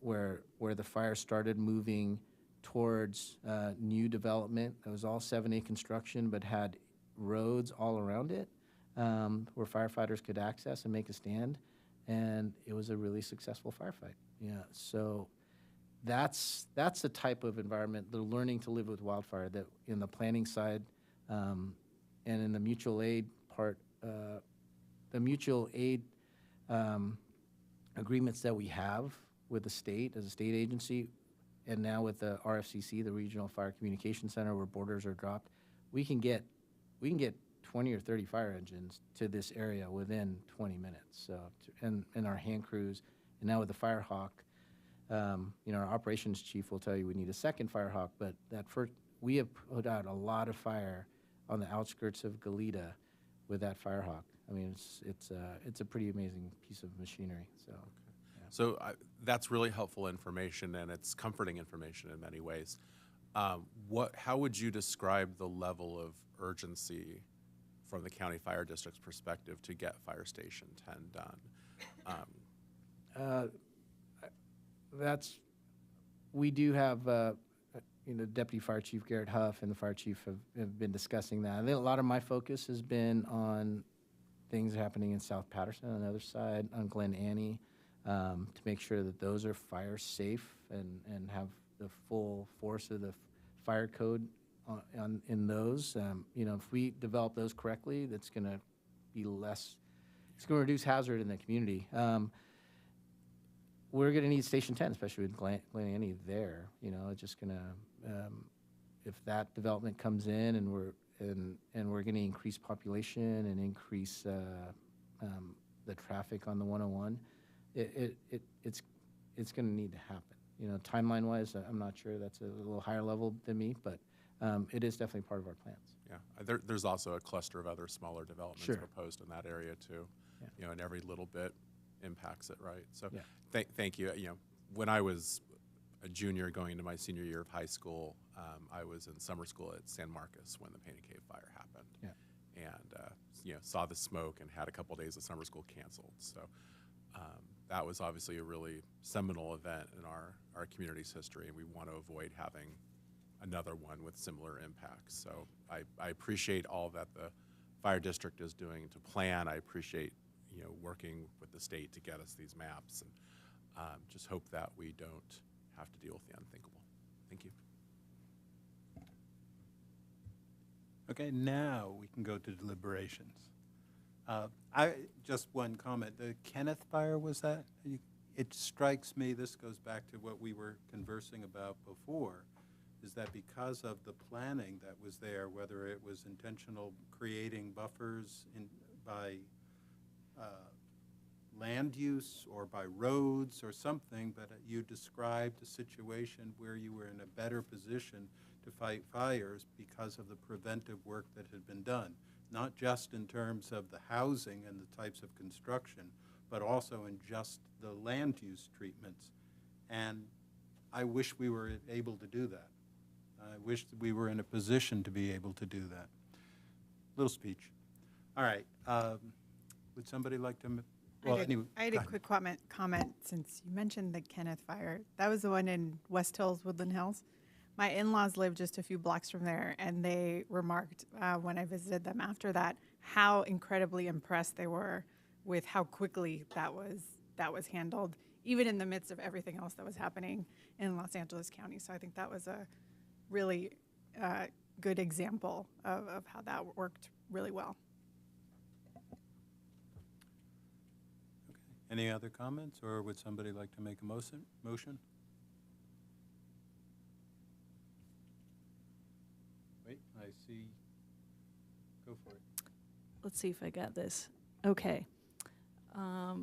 where the fire started moving towards new development. It was all 7A construction, but had roads all around it where firefighters could access and make a stand, and it was a really successful firefight. So that's the type of environment, the learning to live with wildfire, that in the planning side and in the mutual aid part, the mutual aid agreements that we have with the state as a state agency, and now with the RFCC, the Regional Fire Communication Center, where borders are dropped, we can get 20 or 30 fire engines to this area within 20 minutes. So, and our hand crews, and now with the Firehawk, Our operations chief will tell you we need a second Firehawk, but that first, we have put out a lot of fire on the outskirts of Goleta with that Firehawk. I mean, it's a pretty amazing piece of machinery. So, So that's really helpful information, and it's comforting information in many ways. How would you describe the level of urgency from the county fire district's perspective to get Fire Station 10 done? We do have, Deputy Fire Chief Garrett Huff and the fire chief have been discussing that. I think a lot of my focus has been on things happening in South Patterson on the other side, on Glen Annie, to make sure that those are fire safe and have the full force of the fire code in those. If we develop those correctly, that's going to be less, it's going to reduce hazard in the community. We're going to need Station 10, especially with Glen Annie there. It's just going to, if that development comes in and we're going to increase population and increase the traffic on the 101, it's going to need to happen. Timeline-wise, I'm not sure. That's a little higher level than me, but it is definitely part of our plans. Yeah, there's also a cluster of other smaller developments Sure. proposed in that area too. Yeah. And every little bit impacts it, right? So, Yeah. Thank you. When I was a junior going into my senior year of high school, I was in summer school at San Marcos when the Painted Cave fire happened. Yeah. And saw the smoke and had a couple days of summer school canceled. So that was obviously a really seminal event in our community's history, and we want to avoid having another one with similar impacts. So I appreciate all that the fire district is doing to plan. I appreciate working with the state to get us these maps, and just hope that we don't have to deal with the unthinkable. Thank you. Okay, now we can go to deliberations. Just one comment. The Kenneth fire, was that? It strikes me, this goes back to what we were conversing about before, is that because of the planning that was there, whether it was intentional creating buffers by land use or by roads or something, but you described a situation where you were in a better position to fight fires because of the preventive work that had been done, not just in terms of the housing and the types of construction, but also in just the land use treatments. And I wish we were able to do that. I wish that we were in a position to be able to do that. Little speech. All right. Would somebody like to? I had a quick comment since you mentioned the Kenneth fire. That was the one in West Hills, Woodland Hills. My in-laws live just a few blocks from there, and they remarked when I visited them after that how incredibly impressed they were with how quickly that was handled, even in the midst of everything else that was happening in Los Angeles County. So I think that was a really good example of how that worked really well. Any other comments, or would somebody like to make a motion? Wait, I see. Go for it. Let's see if I got this. Okay. I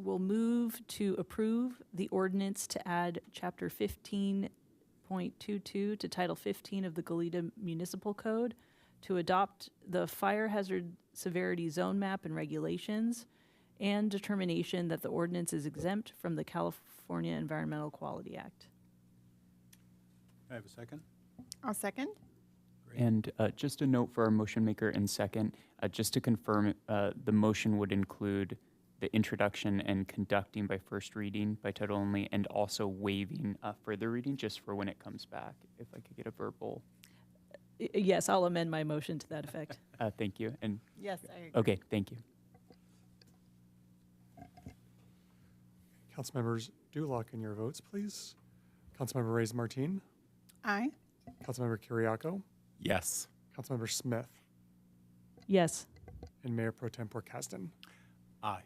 will move to approve the ordinance to add Chapter 15.22 to Title 15 of the Goleta Municipal Code to adopt the fire hazard severity zone map and regulations, and determination that the ordinance is exempt from the California Environmental Quality Act. I have a second. I'll second. And just a note for our motion maker and second, just to confirm, the motion would include the introduction and conducting by first reading by title only, and also waiving further reading just for when it comes back, if I could get a verbal. Yes, I'll amend my motion to that effect. Thank you. And yes, I agree. Okay, thank you. Councilmembers, do lock in your votes, please. Councilmember Reyes Martin. Aye. Councilmember Kiriakou. Yes. Councilmember Smith. Yes. And Mayor Pro Tempore Caston. Aye.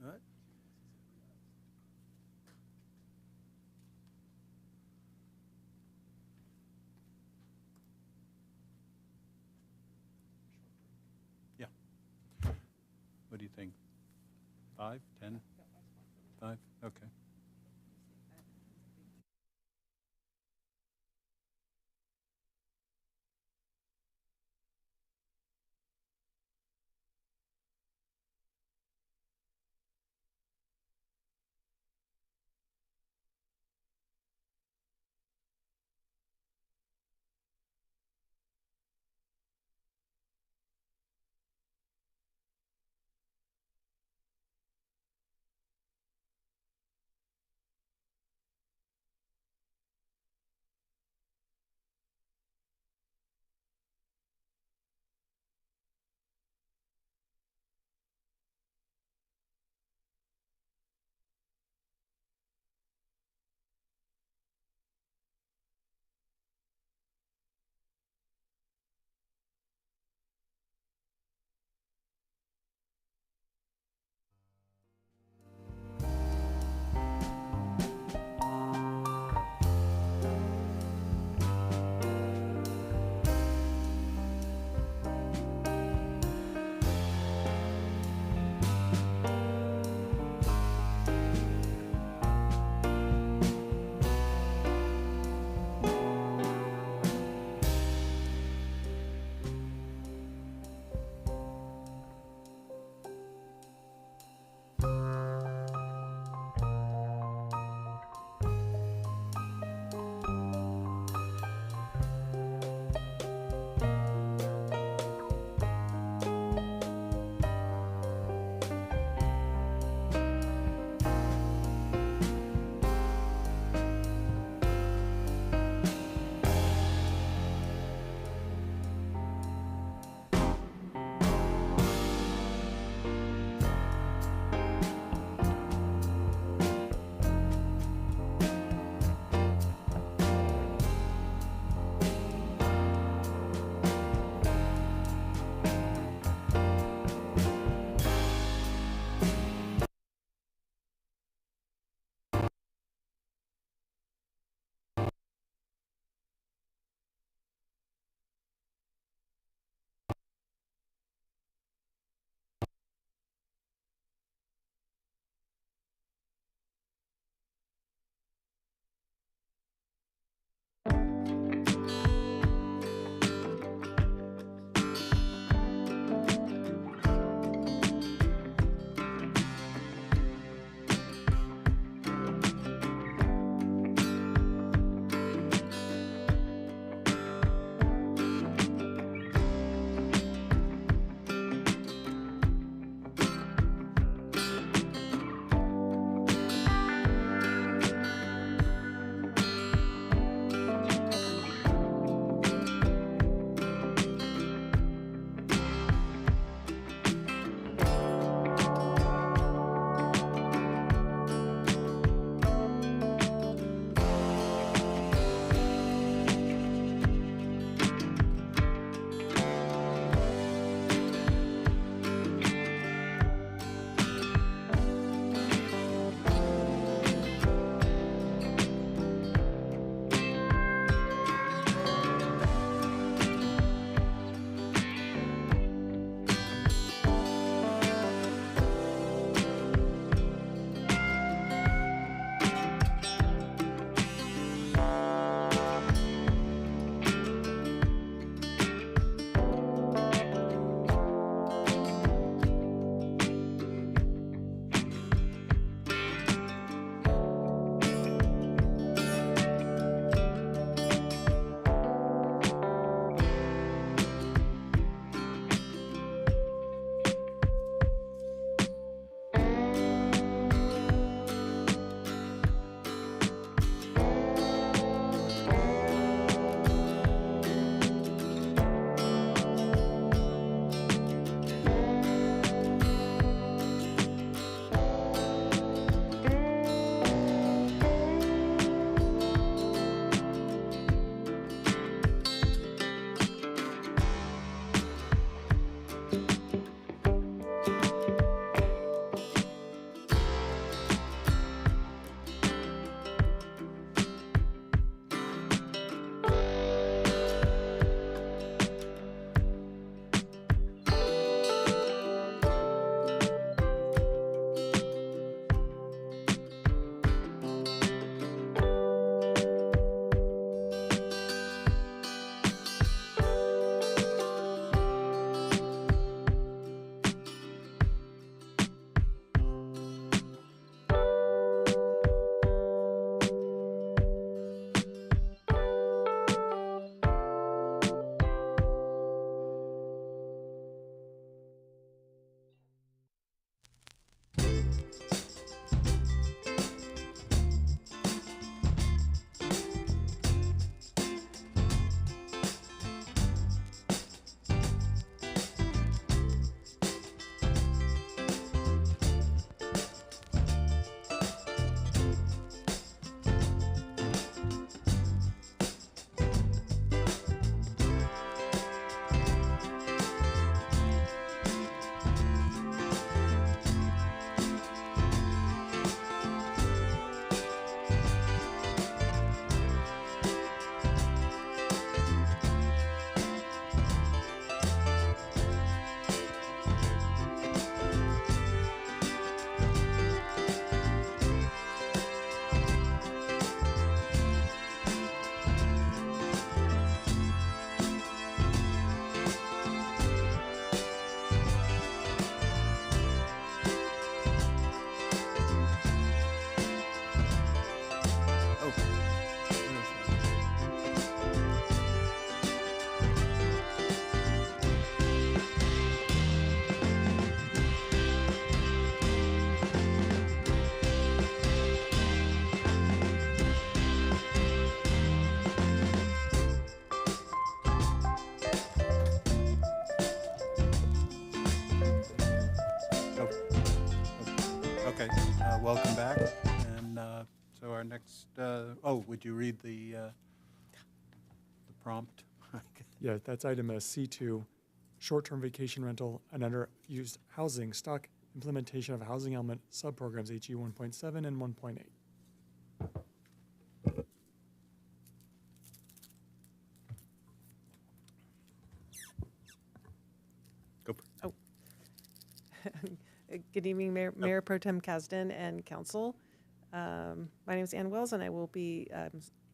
All right. think? 5, 10? 5, okay. Okay, welcome back. And so our next, would you read the prompt? Yeah, that's item C2, short-term vacation rental and underused housing stock implementation of housing element subprograms HE 1.7 and 1.8. Good evening, Mayor Pro Tem Kasdan and Council. My name is Ann Wells, and I will be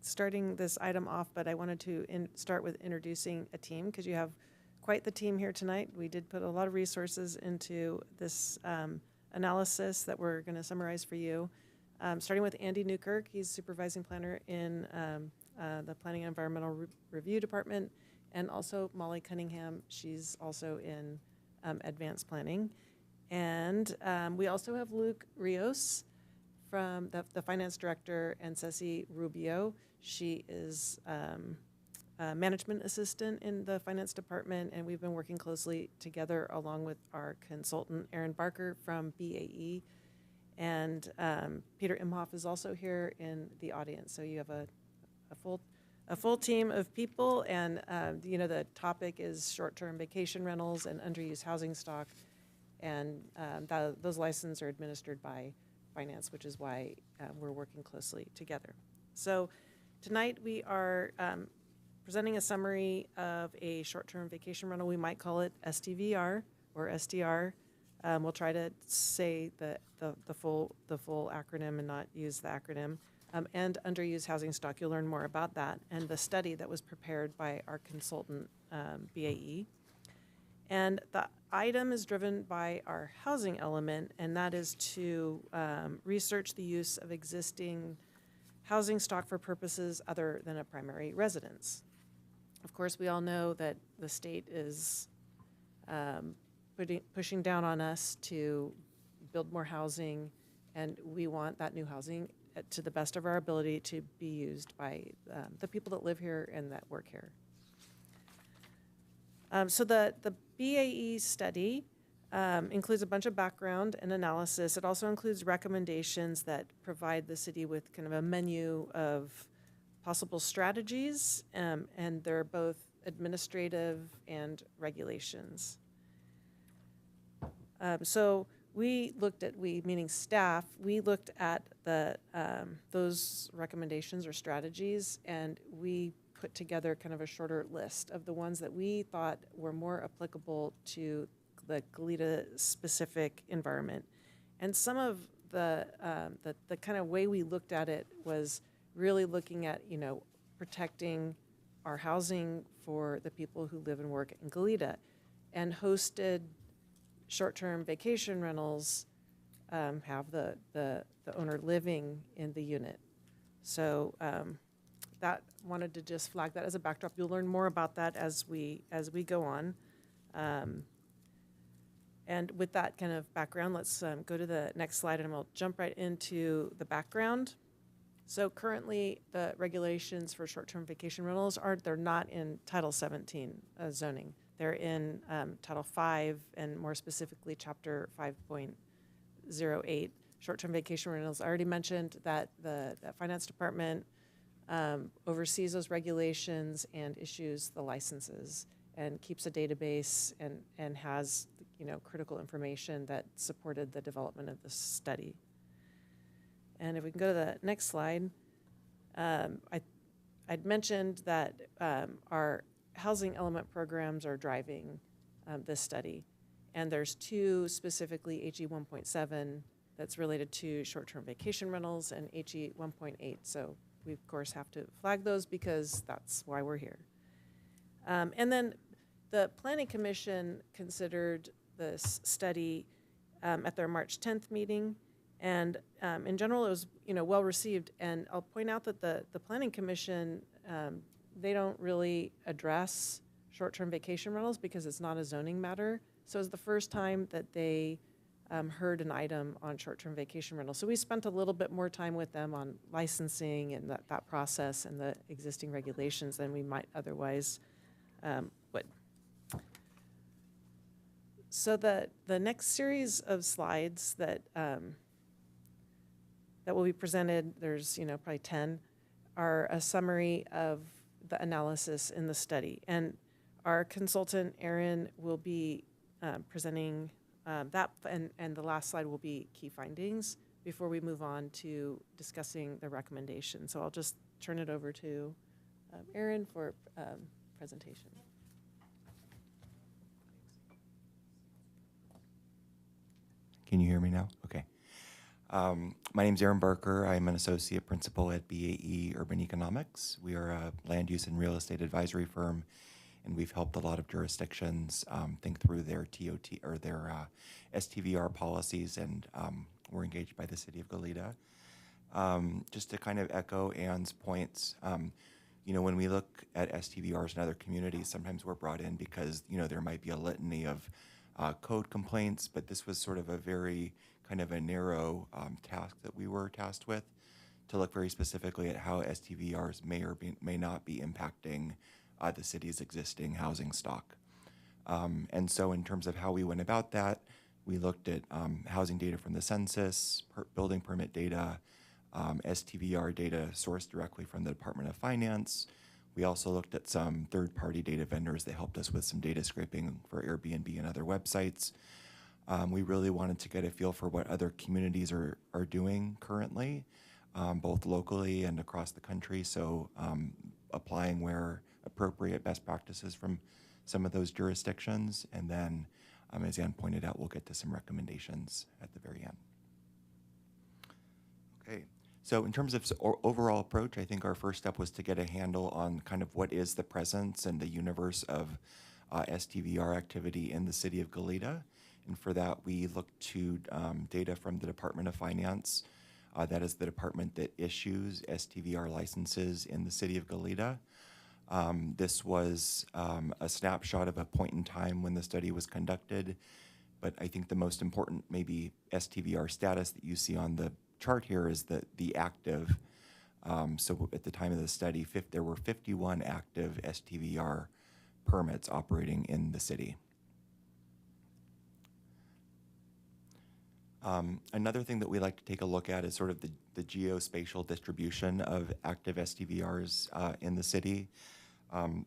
starting this item off, but I wanted to start with introducing a team because you have quite the team here tonight. We did put a lot of resources into this analysis that we're going to summarize for you. Starting with Andy Newkirk, he's supervising planner in the Planning and Environmental Review Department, and also Molly Cunningham, she's also in advanced planning. And we also have Luke Rios from the finance director, and Ceci Rubio. She is a management assistant in the finance department, and we've been working closely together along with our consultant, Aaron Barker from BAE. And Peter Imhoff is also here in the audience. So you have a full team of people, and the topic is short-term vacation rentals and underused housing stock. And those licenses are administered by finance, which is why we're working closely together. So tonight we are presenting a summary of a short-term vacation rental. We might call it STVR or SDR. We'll try to say the full acronym and not use the acronym. And underused housing stock, you'll learn more about that and the study that was prepared by our consultant, BAE. And the item is driven by our housing element, and that is to research the use of existing housing stock for purposes other than a primary residence. Of course, we all know that the state is pushing down on us to build more housing, and we want that new housing to the best of our ability to be used by the people that live here and that work here. So the BAE study includes a bunch of background and analysis. It also includes recommendations that provide the city with kind of a menu of possible strategies, and they're both administrative and regulations. So we looked at, meaning staff, we looked at those recommendations or strategies, and we put together kind of a shorter list of the ones that we thought were more applicable to the Goleta-specific environment. And some of the kind of way we looked at it was really looking at, protecting our housing for the people who live and work in Goleta, and hosted short-term vacation rentals have the owner living in the unit. So that wanted to just flag that as a backdrop. You'll learn more about that as we go on. And with that kind of background, let's go to the next slide, and we'll jump right into the background. So currently, the regulations for short-term vacation rentals they're not in Title 17 zoning. They're in Title 5, and more specifically, Chapter 5.08, short-term vacation rentals. I already mentioned that the Finance Department oversees those regulations and issues the licenses and keeps a database and has critical information that supported the development of the study. And if we can go to the next slide, I'd mentioned that our housing element programs are driving this study, and there's two specifically, HE 1.7 that's related to short-term vacation rentals, and HE 1.8. So we, of course, have to flag those because that's why we're here. And then the Planning Commission considered this study at their March 10th meeting, and in general, it was well received. And I'll point out that the Planning Commission, they don't really address short-term vacation rentals because it's not a zoning matter. So it's the first time that they heard an item on short-term vacation rental. So we spent a little bit more time with them on licensing and that process and the existing regulations than we might otherwise would. So the next series of slides that that will be presented, there's, probably 10, are a summary of the analysis in the study. And our consultant, Erin, will be presenting that, and the last slide will be key findings before we move on to discussing the recommendation. So I'll just turn it over to Erin for presentation. Can you hear me now? Okay. My name's Aaron Barker. I'm an associate principal at BAE Urban Economics. We are a land use and real estate advisory firm, and we've helped a lot of jurisdictions think through their TOT or their STVR policies, and we're engaged by the city of Goleta. Just to kind of echo Ann's points, when we look at STVRs in other communities, sometimes we're brought in because, there might be a litany of code complaints, but this was sort of a very kind of a narrow task that we were tasked with, to look very specifically at how STVRs may not be impacting the city's existing housing stock. And so in terms of how we went about that, we looked at housing data from the census, building permit data, STVR data sourced directly from the Department of Finance. We also looked at some third-party data vendors that helped us with some data scraping for Airbnb and other websites. We really wanted to get a feel for what other communities are doing currently, both locally and across the country. So applying where appropriate best practices from some of those jurisdictions. And then, as Ann pointed out, we'll get to some recommendations at the very end. Okay. So in terms of overall approach, I think our first step was to get a handle on kind of what is the presence and the universe of STVR activity in the city of Goleta. And for that, we looked to data from the Department of Finance. That is the department that issues STVR licenses in the city of Goleta. This was a snapshot of a point in time when the study was conducted. But I think the most important maybe STVR status that you see on the chart here is the active. So at the time of the study, there were 51 active STVR permits operating in the city. Another thing that we like to take a look at is sort of the geospatial distribution of active STVRs in the city.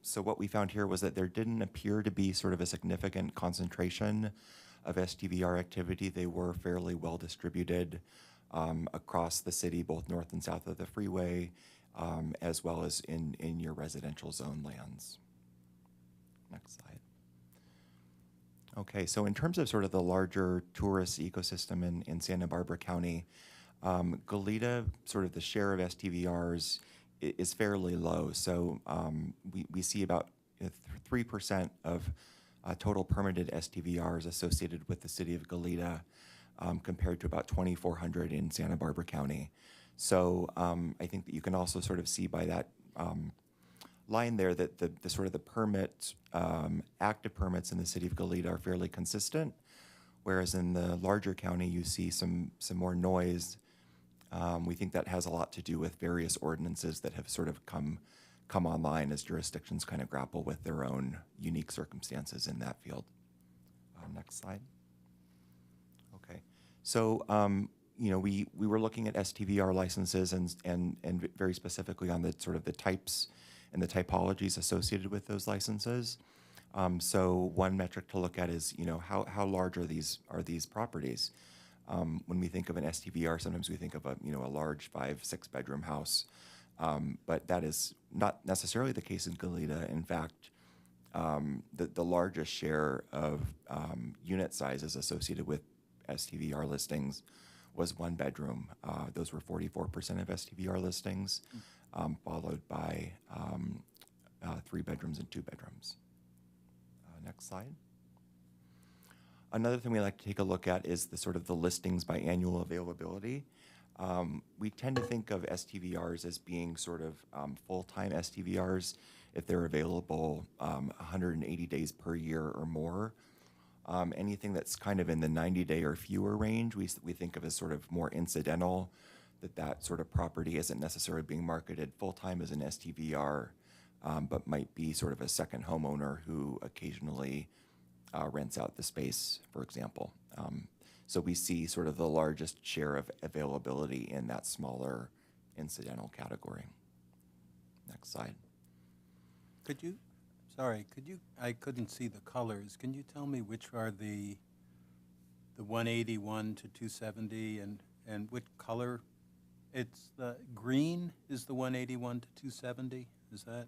So what we found here was that there didn't appear to be sort of a significant concentration of STVR activity. They were fairly well distributed across the city, both north and south of the freeway, as well as in your residential zone lands. Next slide. Okay, so in terms of sort of the larger tourist ecosystem in Santa Barbara County, Goleta, sort of the share of STVRs is fairly low. So we see about 3% of total permitted STVRs associated with the city of Goleta, compared to about 2,400 in Santa Barbara County. So I think that you can also sort of see by that line there that the sort of the permits, active permits in the city of Goleta are fairly consistent, whereas in the larger county you see some more noise. We think that has a lot to do with various ordinances that have sort of come online as jurisdictions kind of grapple with their own unique circumstances in that field. Next slide. Okay, so we were looking at STVR licenses and very specifically on the sort of the types and the typologies associated with those licenses. So one metric to look at is how large are these properties? When we think of an STVR, sometimes we think of a large 5-6 bedroom house, but that is not necessarily the case in Goleta. In fact, the largest share of unit sizes associated with STVR listings was 1 bedroom. Those were 44% of STVR listings, followed by 3 bedrooms and 2 bedrooms. Next slide. Another thing we like to take a look at is the sort of the listings by annual availability. We tend to think of STVRs as being sort of full-time STVRs if they're available 180 days per year or more. Anything that's kind of in the 90-day or fewer range, we think of as sort of more incidental, that sort of property isn't necessarily being marketed full-time as an STVR, but might be sort of a second homeowner who occasionally rents out the space, for example. So we see sort of the largest share of availability in that smaller incidental category. Next slide. Could you, I couldn't see the colors. Can you tell me which are the 181 to 270 and what color? It's the green is the 181 to 270, is that?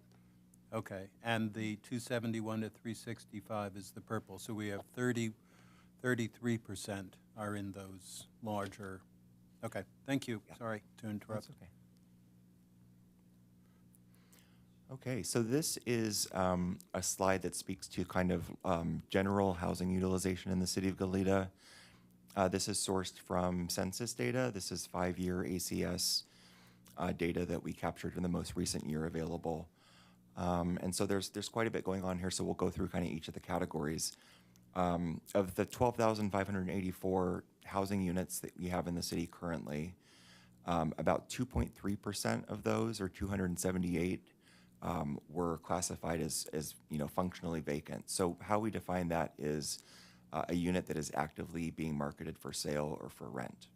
Okay, and the 271 to 365 is the purple. So we have 33% are in those larger. Okay, thank you. Yeah. Sorry to interrupt. That's okay. Okay, so this is a slide that speaks to kind of general housing utilization in the city of Goleta. This is sourced from census data. This is 5-year ACS data that we captured in the most recent year available. And so there's quite a bit going on here, so we'll go through kind of each of the categories. Of the 12,584 housing units that we have in the city currently, about 2.3% of those, or 278, were classified as functionally vacant. So how we define that is a unit that is actively being marketed for sale or for rent.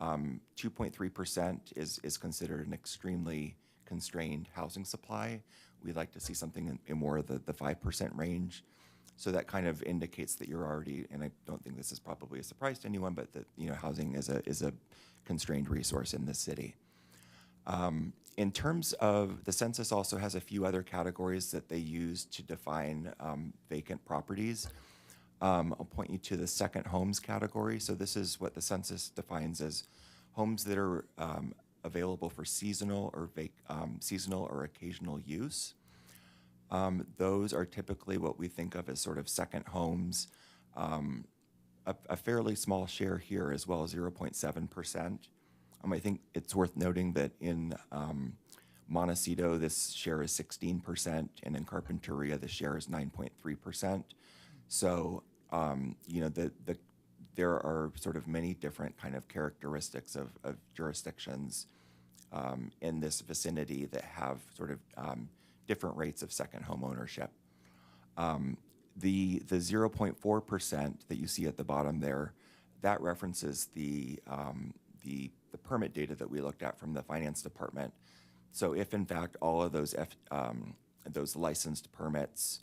2.3% is considered an extremely constrained housing supply. We'd like to see something in more of the 5% range. So that kind of indicates that you're already, and I don't think this is probably a surprise to anyone, but that housing is a constrained resource in this city. In terms of, the census also has a few other categories that they use to define vacant properties. I'll point you to the second homes category. So this is what the census defines as homes that are available for seasonal or occasional use. Those are typically what we think of as sort of second homes. A fairly small share here as well, 0.7%. I think it's worth noting that in Montecito, this share is 16%, and in Carpinteria, the share is 9.3%. So, there are sort of many different kind of characteristics of jurisdictions in this vicinity that have sort of different rates of second home ownership. The 0.4% that you see at the bottom there, that references the permit data that we looked at from the finance department. So if in fact all of those licensed permits,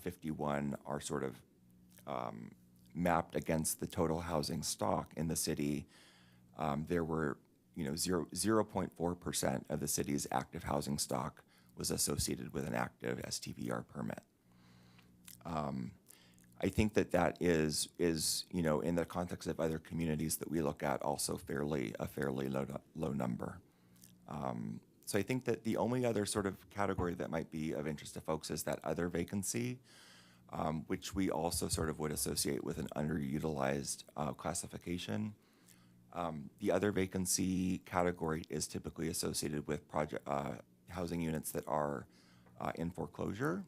51, are sort of mapped against the total housing stock in the city, there were 0.4% of the city's active housing stock was associated with an active STVR permit. I think that is in the context of other communities that we look at, also a fairly low number. So I think that the only other sort of category that might be of interest to folks is that other vacancy, which we also sort of would associate with an underutilized classification. The other vacancy category is typically associated with housing units that are in foreclosure,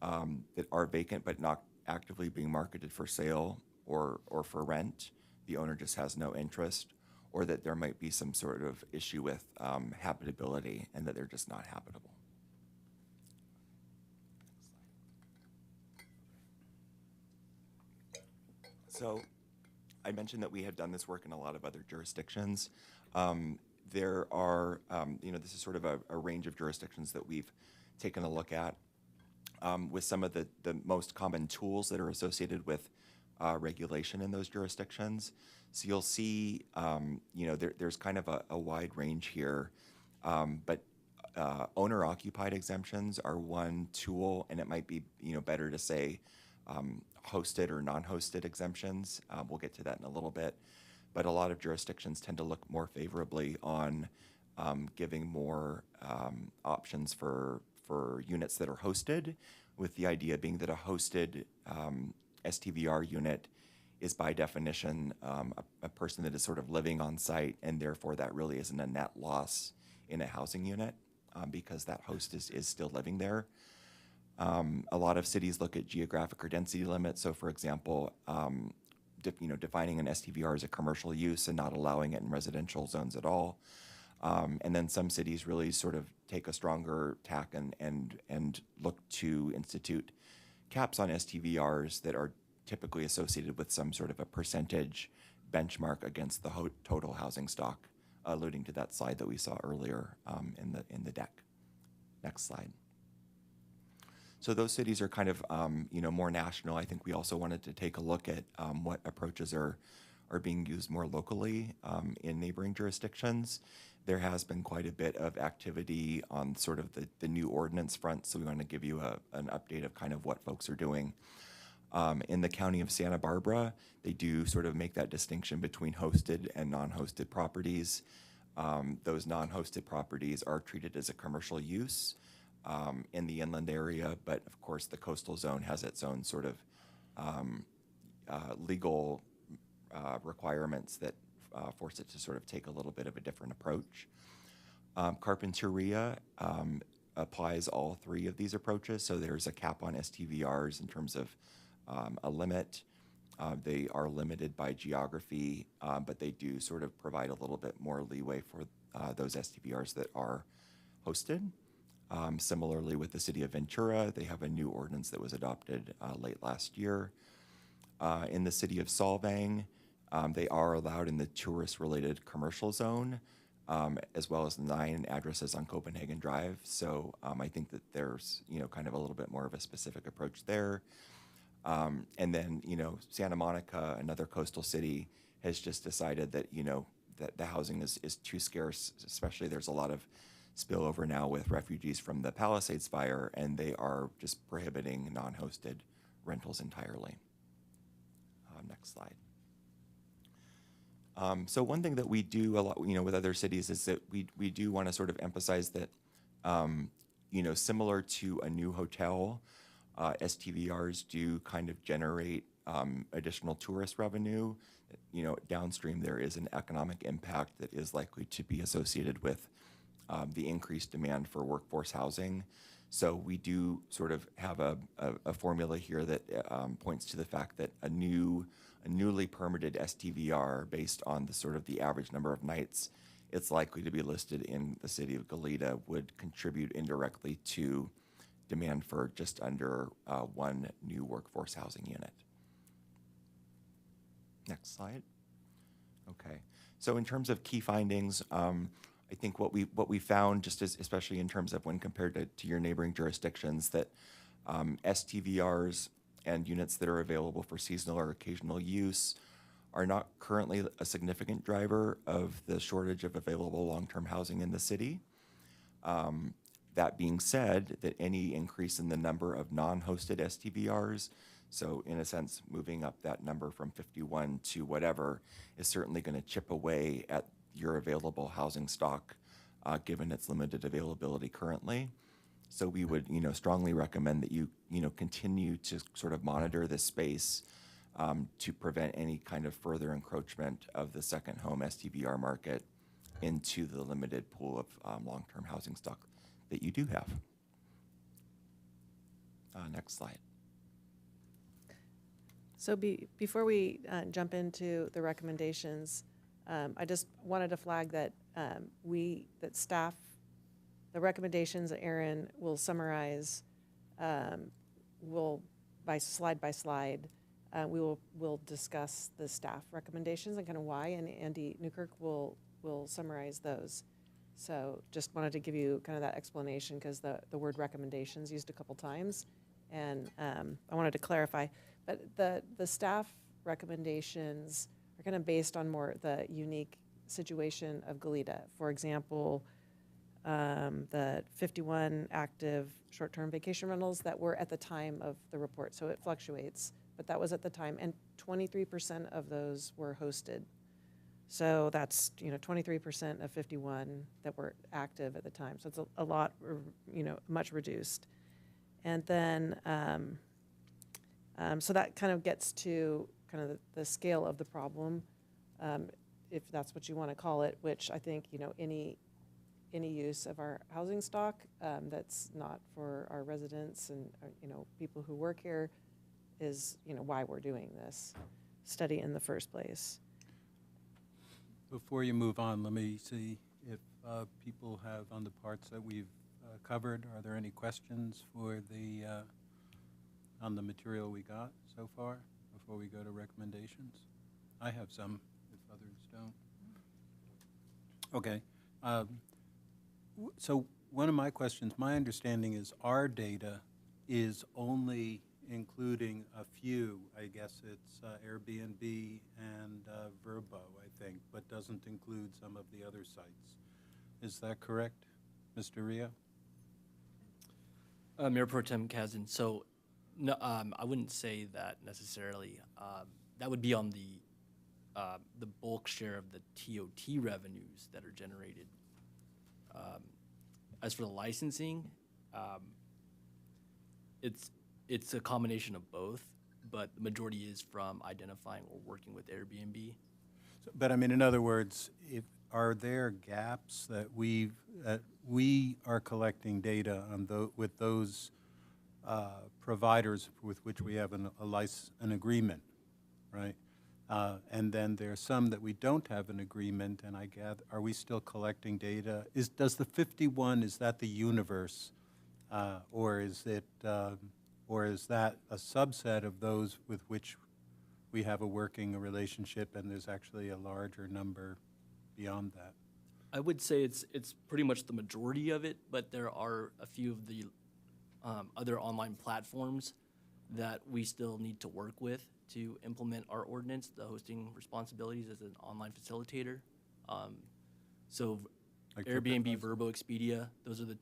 that are vacant but not actively being marketed for sale or for rent. The owner just has no interest, or that there might be some sort of issue with habitability and that they're just not habitable. So I mentioned that we had done this work in a lot of other jurisdictions. There are, this is sort of a range of jurisdictions that we've taken a look at with some of the most common tools that are associated with regulation in those jurisdictions. So you'll see, there's kind of a wide range here, but owner-occupied exemptions are one tool, and it might be, better to say hosted or non-hosted exemptions. We'll get to that in a little bit. But a lot of jurisdictions tend to look more favorably on giving more options for units that are hosted, with the idea being that a hosted STVR unit is by definition a person that is sort of living on site, and therefore that really isn't a net loss in a housing unit because that host is still living there. A lot of cities look at geographic or density limits. So for example, defining an STVR as a commercial use and not allowing it in residential zones at all. And then some cities really sort of take a stronger tack and look to institute caps on STVRs that are typically associated with some sort of a percentage benchmark against the total housing stock, alluding to that slide that we saw earlier in the deck. Next slide. So those cities are kind of more national. I think we also wanted to take a look at what approaches are being used more locally in neighboring jurisdictions. There has been quite a bit of activity on sort of the new ordinance front, so we want to give you an update of kind of what folks are doing. In the county of Santa Barbara, they do sort of make that distinction between hosted and non-hosted properties. Those non-hosted properties are treated as a commercial use in the inland area, but of course the coastal zone has its own sort of legal requirements that force it to sort of take a little bit of a different approach. Carpinteria applies all three of these approaches, so there's a cap on STVRs in terms of a limit. They are limited by geography, but they do sort of provide a little bit more leeway for those STVRs that are hosted. Similarly with the city of Ventura, they have a new ordinance that was adopted late last year. In the city of Solvang, they are allowed in the tourist-related commercial zone, as well as 9 addresses on Copenhagen Drive. So I think that there's, kind of a little bit more of a specific approach there. And then, Santa Monica, another coastal city, has just decided that, that the housing is too scarce, especially there's a lot of spillover now with refugees from the Palisades fire, and they are just prohibiting non-hosted rentals entirely. Next slide. So one thing that we do a lot, with other cities is that we do want to sort of emphasize that, similar to a new hotel, STVRs do kind of generate additional tourist revenue. Downstream there is an economic impact that is likely to be associated with the increased demand for workforce housing. So we do sort of have a formula here that points to the fact that a newly permitted STVR based on the sort of the average number of nights it's likely to be listed in the city of Goleta would contribute indirectly to demand for just under 1 new workforce housing unit. Next slide. Okay. So in terms of key findings, I think what we found, just especially in terms of when compared to your neighboring jurisdictions, that STVRs and units that are available for seasonal or occasional use are not currently a significant driver of the shortage of available long-term housing in the city. That being said, that any increase in the number of non-hosted STVRs, so in a sense moving up that number from 51 to whatever, is certainly going to chip away at your available housing stock, given its limited availability currently. So we would, strongly recommend that you, continue to sort of monitor this space to prevent any kind of further encroachment of the second home STVR market into the limited pool of long-term housing stock that you do have. Next slide. So before we jump into the recommendations, I just wanted to flag that staff, the recommendations that Aaron will summarize, by slide, we'll discuss the staff recommendations and kind of why, and Andy Newkirk will summarize those. So just wanted to give you kind of that explanation because the word recommendations used a couple times, and I wanted to clarify. But the staff recommendations are kind of based on more the unique situation of Goleta. For example, the 51 active short-term vacation rentals that were at the time of the report. So it fluctuates, but that was at the time, and 23% of those were hosted. So that's 23% of 51 that were active at the time. So it's a lot, much reduced. And then so that kind of gets to kind of the scale of the problem, if that's what you want to call it, which I think any use of our housing stock that's not for our residents and people who work here is why we're doing this study in the first place. Before you move on, let me see if people have, on the parts that we've covered, are there any questions for on the material we got so far before we go to recommendations? I have some, others don't. Okay. So one of my questions, my understanding is our data is only including a few, I guess it's Airbnb and Vrbo, I think, but doesn't include some of the other sites. Is that correct, Mr. Rio? Mayor Pro Tem Kazin, so no, I wouldn't say that necessarily. That would be on the bulk share of the TOT revenues that are generated. As for the licensing, it's a combination of both, but the majority is from identifying or working with Airbnb. So, but I mean, in other words, are there gaps that we are collecting data on with those providers with which we have an agreement, right? And then there's some that we don't have an agreement, and I gather, are we still collecting data? Does the 51, is that the universe, or is that a subset of those with which we have a working relationship, and there's actually a larger number beyond that? I would say it's pretty much the majority of it, but there are a few of the other online platforms that we still need to work with to implement our ordinance, the hosting responsibilities as an online facilitator. So Like Airbnb, Vrbo, Expedia, those are the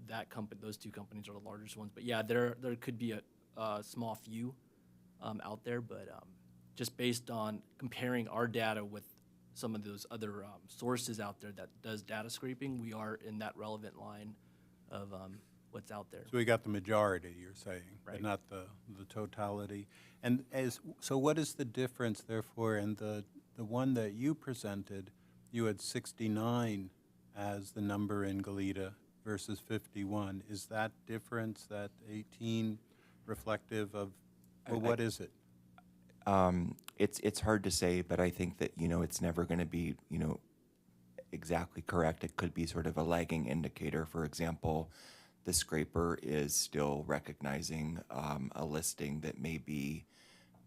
that company, those two companies are the largest ones. But yeah, there could be a small few out there, but just based on comparing our data with some of those other sources out there that does data scraping, we are in that relevant line of what's out there. So we got the majority, you're saying, Right. but not the totality. And so what is the difference, therefore, in the one that you presented, you had 69 as the number in Goleta versus 51. Is that difference, that 18, reflective of, well, what is it? It's hard to say, but I think that, it's never going to be, exactly correct. It could be sort of a lagging indicator. For example, the scraper is still recognizing a listing that may be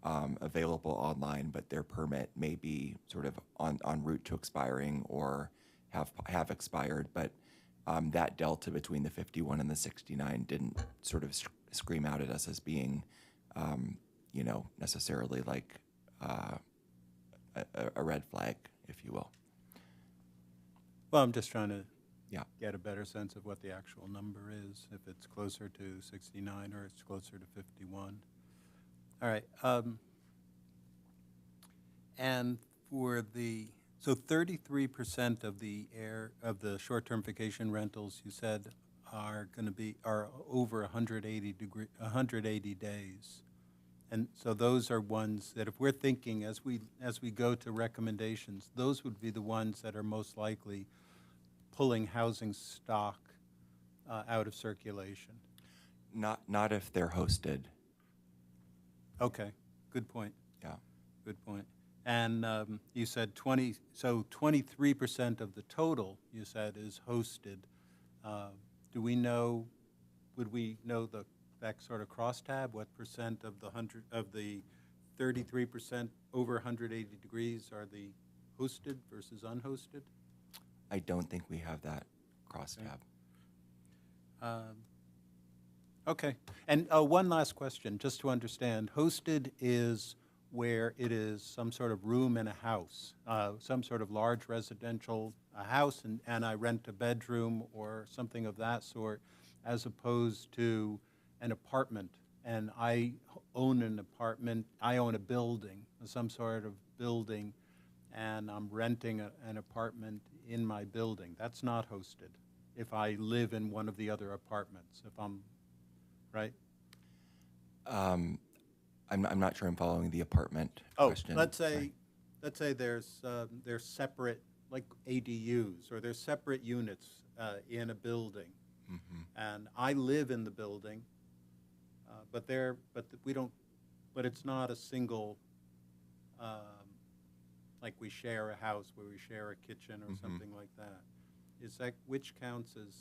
available online, but their permit may be sort of en route to expiring or have expired. But that delta between the 51 and the 69 didn't sort of scream out at us as being necessarily like a red flag, if you will. Well, I'm just trying to Yeah. get a better sense of what the actual number is, if it's closer to 69 or it's closer to 51. All right. And for so 33% of the short-term vacation rentals, you said, are over 180 days. And so those are ones that, if we're thinking as we go to recommendations, those would be the ones that are most likely pulling housing stock out of circulation. Not if they're hosted. Okay, good point. Yeah. Good point. And you said 23% of the total, you said, is hosted. Would we know that sort of crosstab? What percent of the 33% over 180 degrees are the hosted versus unhosted? I don't think we have that crosstab. Okay. And one last question, just to understand. Hosted is where it is some sort of room in a house, some sort of large residential house, and I rent a bedroom or something of that sort, as opposed to an apartment. And I own an apartment, I own a building, some sort of building, and I'm renting an apartment in my building. That's not hosted if I live in one of the other apartments, if I'm right? I'm not sure I'm following the apartment question. Let's say there's separate, like ADUs, or there's separate units in a building, and I live in the building, but it's not a single, like we share a house where we share a kitchen or something like that. Is that, which counts as?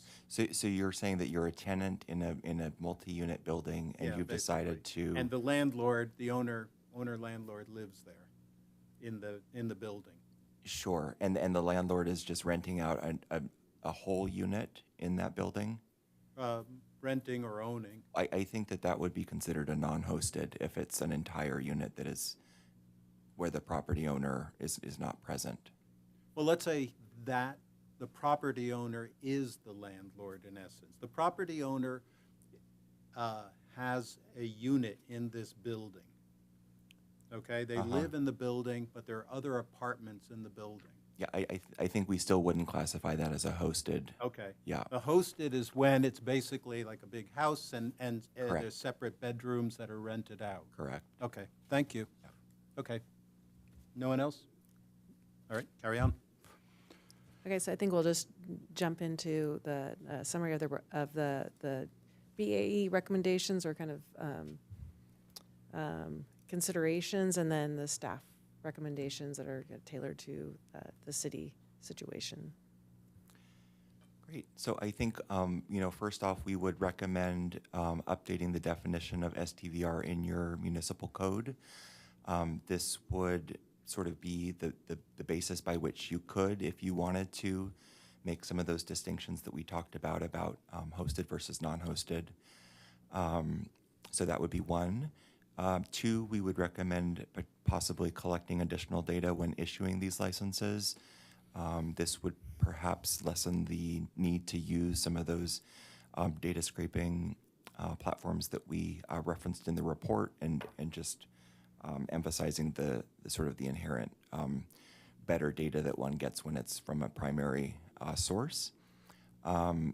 So you're saying that you're a tenant in a multi-unit building, and Yeah, you've decided basically. to. And the landlord, the owner landlord lives there in the building. Sure, and the landlord is just renting out a whole unit in that building? Renting or owning. I think that would be considered a non-hosted if it's an entire unit that is where the property owner is not present. Well, let's say that the property owner is the landlord in essence. The property owner has a unit in this building. Okay, they live in the building, but there are other apartments in the building. Yeah, I think we still wouldn't classify that as a hosted. Okay. Yeah. A hosted is when it's basically like a big house and Correct. there's separate bedrooms that are rented out. Correct. Okay, thank you. Okay. No one else? All right, carry on. Okay, so I think we'll just jump into the summary of the BAE recommendations or kind of considerations, and then the staff recommendations that are tailored to the city situation. Great. So I think, first off, we would recommend updating the definition of STVR in your municipal code. This would sort of be the basis by which you could, if you wanted to, make some of those distinctions that we talked about hosted versus non-hosted. So that would be one. Two, we would recommend possibly collecting additional data when issuing these licenses. This would perhaps lessen the need to use some of those data scraping platforms that we referenced in the report, and just emphasizing the sort of the inherent better data that one gets when it's from a primary source. Along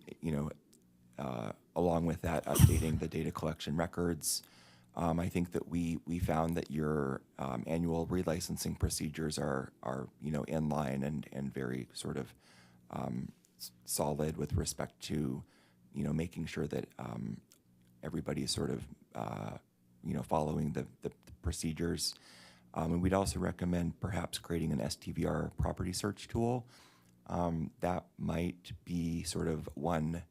with that, updating the data collection records. I think that we found that your annual relicensing procedures are in line and very sort of solid with respect to making sure that everybody is sort of following the procedures. And we'd also recommend perhaps creating an STVR property search tool. That might be sort of one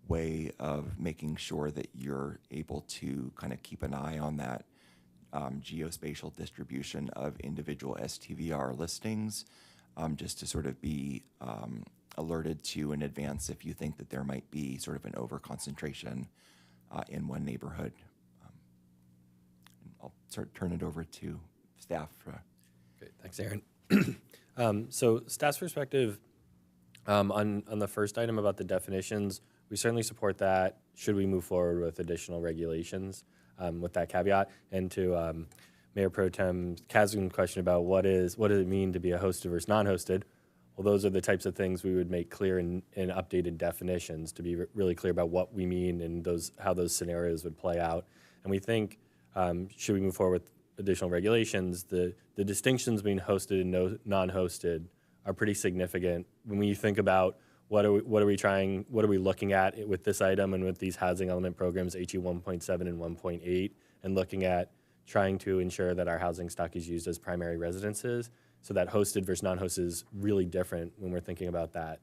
way of making sure that you're able to kind of keep an eye on that geospatial distribution of individual STVR listings, just to sort of be alerted to in advance if you think that there might be sort of an over-concentration in one neighborhood. I'll turn it over to staff. Great, thanks, Aaron. So staff's perspective on the first item about the definitions, we certainly support that. Should we move forward with additional regulations with that caveat? And to Mayor Pro Tem Kazan's question about what does it mean to be a hosted versus non-hosted? Well, those are the types of things we would make clear in updated definitions to be really clear about what we mean and how those scenarios would play out. And we think, should we move forward with additional regulations, the distinctions between hosted and non-hosted are pretty significant. When you think about what are we looking at with this item and with these housing element programs, HE 1.7 and 1.8, and looking at trying to ensure that our housing stock is used as primary residences. So that hosted versus non-hosted is really different when we're thinking about that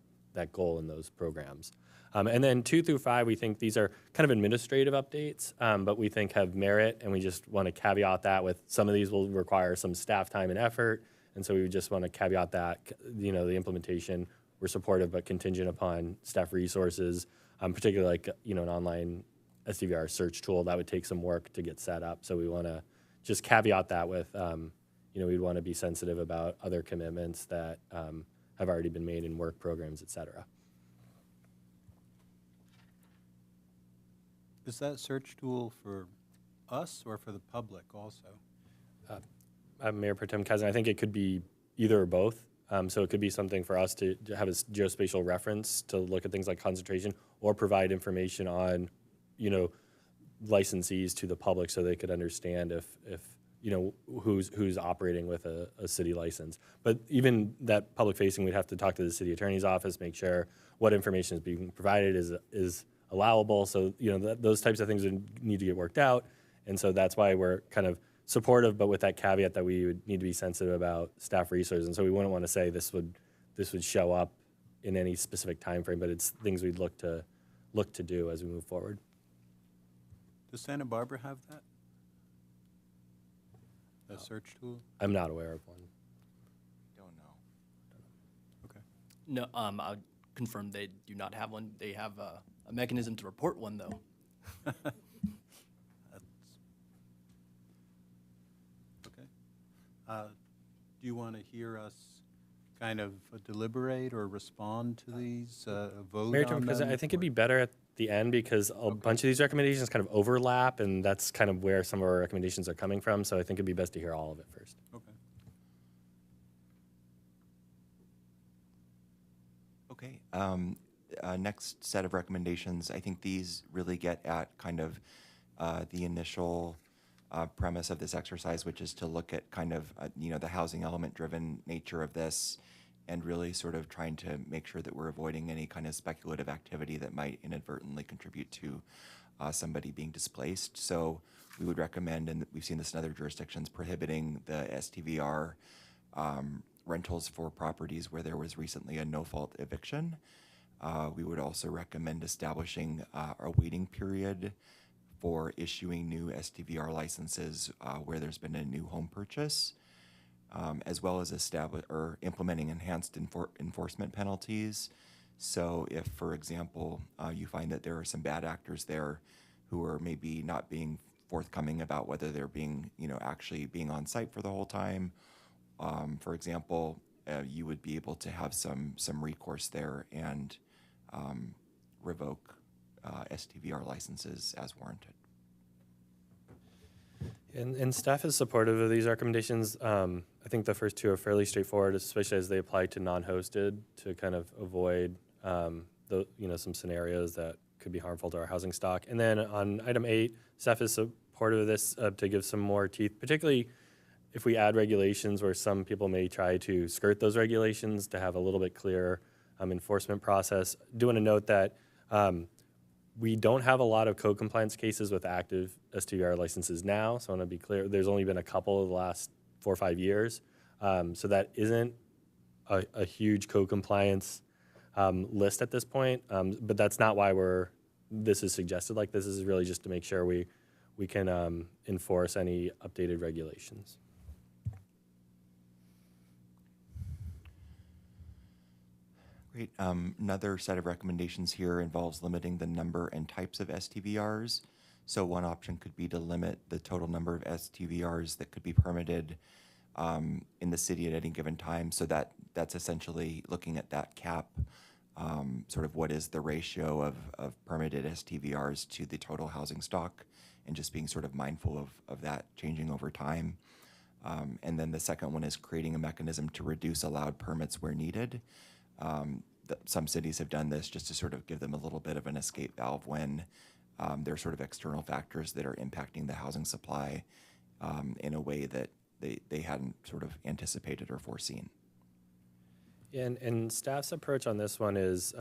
goal in those programs. And then 2 through 5, we think these are kind of administrative updates, but we think have merit, and we just want to caveat that with some of these will require some staff time and effort, and so we just want to caveat that, the implementation, we're supportive but contingent upon staff resources, particularly like, an online STVR search tool that would take some work to get set up. So we want to just caveat that with, we'd want to be sensitive about other commitments that have already been made in work programs, et cetera. Is that search tool for us or for the public also? Mayor Pro Tem Kazan, I think it could be either or both. So it could be something for us to have a geospatial reference to look at things like concentration, or provide information on, licensees to the public so they could understand if who's operating with a city license. But even that public facing, we'd have to talk to the city attorney's office, make sure what information is being provided is allowable. So, those types of things would need to get worked out. And so that's why we're kind of supportive, but with that caveat that we would need to be sensitive about staff resources. And so we wouldn't want to say this would show up in any specific time frame, but it's things we'd look to do as we move forward. Does Santa Barbara have that? A search tool? I'm not aware of one. No, I'll confirm they do not have one. They have a mechanism to report one, though. Okay. Do you want to hear us kind of deliberate or respond to these, vote Mayor on Term President, them? I think it'd be better at the end because a bunch of these recommendations kind of overlap, and that's kind of where some of our recommendations are coming from. So I think it'd be best to hear all of it first. Okay. Okay. Next set of recommendations, I think these really get at kind of the initial premise of this exercise, which is to look at kind of, the housing element-driven nature of this and really sort of trying to make sure that we're avoiding any kind of speculative activity that might inadvertently contribute to somebody being displaced. So we would recommend, and we've seen this in other jurisdictions, prohibiting the STVR rentals for properties where there was recently a no-fault eviction. We would also recommend establishing a waiting period for issuing new STVR licenses where there's been a new home purchase, as well as implementing enhanced enforcement penalties. So if, for example, you find that there are some bad actors there who are maybe not being forthcoming about whether they're being, actually being on site for the whole time, for example, you would be able to have some recourse there and revoke STVR licenses as warranted. And staff is supportive of these recommendations. I think the first two are fairly straightforward, especially as they apply to non-hosted, to kind of avoid some scenarios that could be harmful to our housing stock. And then on item 8, staff is supportive of this to give some more teeth, particularly if we add regulations where some people may try to skirt those regulations, to have a little bit clearer enforcement process. I do want to note that we don't have a lot of code compliance cases with active STVR licenses now, so I want to be clear. There's only been a couple of the last 4 or 5 years, so that isn't a huge code compliance list at this point, but that's not why this is suggested like this. Is really just to make sure we can enforce any updated regulations. Great. Another set of recommendations here involves limiting the number and types of STVRs. So one option could be to limit the total number of STVRs that could be permitted in the city at any given time. So that's essentially looking at that cap, sort of what is the ratio of permitted STVRs to the total housing stock, and just being sort of mindful of that changing over time. And then the second one is creating a mechanism to reduce allowed permits where needed. Some cities have done this just to sort of give them a little bit of an escape valve when there are sort of external factors that are impacting the housing supply in a way that they hadn't sort of anticipated or foreseen. Yeah, and staff's approach on this one is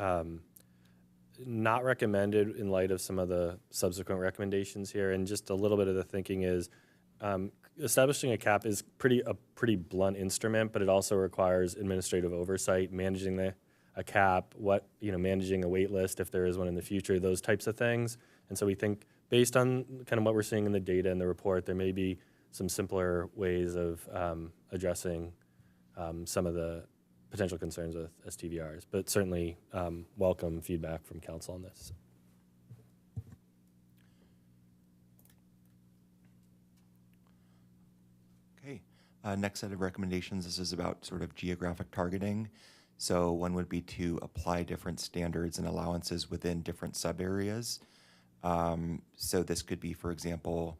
not recommended in light of some of the subsequent recommendations here. And just a little bit of the thinking is establishing a cap is a pretty blunt instrument, but it also requires administrative oversight, managing a cap, managing a wait list if there is one in the future, those types of things. And so we think, based on kind of what we're seeing in the data and the report, there may be some simpler ways of addressing some of the potential concerns with STVRs, but certainly welcome feedback from council on this. Okay. Next set of recommendations, this is about sort of geographic targeting. So one would be to apply different standards and allowances within different sub-areas. So this could be, for example,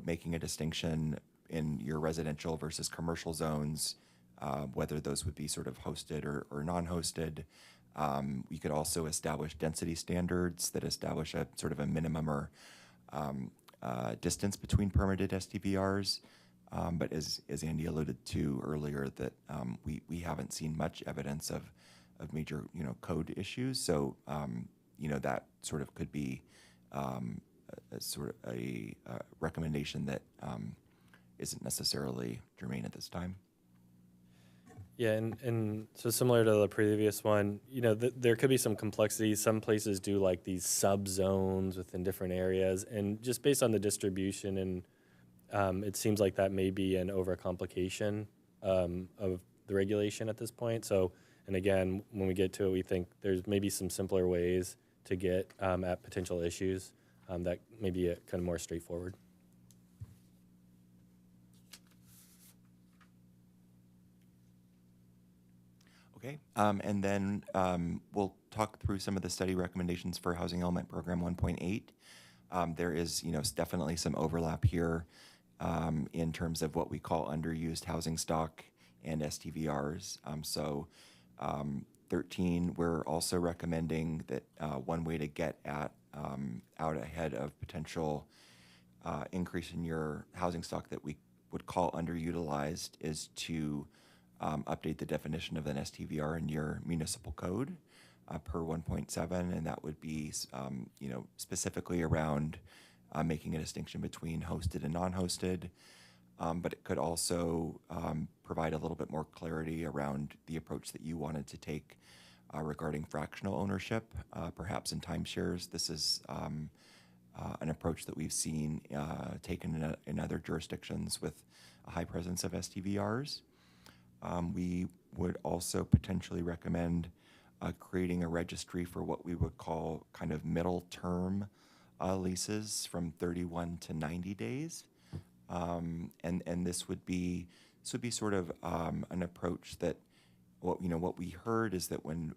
making a distinction in your residential versus commercial zones, whether those would be sort of hosted or non-hosted. You could also establish density standards that establish a sort of a minimum or distance between permitted STVRs. But as Andy alluded to earlier, that we haven't seen much evidence of major code issues. So that sort of could be a recommendation that isn't necessarily germane at this time. Yeah, and so similar to the previous one, there could be some complexity. Some places do like these sub-zones within different areas, and just based on the distribution, and it seems like that may be an overcomplication of the regulation at this point. So And again, when we get to it, we think there's maybe some simpler ways to get at potential issues that may be kind of more straightforward. Okay, and then we'll talk through some of the study recommendations for Housing Element Program 1.8. There is, definitely some overlap here in terms of what we call underused housing stock and STVRs. 13, we're also recommending that one way to get out ahead of potential increase in your housing stock that we would call underutilized is to update the definition of an STVR in your municipal code per 1.7, and that would be, specifically around making a distinction between hosted and non-hosted, but it could also provide a little bit more clarity around the approach that you wanted to take regarding fractional ownership, perhaps in timeshares. This is an approach that we've seen taken in other jurisdictions with a high presence of STVRs. We would also potentially recommend creating a registry for what we would call kind of middle term leases from 31 to 90 days. And this would be sort of an approach that what we heard is that when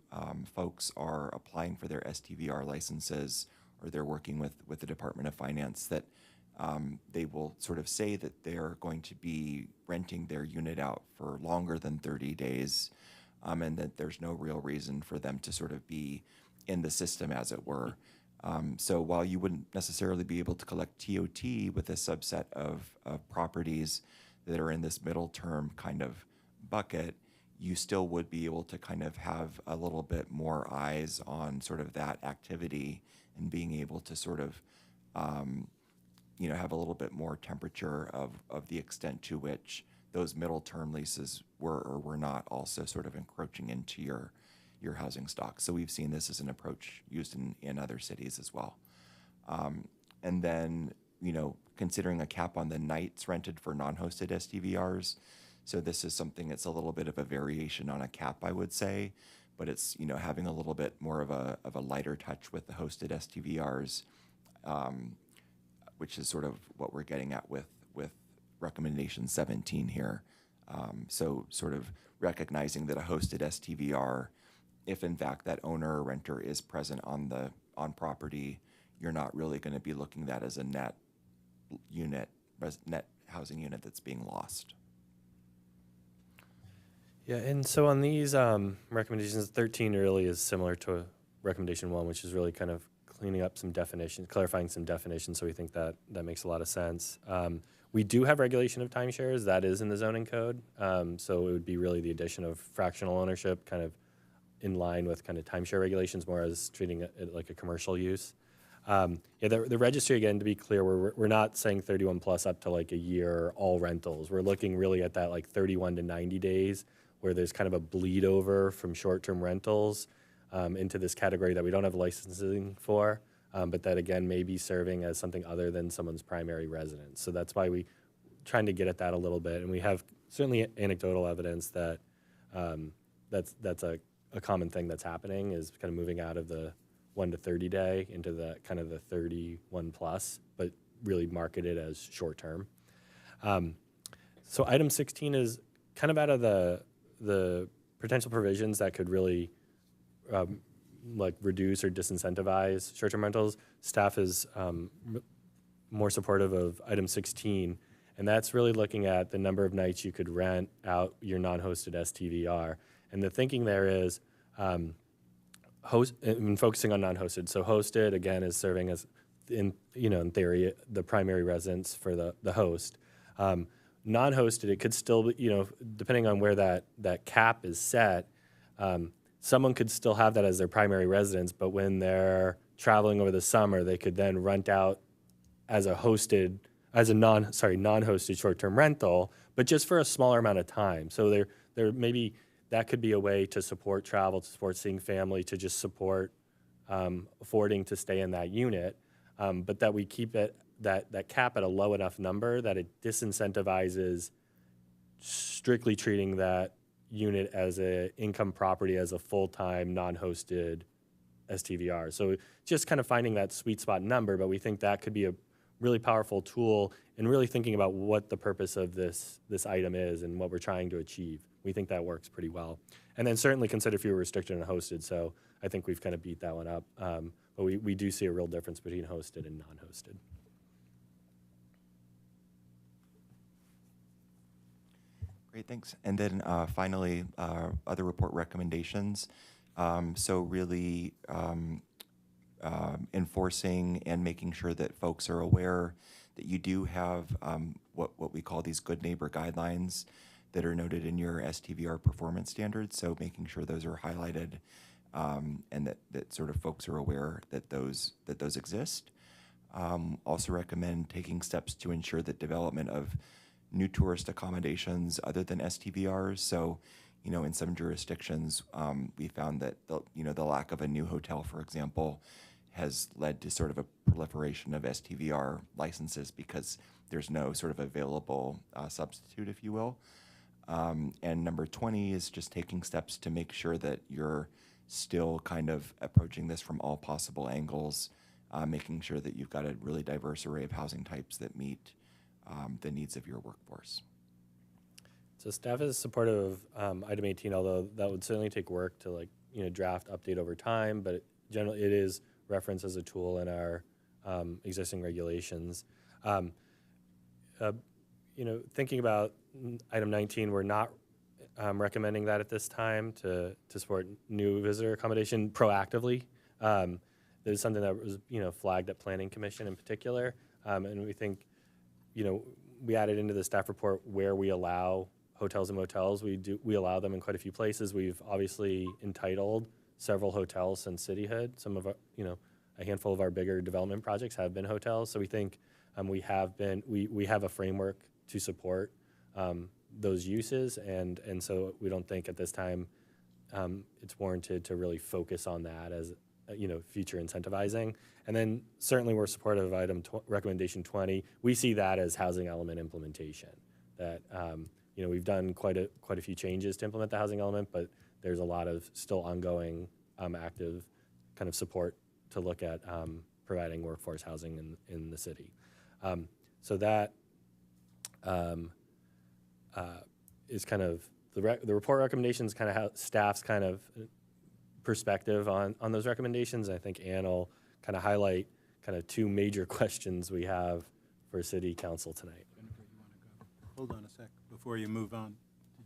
folks are applying for their STVR licenses or they're working with the Department of Finance, that they will sort of say that they're going to be renting their unit out for longer than 30 days, and that there's no real reason for them to sort of be in the system, as it were. So while you wouldn't necessarily be able to collect TOT with a subset of properties that are in this middle term kind of bucket, you still would be able to kind of have a little bit more eyes on sort of that activity and being able to sort of have a little bit more temperature of the extent to which those middle term leases were or were not also sort of encroaching into your housing stock. So we've seen this as an approach used in other cities as well. And then, considering a cap on the nights rented for non-hosted STVRs. So this is something that's a little bit of a variation on a cap, I would say, but it's, having a little bit more of a lighter touch with the hosted STVRs, which is sort of what we're getting at with recommendation 17 here. So sort of recognizing that a hosted STVR, if in fact that owner or renter is present on property, you're not really going to be looking at that as a net housing unit that's being lost. Yeah, and so on these recommendations, 13 really is similar to recommendation 1, which is really kind of cleaning up some definitions, clarifying some definitions, so we think that makes a lot of sense. We do have regulation of timeshares. That is in the zoning code. So it would be really the addition of fractional ownership kind of in line with kind of timeshare regulations, more as treating it like a commercial use. The registry, again, to be clear, we're not saying 31 plus up to like a year, all rentals. We're looking really at that like 31 to 90 days where there's kind of a bleed over from short-term rentals into this category that we don't have licensing for, but that, again, may be serving as something other than someone's primary residence. So that's why we trying to get at that a little bit. And we have certainly anecdotal evidence that that's a common thing that's happening, is kind of moving out of the 1 to 30 day into the kind of the 31 plus, but really marketed as short term. So item 16 is kind of out of the potential provisions that could really like reduce or disincentivize short-term rentals. Staff is more supportive of item 16, and that's really looking at the number of nights you could rent out your non-hosted STVR. And the thinking there is focusing on non-hosted. So hosted, again, is serving as, in theory, the primary residence for the host. Non-hosted, it could still be, depending on where that cap is set, someone could still have that as their primary residence, but when they're traveling over the summer, they could then rent out as a non-hosted short-term rental, but just for a smaller amount of time. So there maybe that could be a way to support travel, to support seeing family, to just support affording to stay in that unit, but that we keep it that cap at a low enough number that it disincentivizes strictly treating that unit as a income property as a full-time, non-hosted STVR. So just kind of finding that sweet spot number, but we think that could be a really powerful tool in really thinking about what the purpose of this item is and what we're trying to achieve. We think that works pretty well. And then certainly consider fewer restricted and hosted. So I think we've kind of beat that one up. But we do see a real difference between hosted and non-hosted. Great, thanks. And then finally, other report recommendations. So really enforcing and making sure that folks are aware that you do have what we call these good neighbor guidelines that are noted in your STVR performance standards. So making sure those are highlighted and that sort of folks are aware that those exist. Also recommend taking steps to ensure that development of new tourist accommodations other than STVRs. So, in some jurisdictions, we found that the lack of a new hotel, for example, has led to sort of a proliferation of STVR licenses because there's no sort of available substitute, if you will. And number 20 is just taking steps to make sure that you're still kind of approaching this from all possible angles, making sure that you've got a really diverse array of housing types that meet the needs of your workforce. So staff is supportive of item 18, although that would certainly take work to draft, update over time, but generally it is referenced as a tool in our existing regulations. Thinking about item 19, we're not recommending that at this time to support new visitor accommodation proactively. There's something that was flagged at Planning Commission in particular, and we think we added into the staff report where we allow hotels and motels. We allow them in quite a few places. We've obviously entitled several hotels since cityhood. Some of our, a handful of our bigger development projects have been hotels. So we think we have a framework to support those uses, and so we don't think at this time it's warranted to really focus on that as future incentivizing. And then certainly we're supportive of recommendation 20. We see that as housing element implementation. That we've done quite a few changes to implement the housing element, but there's a lot of still ongoing active kind of support to look at providing workforce housing in the city. So that is kind of the report recommendations, kind of how staff's kind of perspective on those recommendations. I think Ann will kind of highlight kind of two major questions we have for City Council tonight. Jennifer, you want to go? Hold on a sec before you move on.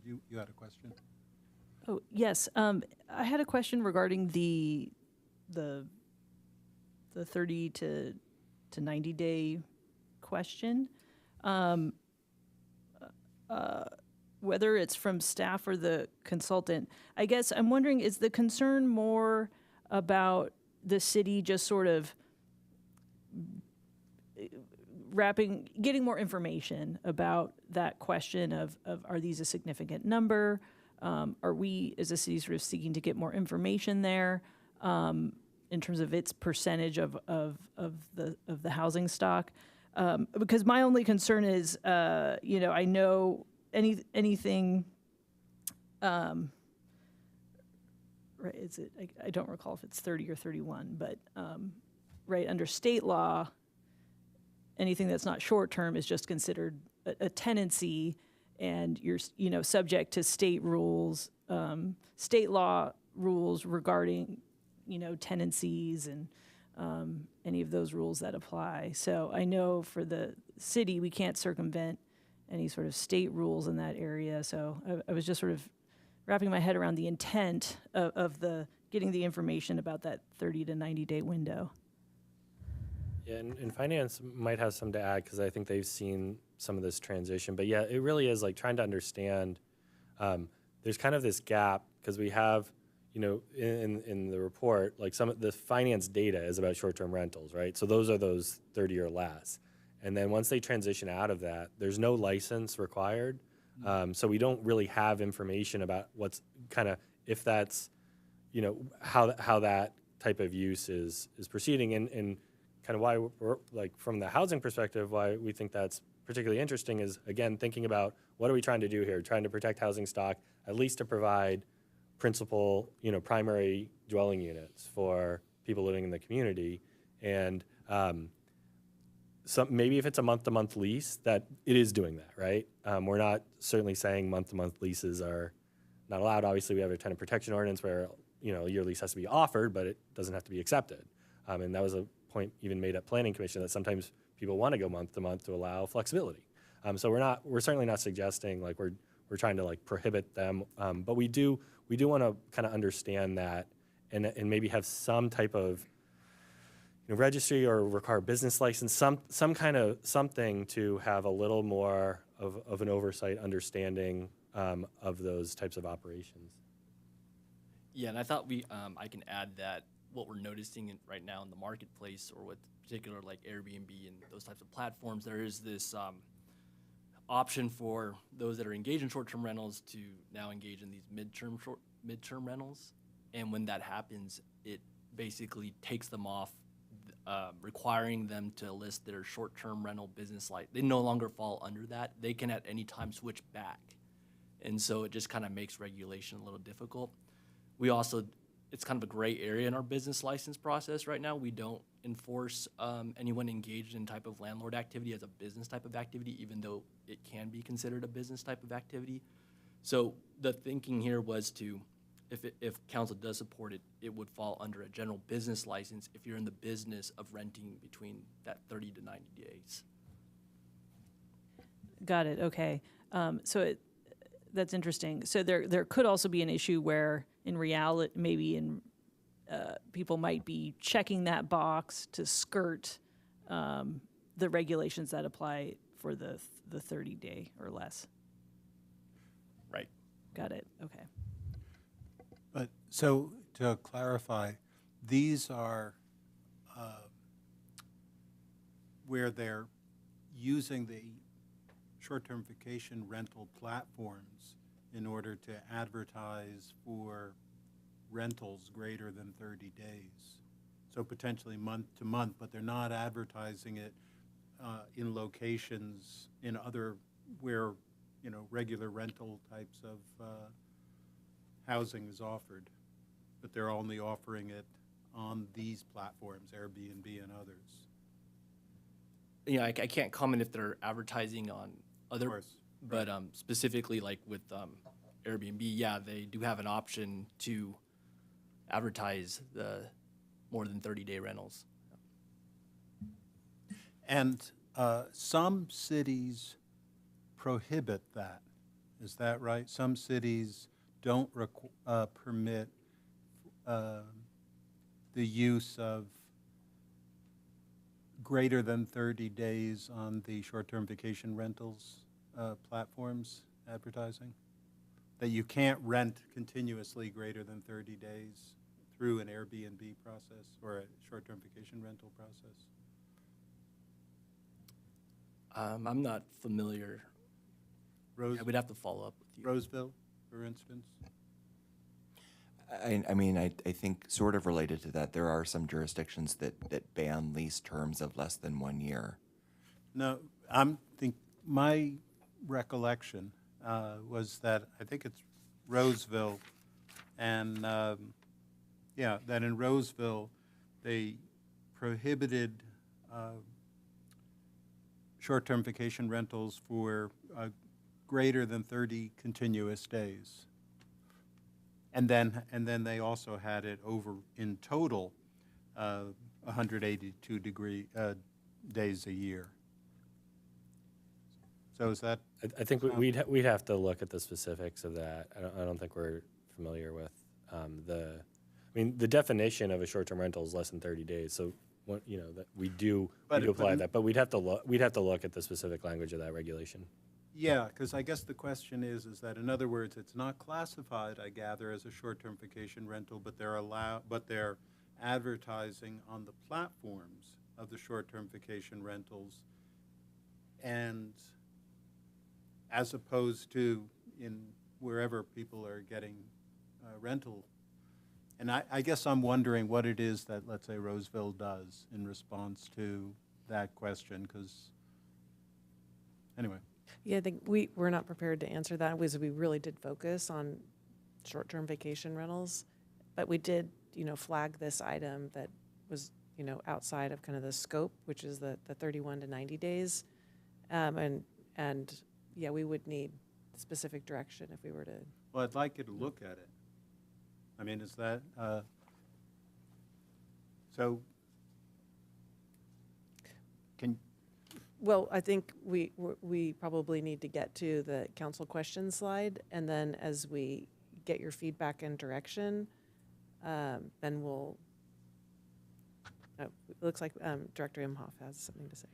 You had a question? Oh, yes. I had a question regarding the 30 to 90 day question. Whether it's from staff or the consultant, I guess I'm wondering, is the concern more about the city just sort of getting more information about that question of are these a significant number? Are we as a city sort of seeking to get more information there in terms of its percentage of the housing stock? Because my only concern is, I know anything. Right? Is it? I don't recall if it's 30 or 31, but right under state law, anything that's not short term is just considered a tenancy, and you're subject to state rules, state law rules regarding tenancies and any of those rules that apply. So I know for the city we can't circumvent any sort of state rules in that area. So I was just sort of wrapping my head around the intent of getting the information about that 30 to 90 day window. Yeah, and finance might have some to add because I think they've seen some of this transition. But yeah, it really is like trying to understand. There's kind of this gap because we have, in the report, like some of the finance data is about short-term rentals, right? So those are those 30 or less. And then once they transition out of that, there's no license required. So we don't really have information about what's kind of, if that's, how that type of use is proceeding, and kind of why we're, like, from the housing perspective, why we think that's particularly interesting is, again, thinking about what are we trying to do here? Trying to protect housing stock, at least to provide principal, primary dwelling units for people living in the community. And maybe if it's a month-to-month lease, that it is doing that, right? We're not certainly saying month-to-month leases are not allowed. Obviously, we have a tenant protection ordinance where, a year lease has to be offered, but it doesn't have to be accepted. And that was a point even made at Planning Commission that sometimes people want to go month-to-month to allow flexibility. So we're certainly not suggesting like we're trying to like prohibit them, but we do want to kind of understand that and maybe have some type of registry or require business license, some kind of something to have a little more of an oversight understanding of those types of operations. Yeah, and I thought I can add that what we're noticing right now in the marketplace, or with particular like Airbnb and those types of platforms, there is this option for those that are engaged in short-term rentals to now engage in these midterm rentals. And when that happens, it basically takes them off, requiring them to list their short-term rental business license. They no longer fall under that. They can at any time switch back. And so it just kind of makes regulation a little difficult. We also, it's kind of a gray area in our business license process right now. We don't enforce anyone engaged in type of landlord activity as a business type of activity, even though it can be considered a business type of activity. So the thinking here was to, if council does support it, it would fall under a general business license if you're in the business of renting between that 30 to 90 days. Got it. Okay. That's interesting. So there could also be an issue where, in reality, maybe people might be checking that box to skirt the regulations that apply for the 30-day or less. Right. Got it. Okay. But so to clarify, these are where they're using the short-term vacation rental platforms in order to advertise for rentals greater than 30 days. So potentially month to month, but they're not advertising it in locations in other where, regular rental types of housing is offered. But they're only offering it on these platforms, Airbnb and others. Yeah, I can't comment if they're advertising on other, but specifically like with Airbnb, yeah, they do have an option to advertise the more than 30-day rentals. And some cities prohibit that. Is that right? Some cities don't permit the use of greater than 30 days on the short-term vacation rentals platforms advertising? That you can't rent continuously greater than 30 days through an Airbnb process or a short-term vacation rental process? I'm not familiar. I would have to follow up with you. Roseville, for instance? I think sort of related to that, there are some jurisdictions that ban lease terms of less than 1 year. No, my recollection was that I think it's Roseville, and that in Roseville they prohibited short-term vacation rentals for greater than 30 continuous days. And then they also had it over in total 182 days a year. So is that? I think we'd have to look at the specifics of that. I don't think we're familiar with the definition of a short-term rental is less than 30 days. So that we do apply that, but we'd have to look at the specific language of that regulation. Yeah, because I guess the question is that in other words, it's not classified, I gather, as a short-term vacation rental, but they're advertising on the platforms of the short-term vacation rentals, and as opposed to in wherever people are getting rental. And I guess I'm wondering what it is that, let's say, Roseville does in response to that question, because anyway. Yeah, I think we're not prepared to answer that because we really did focus on short-term vacation rentals. But we did, flag this item that was, outside of kind of the scope, which is the 31 to 90 days. And yeah, we would need specific direction if we were to. Well, I'd like you to look at it. I mean, is that, so, Well, I think we probably need to get to the council question slide, and then as we get your feedback and direction, then we'll. It looks like Director Imhoff has something to say.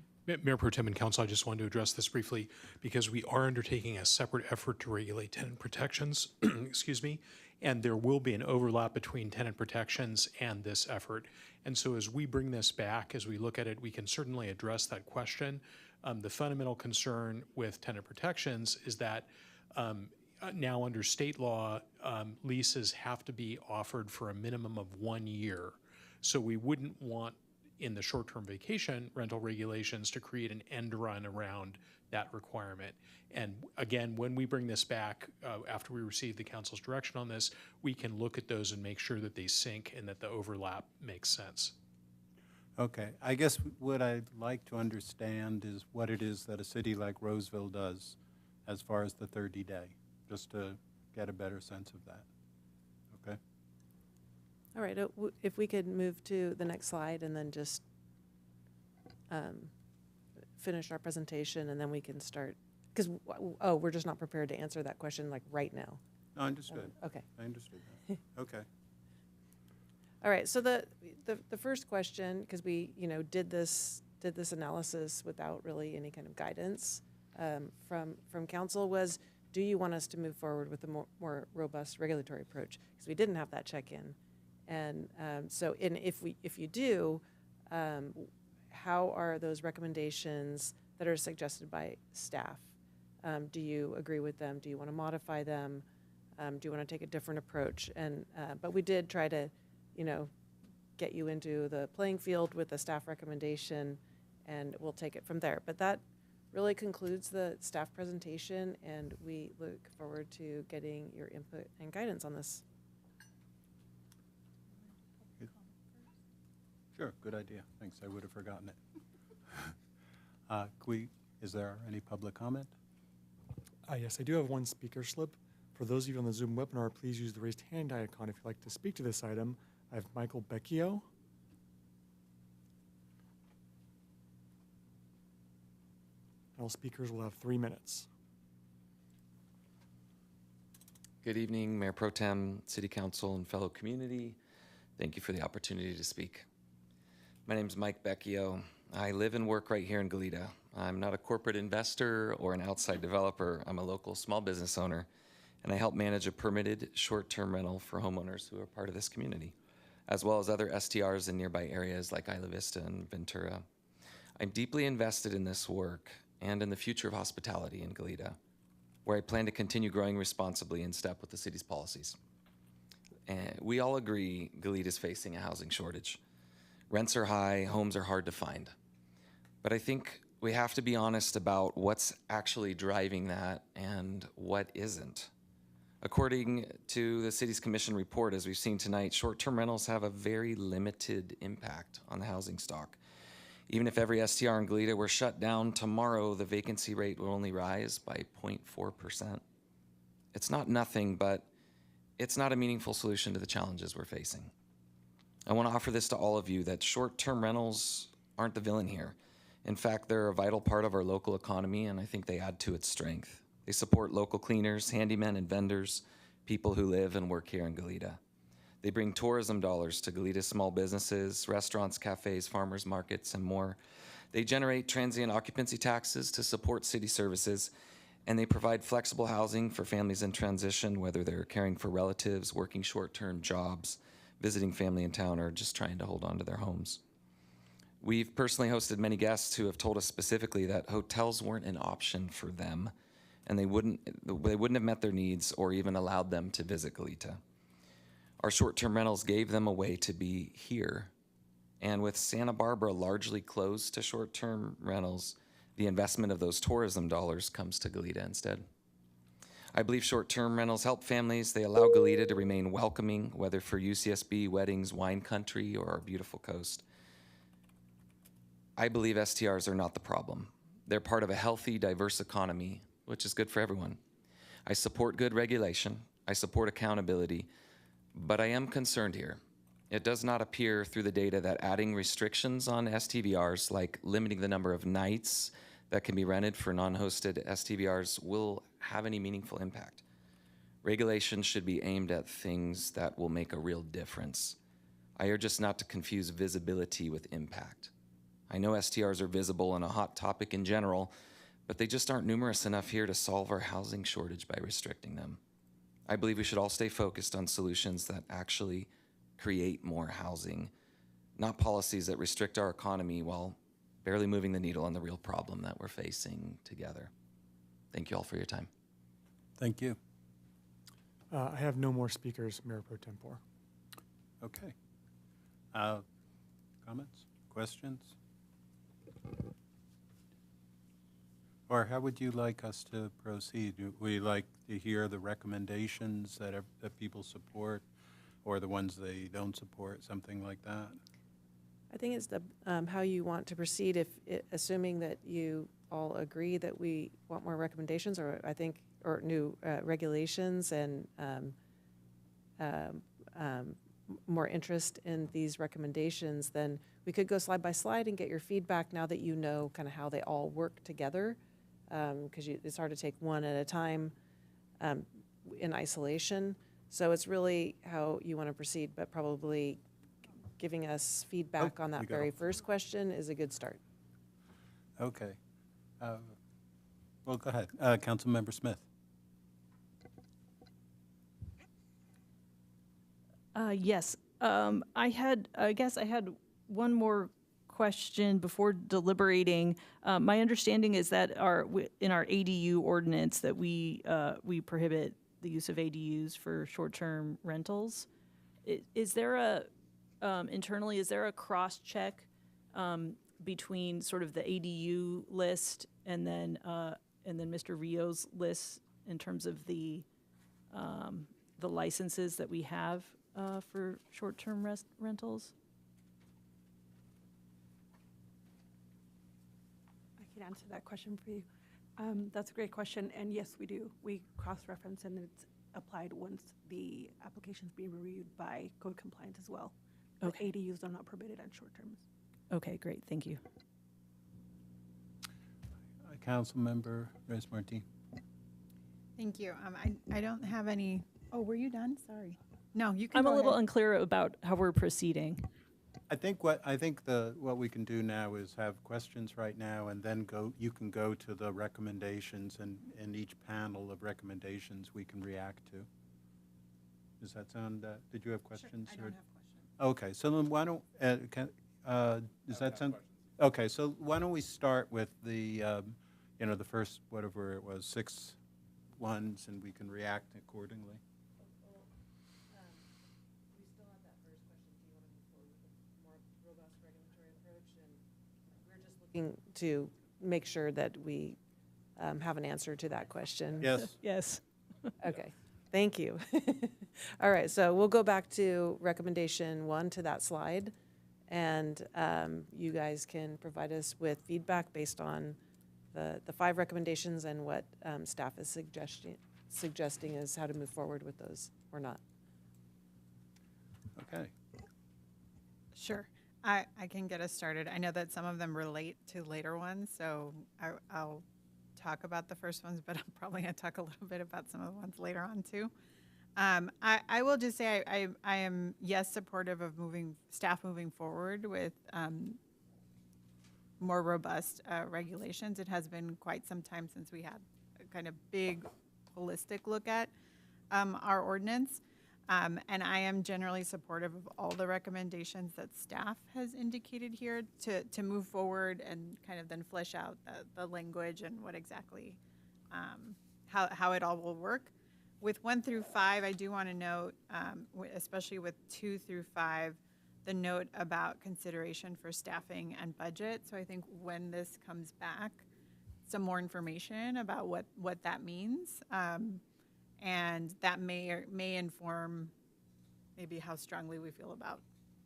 Mayor Pro Tem and Council, I just wanted to address this briefly because we are undertaking a separate effort to regulate tenant protections, excuse me, and there will be an overlap between tenant protections and this effort. And so as we bring this back, as we look at it, we can certainly address that question. The fundamental concern with tenant protections is that now under state law, leases have to be offered for a minimum of 1 year. So we wouldn't want in the short-term vacation rental regulations to create an end run around that requirement. And again, when we bring this back, after we receive the council's direction on this, we can look at those and make sure that they sync and that the overlap makes sense. okay. I guess what I'd like to understand is what it is that a city like Roseville does as far as the 30-day, just to get a better sense of that. Okay? All right, if we could move to the next slide and then just finish our presentation, and then we can start, because, we're just not prepared to answer that question like right now. No, understood. Okay. I understood that. Okay. All right, so the first question, because we, did this analysis without really any kind of guidance from council, was, do you want us to move forward with a more robust regulatory approach? Because we didn't have that check-in. And so if you do, how are those recommendations that are suggested by staff? Do you agree with them? Do you want to modify them? Do you want to take a different approach? And but we did try to, get you into the playing field with the staff recommendation, and we'll take it from there. But that really concludes the staff presentation, and we look forward to getting your input and guidance on this. Sure, good idea. Thanks, I would have forgotten it. Is there any public comment? Yes, I do have one speaker slip. For those of you on the Zoom webinar, please use the raised hand icon if you'd like to speak to this item. I have Michael Becchio. All speakers will have 3 minutes. Good evening, Mayor Pro Tem, City Council, and fellow community. Thank you for the opportunity to speak. My name is Mike Becchio. I live and work right here in Goleta. I'm not a corporate investor or an outside developer. I'm a local small business owner, and I help manage a permitted short-term rental for homeowners who are part of this community, as well as other STRs in nearby areas like Isla Vista and Ventura. I'm deeply invested in this work and in the future of hospitality in Goleta, where I plan to continue growing responsibly in step with the city's policies. And we all agree Goleta is facing a housing shortage. Rents are high, homes are hard to find. But I think we have to be honest about what's actually driving that and what isn't. According to the city's commission report, as we've seen tonight, short-term rentals have a very limited impact on the housing stock. Even if every STR in Goleta were shut down tomorrow, the vacancy rate will only rise by 0.4%. It's not nothing, but it's not a meaningful solution to the challenges we're facing. I want to offer this to all of you, that short-term rentals aren't the villain here. In fact, they're a vital part of our local economy, and I think they add to its strength. They support local cleaners, handymen, and vendors, people who live and work here in Goleta. They bring tourism dollars to Goleta's small businesses, restaurants, cafes, farmers markets, and more. They generate transient occupancy taxes to support city services, and they provide flexible housing for families in transition, whether they're caring for relatives, working short-term jobs, visiting family in town, or just trying to hold on to their homes. We've personally hosted many guests who have told us specifically that hotels weren't an option for them, and they wouldn't have met their needs or even allowed them to visit Goleta. Our short-term rentals gave them a way to be here. And with Santa Barbara largely closed to short-term rentals, The investment of those tourism dollars comes to Goleta instead. I believe short-term rentals help families. They allow Goleta to remain welcoming, whether for UCSB, weddings, wine country, or our beautiful coast. I believe STRs are not the problem. They're part of a healthy, diverse economy, which is good for everyone. I support good regulation. I support accountability, but I am concerned here. It does not appear through the data that adding restrictions on STVRs, like limiting the number of nights that can be rented for non-hosted STVRs, will have any meaningful impact. Regulation should be aimed at things that will make a real difference. I urge us not to confuse visibility with impact. I know STRs are visible and a hot topic in general, but they just aren't numerous enough here to solve our housing shortage by restricting them. I believe we should all stay focused on solutions that actually create more housing, not policies that restrict our economy while barely moving the needle on the real problem that we're facing together. Thank you all for your time. Thank you. I have no more speakers, Mayor Pro Tempore. Okay. Comments, questions? Or how would you like us to proceed? Would you like to hear the recommendations that people support, or the ones they don't support, something like that? I think it's the how you want to proceed. If assuming that you all agree that we want more recommendations, or new regulations and more interest in these recommendations, then we could go slide by slide and get your feedback now that you know kind of how they all work together. Because it's hard to take one at a time in isolation. So it's really how you want to proceed, but probably giving us feedback on that very first question is a good start. Okay. Well, go ahead. Councilmember Smith. Yes. I guess I had one more question before deliberating. My understanding is that in our ADU ordinance that we prohibit the use of ADUs for short-term rentals. Is there internally, is there a cross-check between sort of the ADU list and then Mr. Rio's list in terms of the licenses that we have for short-term rentals? I can answer that question for you. That's a great question, and yes, we do. We cross-reference, and it's applied once the application's being reviewed by code compliance as well. Okay. The ADUs are not permitted on short terms. Okay, great, thank you. Councilmember Reyes-Martin. Thank you. I don't have any. Oh, were you done? Sorry. No, you can. I'm go a little ahead. unclear about how we're proceeding. I think what we can do now is have questions right now, and then you can go to the recommendations, and in each panel of recommendations we can react to. Does that sound? Did you have questions? Sure, I don't have questions. Okay, so then why don't does that sound? Okay, so why don't we start with the the first whatever it was 6 ones, and we can react accordingly. Looking to make sure that we have an answer to that question. Yes. Yes. Okay, thank you. All right, so we'll go back to recommendation 1 to that slide, and you guys can provide us with feedback based on the 5 recommendations and what staff is suggesting is how to move forward with those or not. Okay. Sure. I can get us started. I know that some of them relate to later ones, so I'll talk about the first ones, but I'm probably going to talk a little bit about some of the ones later on too. I will just say I am, yes, supportive of staff moving forward with more robust regulations. It has been quite some time since we had a kind of big holistic look at our ordinance. And I am generally supportive of all the recommendations that staff has indicated here to move forward and kind of then flesh out the language and what exactly, how it all will work. With 1 through 5, I do want to note, especially with 2 through 5, the note about consideration for staffing and budget. So I think when this comes back, some more information about what that means. And that may inform maybe how strongly we feel about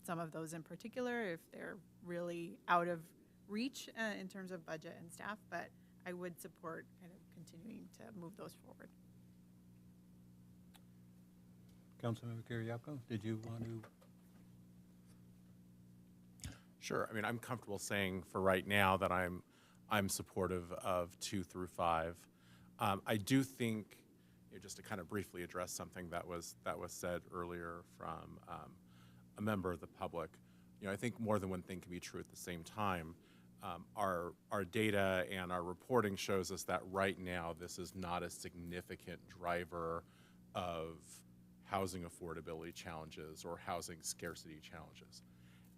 some of those in particular, if they're really out of reach in terms of budget and staff. But I would support kind of continuing to move those forward. Councilmember Kiriakou, did you want to? Sure. I mean, I'm comfortable saying for right now that I'm supportive of 2 through 5. I do think, just to kind of briefly address something that was said earlier from a member of the public, I think more than one thing can be true at the same time. Our data and our reporting shows us that right now this is not a significant driver of housing affordability challenges or housing scarcity challenges.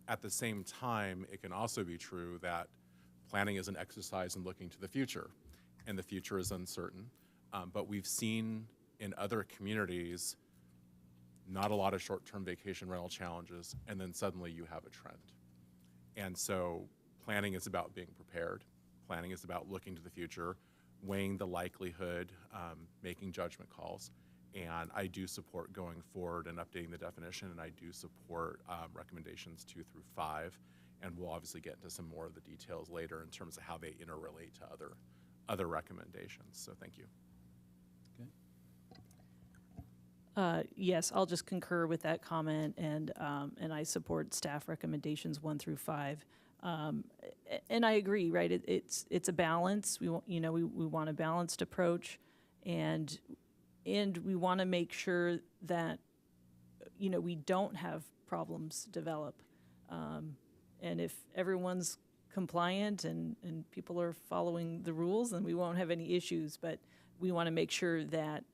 At the same time, it can also be true that planning is an exercise in looking to the future, and the future is uncertain. But we've seen in other communities not a lot of short-term vacation rental challenges, and then suddenly you have a trend. And so planning is about being prepared. Planning is about looking to the future, weighing the likelihood, making judgment calls. And I do support going forward and updating the definition, and I do support recommendations 2 through 5. And we'll obviously get into some more of the details later in terms of how they interrelate to other recommendations. So thank you. Yes, I'll just concur with that comment, and I support staff recommendations 1 through 5. And I agree, right? It's a balance. We want a balanced approach, and we want to make sure that we don't have problems develop. And if everyone's compliant and people are following the rules, then we won't have any issues. But we want to make sure that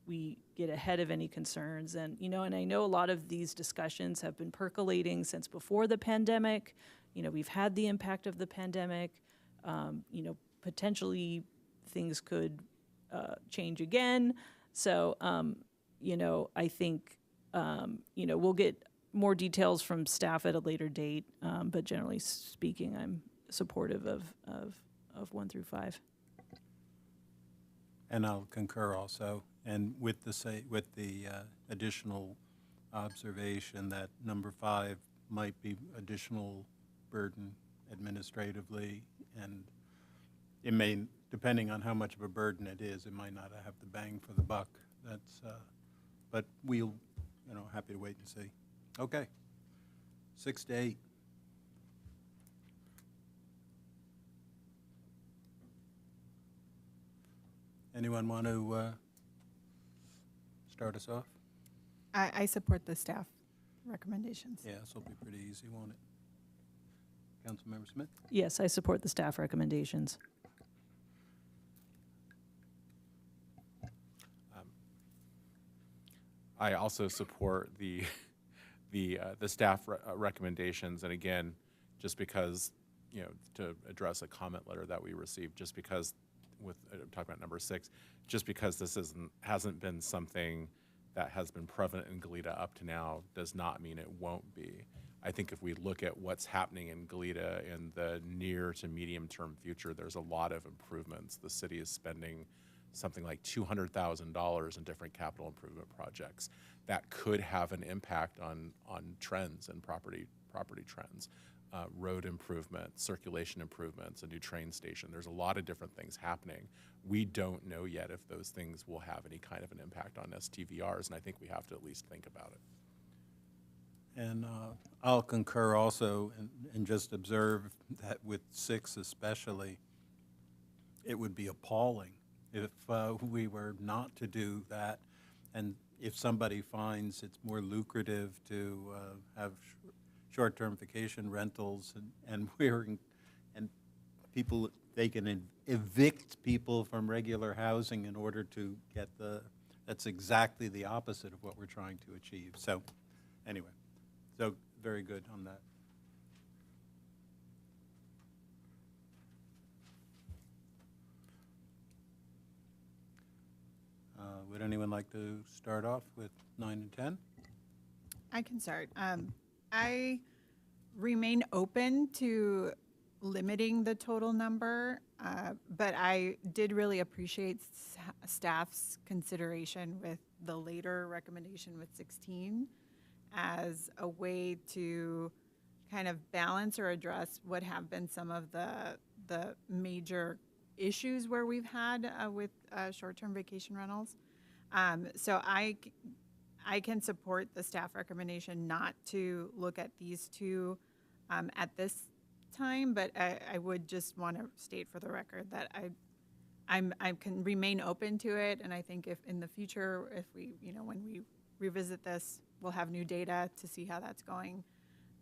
we get ahead of any concerns. And and I know a lot of these discussions have been percolating since before the pandemic. We've had the impact of the pandemic. Potentially things could change again. So, I think, we'll get more details from staff at a later date. But generally speaking, I'm supportive of 1 through 5. And I'll concur also, and with the additional observation that number 5 might be additional burden administratively, and it may, depending on how much of a burden it is, it might not have the bang for the buck. But we'll, happy to wait and see. Okay, 6 to 8. Anyone want to start us off? I support the staff recommendations. Yeah, this will be pretty easy, won't it? Councilmember Smith? Yes, I support the staff recommendations. I also support the staff recommendations, and again, just because to address a comment letter that we received, just because I'm talking about number 6, just because this hasn't been something that has been prevalent in Goleta up to now does not mean it won't be. I think if we look at what's happening in Goleta in the near to medium term future, there's a lot of improvements. The city is spending something like $200,000 in different capital improvement projects that could have an impact on trends and property trends. Road improvement, circulation improvements, a new train station. There's a lot of different things happening. We don't know yet if those things will have any kind of an impact on STVRs, and I think we have to at least think about it. And I'll concur also and just observe that with 6 especially, it would be appalling if we were not to do that, and if somebody finds it's more lucrative to have short-term vacation rentals and people, they can evict people from regular housing in order to get that's exactly the opposite of what we're trying to achieve. So anyway, so very good on that. Would anyone like to start off with 9 and 10? I can start. I remain open to limiting the total number But I did really appreciate staff's consideration with the later recommendation with 16 as a way to kind of balance or address what have been some of the major issues where we've had with short-term vacation rentals. So I can support the staff recommendation not to look at these two at this time, but I would just want to state for the record that I can remain open to it, and I think if in the future, if we, when we revisit this, we'll have new data to see how that's going.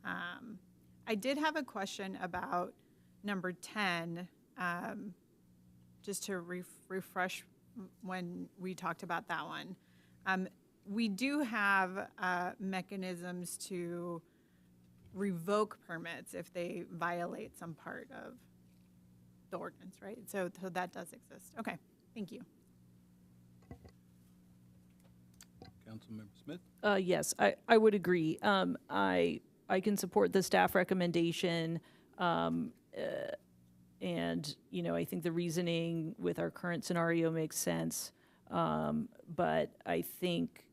I did have a question about number 10, just to refresh when we talked about that one. We do have mechanisms to revoke permits if they violate some part of the ordinance, right? So that does exist. Okay, thank you. Councilmember Smith? Yes, I would agree. I can support the staff recommendation. And, I think the reasoning with our current scenario makes sense. But I think,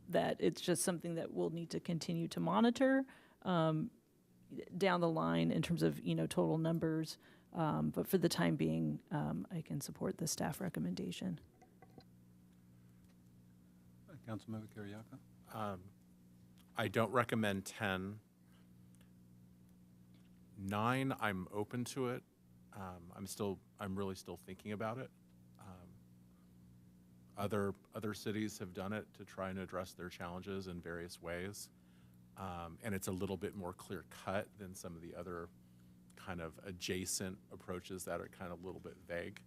that it's just something that we'll need to continue to monitor down the line in terms of, total numbers. But for the time being, I can support the staff recommendation. Councilmember Kiriaka? I don't recommend 10. 9, I'm open to it. I'm really still thinking about it. Other cities have done it to try and address their challenges in various ways. And it's a little bit more clear cut than some of the other kind of adjacent approaches that are kind of a little bit vague.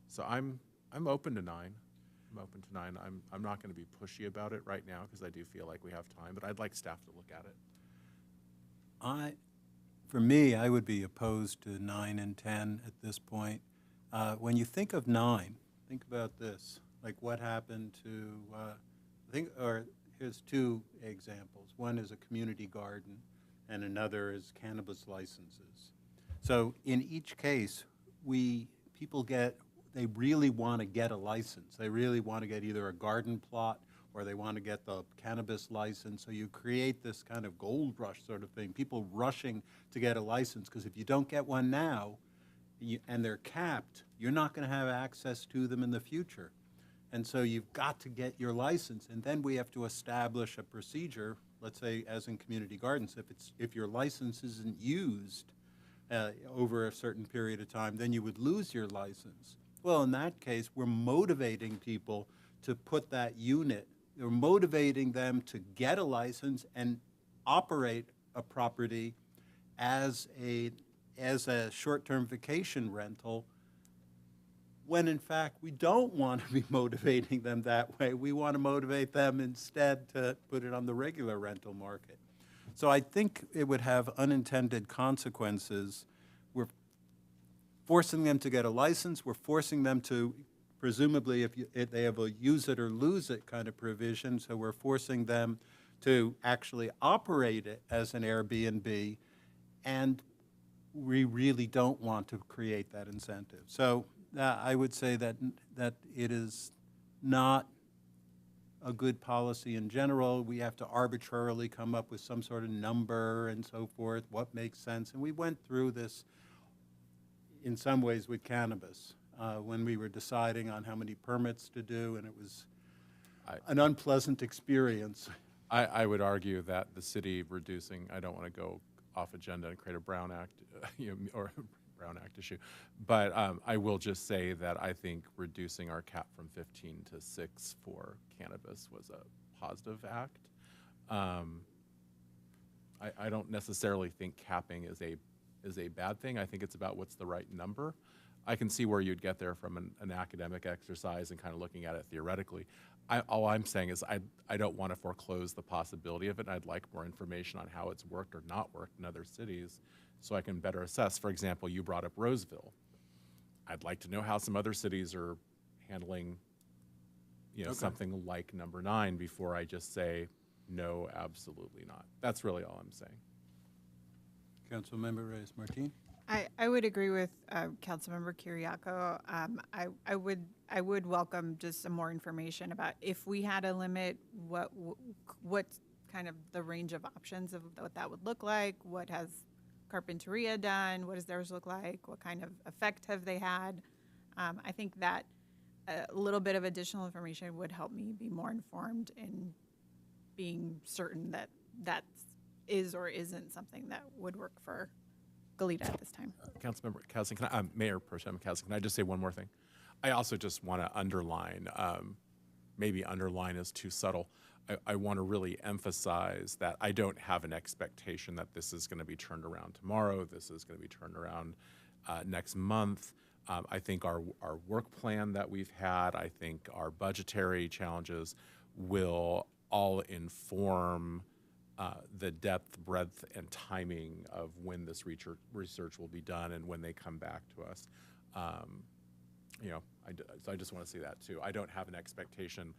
So I'm open to 9. I'm open to 9. I'm not going to be pushy about it right now because I do feel like we have time, but I'd like staff to look at it. For me, I would be opposed to 9 and 10 at this point. When you think of 9, think about this. Like what happened to, here's 2 examples. One is a community garden and another is cannabis licenses. So in each case, people they really want to get a license. They really want to get either a garden plot or they want to get the cannabis license. So you create this kind of gold rush sort of thing, people rushing to get a license, because if you don't get one now and they're capped, you're not going to have access to them in the future. And so you've got to get your license, and then we have to establish a procedure, let's say as in community gardens, if your license isn't used over a certain period of time, then you would lose your license. Well, in that case, we're motivating people to put that unit. We're motivating them to get a license and operate a property as a short-term vacation rental, when in fact we don't want to be motivating them that way. We want to motivate them instead to put it on the regular rental market. So I think it would have unintended consequences. We're forcing them to get a license. We're forcing them to, presumably, if they have a use it or lose it kind of provision, so we're forcing them to actually operate it as an Airbnb, and we really don't want to create that incentive. So I would say that it is not a good policy in general. We have to arbitrarily come up with some sort of number and so forth, what makes sense. And we went through this in some ways with cannabis when we were deciding on how many permits to do, and it was an unpleasant experience. I would argue that the city reducing, I don't want to go off agenda and create a Brown Act, or Brown Act issue, but I will just say that I think reducing our cap from 15 to 6 for cannabis was a positive act. I don't necessarily think capping is a bad thing. I think it's about what's the right number. I can see where you'd get there from an academic exercise and kind of looking at it theoretically. All I'm saying is I don't want to foreclose the possibility of it. I'd like more information on how it's worked or not worked in other cities so I can better assess. For example, you brought up Roseville. I'd like to know how some other cities are handling something like number 9 before I just say, no, absolutely not. That's really all I'm saying. Councilmember Reyes-Martin? I would agree with Councilmember Kiriakou. I would welcome just some more information about if we had a limit, what's kind of the range of options of what that would look like. What has Carpinteria done? What does theirs look like? What kind of effect have they had? I think that a little bit of additional information would help me be more informed in being certain that that is or isn't something that would work for Goleta at this time. Councilmember Kasdan, Mayor Pro Tem Kasdan, can I just say one more thing? I also just want to underline, maybe underline is too subtle. I want to really emphasize that I don't have an expectation that this is going to be turned around tomorrow. This is going to be turned around next month. I think our work plan that we've had, I think our budgetary challenges will all inform the depth, breadth, and timing of when this research will be done and when they come back to us. So I just want to say that too. I don't have an expectation.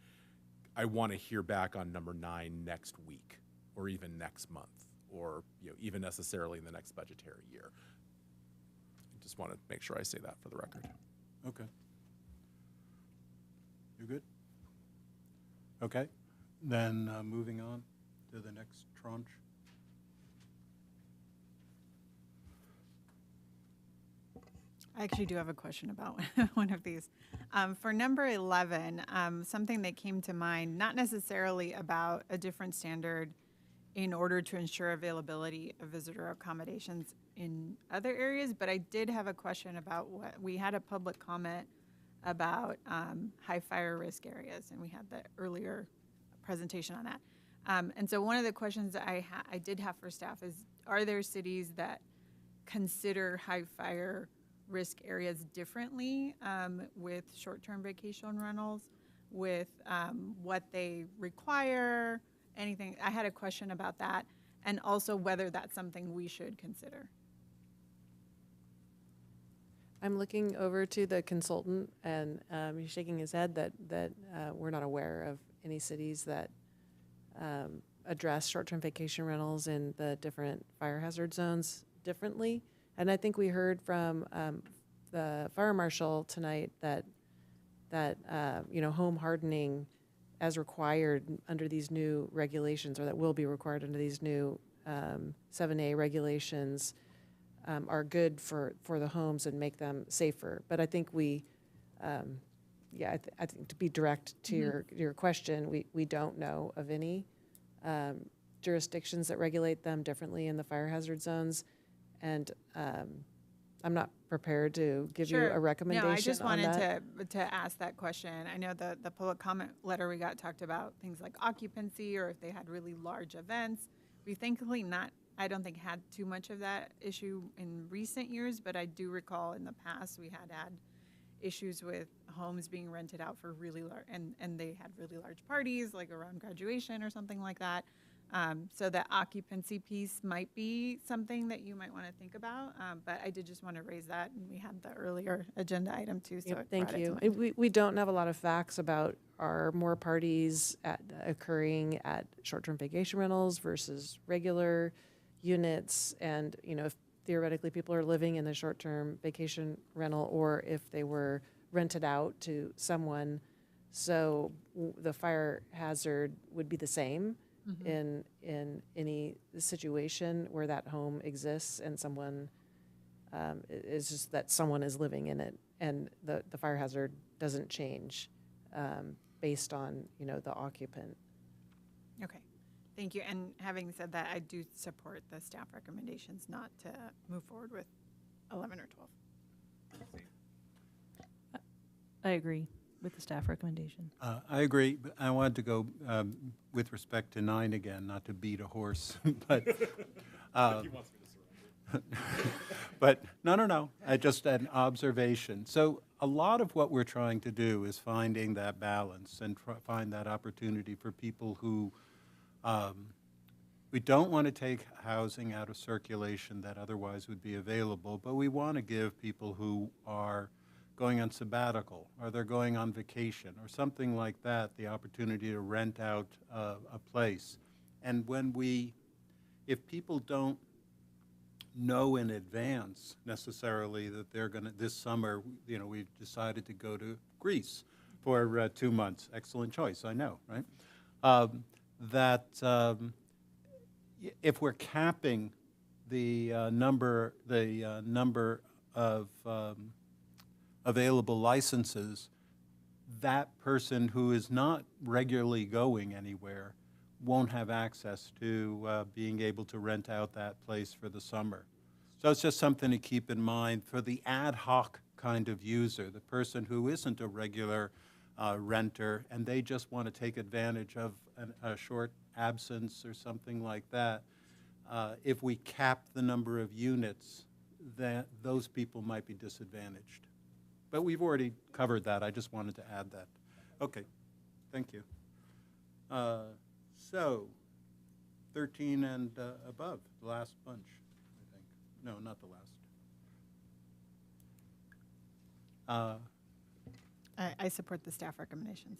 I want to hear back on number 9 next week, or even next month, or even necessarily in the next budgetary year. I just want to make sure I say that for the record. Okay. You good? Okay. Then moving on to the next tranche. I actually do have a question about one of these. For number 11, something that came to mind, not necessarily about a different standard in order to ensure availability of visitor accommodations in other areas, but I did have a question about what we had a public comment about high fire risk areas, and we had the earlier presentation on that. And so one of the questions that I did have for staff is, are there cities that consider high fire risk areas differently with short-term vacation rentals, with what they require, anything? I had a question about that, and also whether that's something we should consider. I'm looking over to the consultant, and he's shaking his head that we're not aware of any cities that address short-term vacation rentals in the different fire hazard zones differently. And I think we heard from the fire marshal tonight that home hardening as required under these new regulations, or that will be required under these new 7A regulations, are good for the homes and make them safer. But I think I think to be direct to your question, we don't know of any jurisdictions that regulate them differently in the fire hazard zones. And I'm not prepared to give you a recommendation. No, I just on wanted that. to ask that question. I know the public comment letter we got talked about things like occupancy, or if they had really large events. We thankfully I don't think had too much of that issue in recent years, but I do recall in the past we had issues with homes being rented out for really large, and they had really large parties, like around graduation or something like that. So the occupancy piece might be something that you might want to think about, but I did just want to raise that, and we had the earlier agenda item too. So Yep, thank you. We don't have a lot of facts about are more parties occurring at short-term vacation rentals versus regular units, and if theoretically people are living in the short-term vacation rental, or if they were rented out to someone, so the fire hazard would be the same. In any situation where that home exists and someone it's just that someone is living in it, and the fire hazard doesn't change based on the occupant. Okay, thank you. And having said that, I do support the staff recommendations not to move forward with 11 or 12. I agree with the staff recommendation. I agree, but I wanted to go with respect to 9 again, not to beat a horse, but but no. I just an observation. So a lot of what we're trying to do is finding that balance and find that opportunity for people who we don't want to take housing out of circulation that otherwise would be available, but we want to give people who are going on sabbatical, or they're going on vacation, or something like that, the opportunity to rent out a place. And if people don't know in advance necessarily that they're going to, this summer, you know, we've decided to go to Greece for 2 months. Excellent choice, I know, right? If we're capping the number of available licenses, that person who is not regularly going anywhere won't have access to being able to rent out that place for the summer. So it's just something to keep in mind for the ad hoc kind of user, the person who isn't a regular renter and they just want to take advantage of a short absence or something like that. If we cap the number of units, that those people might be disadvantaged. But we've already covered that. I just wanted to add that. Okay, thank you. So, 13 and above, the last bunch, I think. No, not the last. I support the staff recommendations.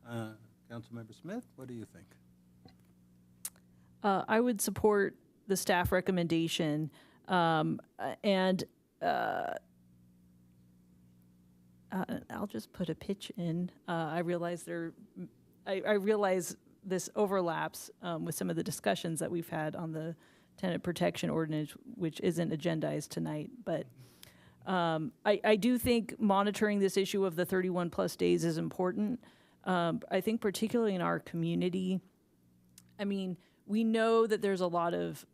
Councilmember Smith, what do you think? I would support the staff recommendation, and I'll just put a pitch in. I realize I realize this overlaps with some of the discussions that we've had on the tenant protection ordinance, which isn't agendized tonight. But I do think monitoring this issue of the 31 plus days is important. I think particularly in our community, I mean, we know that there's a lot of,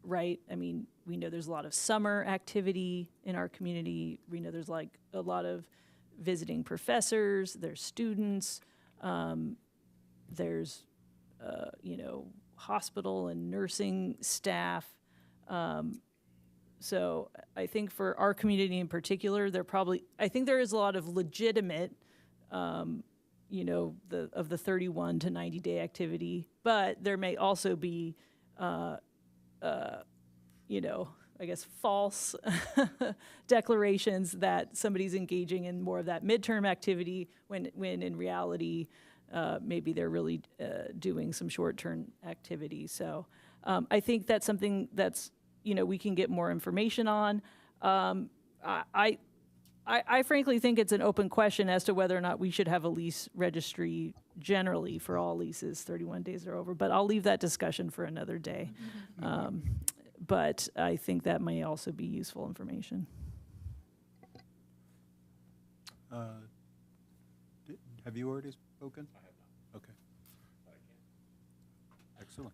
right? I mean, we know there's a lot of summer activity in our community. We know there's like a lot of visiting professors, there's students, there's, you know, hospital and nursing staff. So I think for our community in particular, I think there is a lot of legitimate, you know, of the 31 to 90 day activity, but there may also be, you know, I guess false declarations that somebody's engaging in more of that midterm activity when in reality, maybe they're really doing some short-term activity. So I think that's something that's, you know, we can get more information on. I frankly think it's an open question as to whether or not we should have a lease registry generally for all leases 31 days or over, but I'll leave that discussion for another day. But I think that may also be useful information. Have you already spoken? I have not. Okay. But I can. Excellent.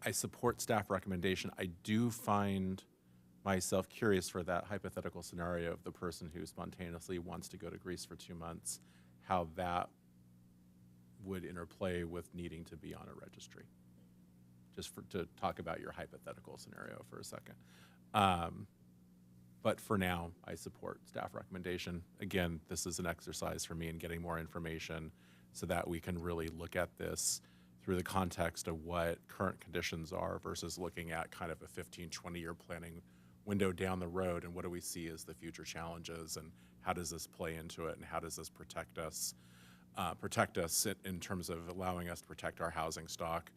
I support staff recommendation. I do find myself curious for that hypothetical scenario of the person who spontaneously wants to go to Greece for 2 months, how that would interplay with needing to be on a registry. Just to talk about your hypothetical scenario for a second. But for now, I support staff recommendation. Again, this is an exercise for me in getting more information so that we can really look at this through the context of what current conditions are versus looking at kind of a 15, 20-year planning window down the road and what do we see as the future challenges and how does this play into it and how does this protect us in terms of allowing us to protect our housing stock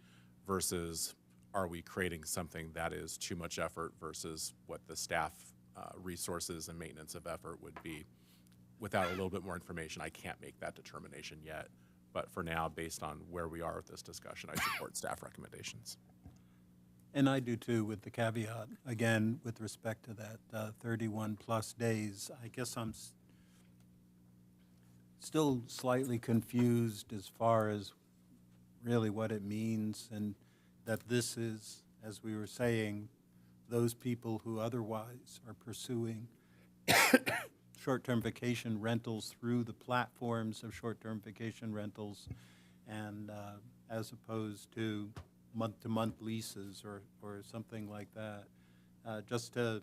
versus are we creating something that is too much effort versus what the staff resources and maintenance of effort would be. Without a little bit more information, I can't make that determination yet. But for now, based on where we are with this discussion, I support staff recommendations. And I do too, with the caveat, again, with respect to that 31 plus days. I guess I'm still slightly confused as far as really what it means and that this is, as we were saying, those people who otherwise are pursuing short-term vacation rentals through the platforms of short-term vacation rentals and as opposed to month-to-month leases or something like that, just to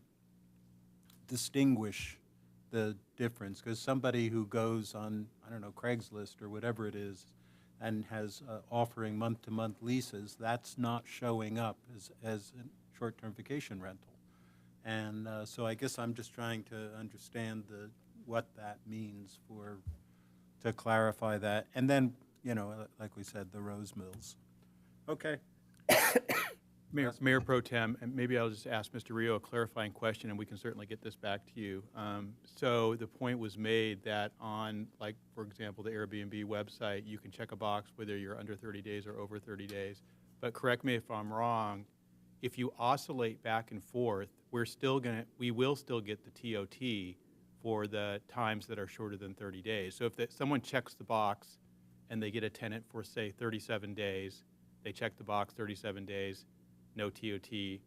distinguish the difference. Because somebody who goes on, I don't know, Craigslist or whatever it is, and has offering month-to-month leases, that's not showing up as a short-term vacation rental. And so I guess I'm just trying to understand what that means to clarify that. And then, you know, like we said, the Rose Mills. Okay. Mayor Pro Tem, and maybe I'll just ask Mr. Rio a clarifying question, and we can certainly get this back to you. So the point was made that on, like, for example, the Airbnb website, you can check a box whether you're under 30 days or over 30 days. But correct me if I'm wrong, if you oscillate back and forth, we will still get the TOT for the times that are shorter than 30 days. So if someone checks the box and they get a tenant for, say, 37 days, they check the box 37 days, no TOT.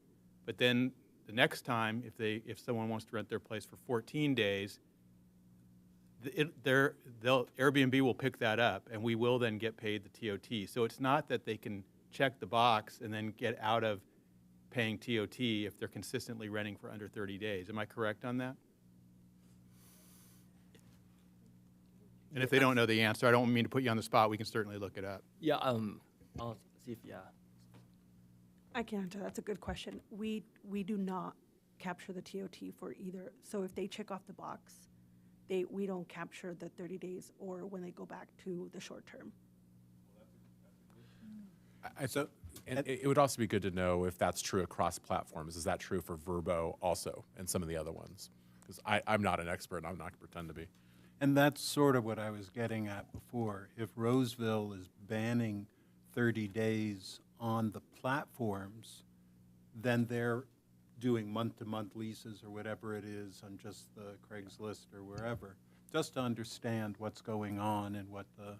But then the next time, if someone wants to rent their place for 14 days, Airbnb will pick that up, and we will then get paid the TOT. So it's not that they can check the box and then get out of paying TOT if they're consistently renting for under 30 days. Am I correct on that? And if they don't know the answer, I don't mean to put you on the spot. We can certainly look it up. Yeah, I'll see if, I can answer. That's a good question. We do not capture the TOT for either. So if they check off the box, we don't capture the 30 days or when they go back to the short term. And it would also be good to know if that's true across platforms. Is that true for Vrbo also and some of the other ones? Because I'm not an expert, and I'm not going to pretend to be. And that's sort of what I was getting at before. If Roseville is banning 30 days on the platforms, then they're doing month-to-month leases or whatever it is on just the Craigslist or wherever, just to understand what's going on and what the...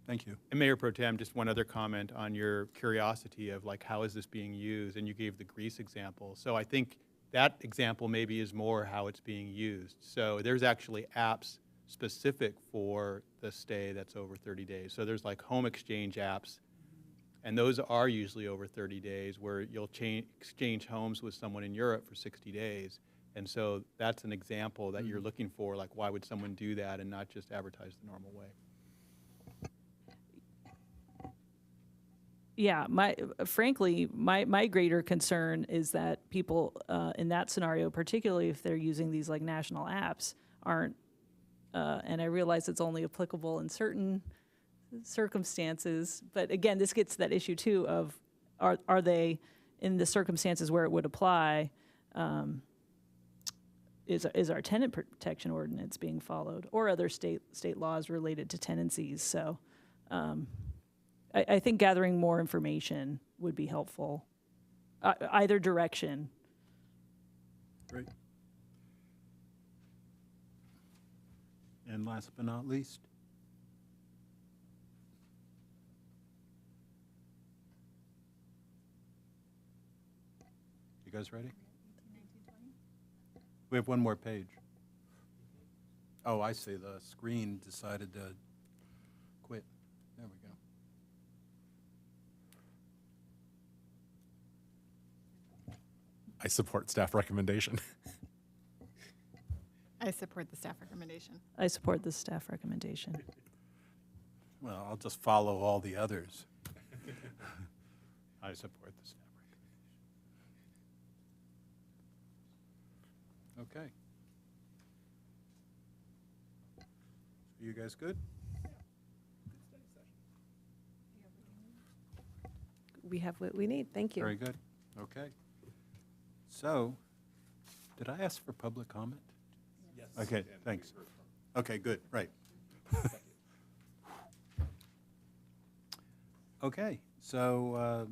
Thank you. And Mayor Pro Tem, just one other comment on your curiosity of like, how is this being used? And you gave the Greece example. So I think that example maybe is more how it's being used. So there's actually apps specific for the stay that's over 30 days. So there's like home exchange apps, and those are usually over 30 days where you'll exchange homes with someone in Europe for 60 days. And so that's an example that you're looking for, like why would someone do that and not just advertise the normal way? Yeah, frankly, my greater concern is that people in that scenario, particularly if they're using these like national apps, aren't, and I realize it's only applicable in certain circumstances, but again, this gets to that issue too of are they in the circumstances where it would apply, is our tenant protection ordinance being followed or other state laws related to tenancies? So I think gathering more information would be helpful, either direction. Great. And last but not least, you guys ready? We have one more page. Oh, I see. The screen decided to quit. There we go. I support staff recommendation. I support the staff recommendation. I support the staff recommendation. Well, I'll just follow all the others. I support the staff recommendation. Okay. You guys good? We have what we need. Thank you. Very good. Okay. So, did I ask for public comment? Yes. Okay, thanks. Okay, good, right. Okay, so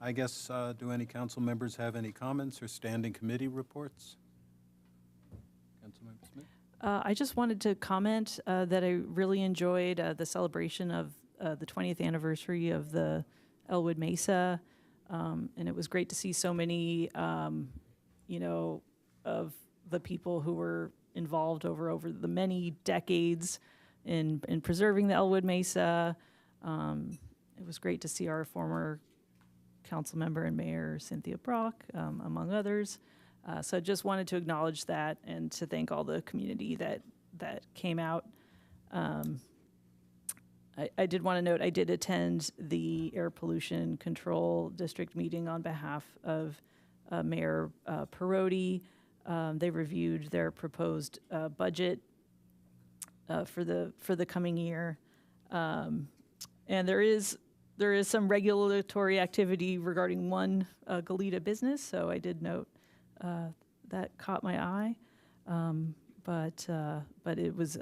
I guess, do any council members have any comments or standing committee reports? Councilmember Smith? I just wanted to comment that I really enjoyed the celebration of the 20th anniversary of the Elwood Mesa, and it was great to see so many, you know, of the people who were involved over the many decades in preserving the Elwood Mesa. It was great to see our former council member and mayor, Cynthia Brock, among others. So I just wanted to acknowledge that and to thank all the community that came out. I did want to note I did attend the Air Pollution Control District meeting on behalf of Mayor Perotti. They reviewed their proposed budget for the coming year. And there is some regulatory activity regarding one Goleta business, so I did note that caught my eye. But it was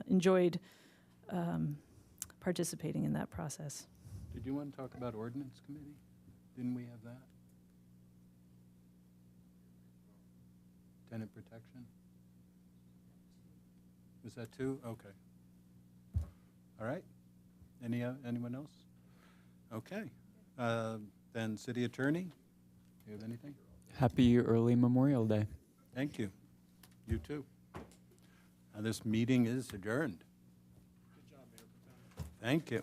enjoyed participating in that process. Did you want to talk about ordinance committee? Didn't we have that? Tenant protection? Was that two? Okay. All right. Anyone else? Okay. Then city attorney, do you have anything? Happy early Memorial Day. Thank you. You too. This meeting is adjourned. Good job, Mayor Pro Tem. Thank you.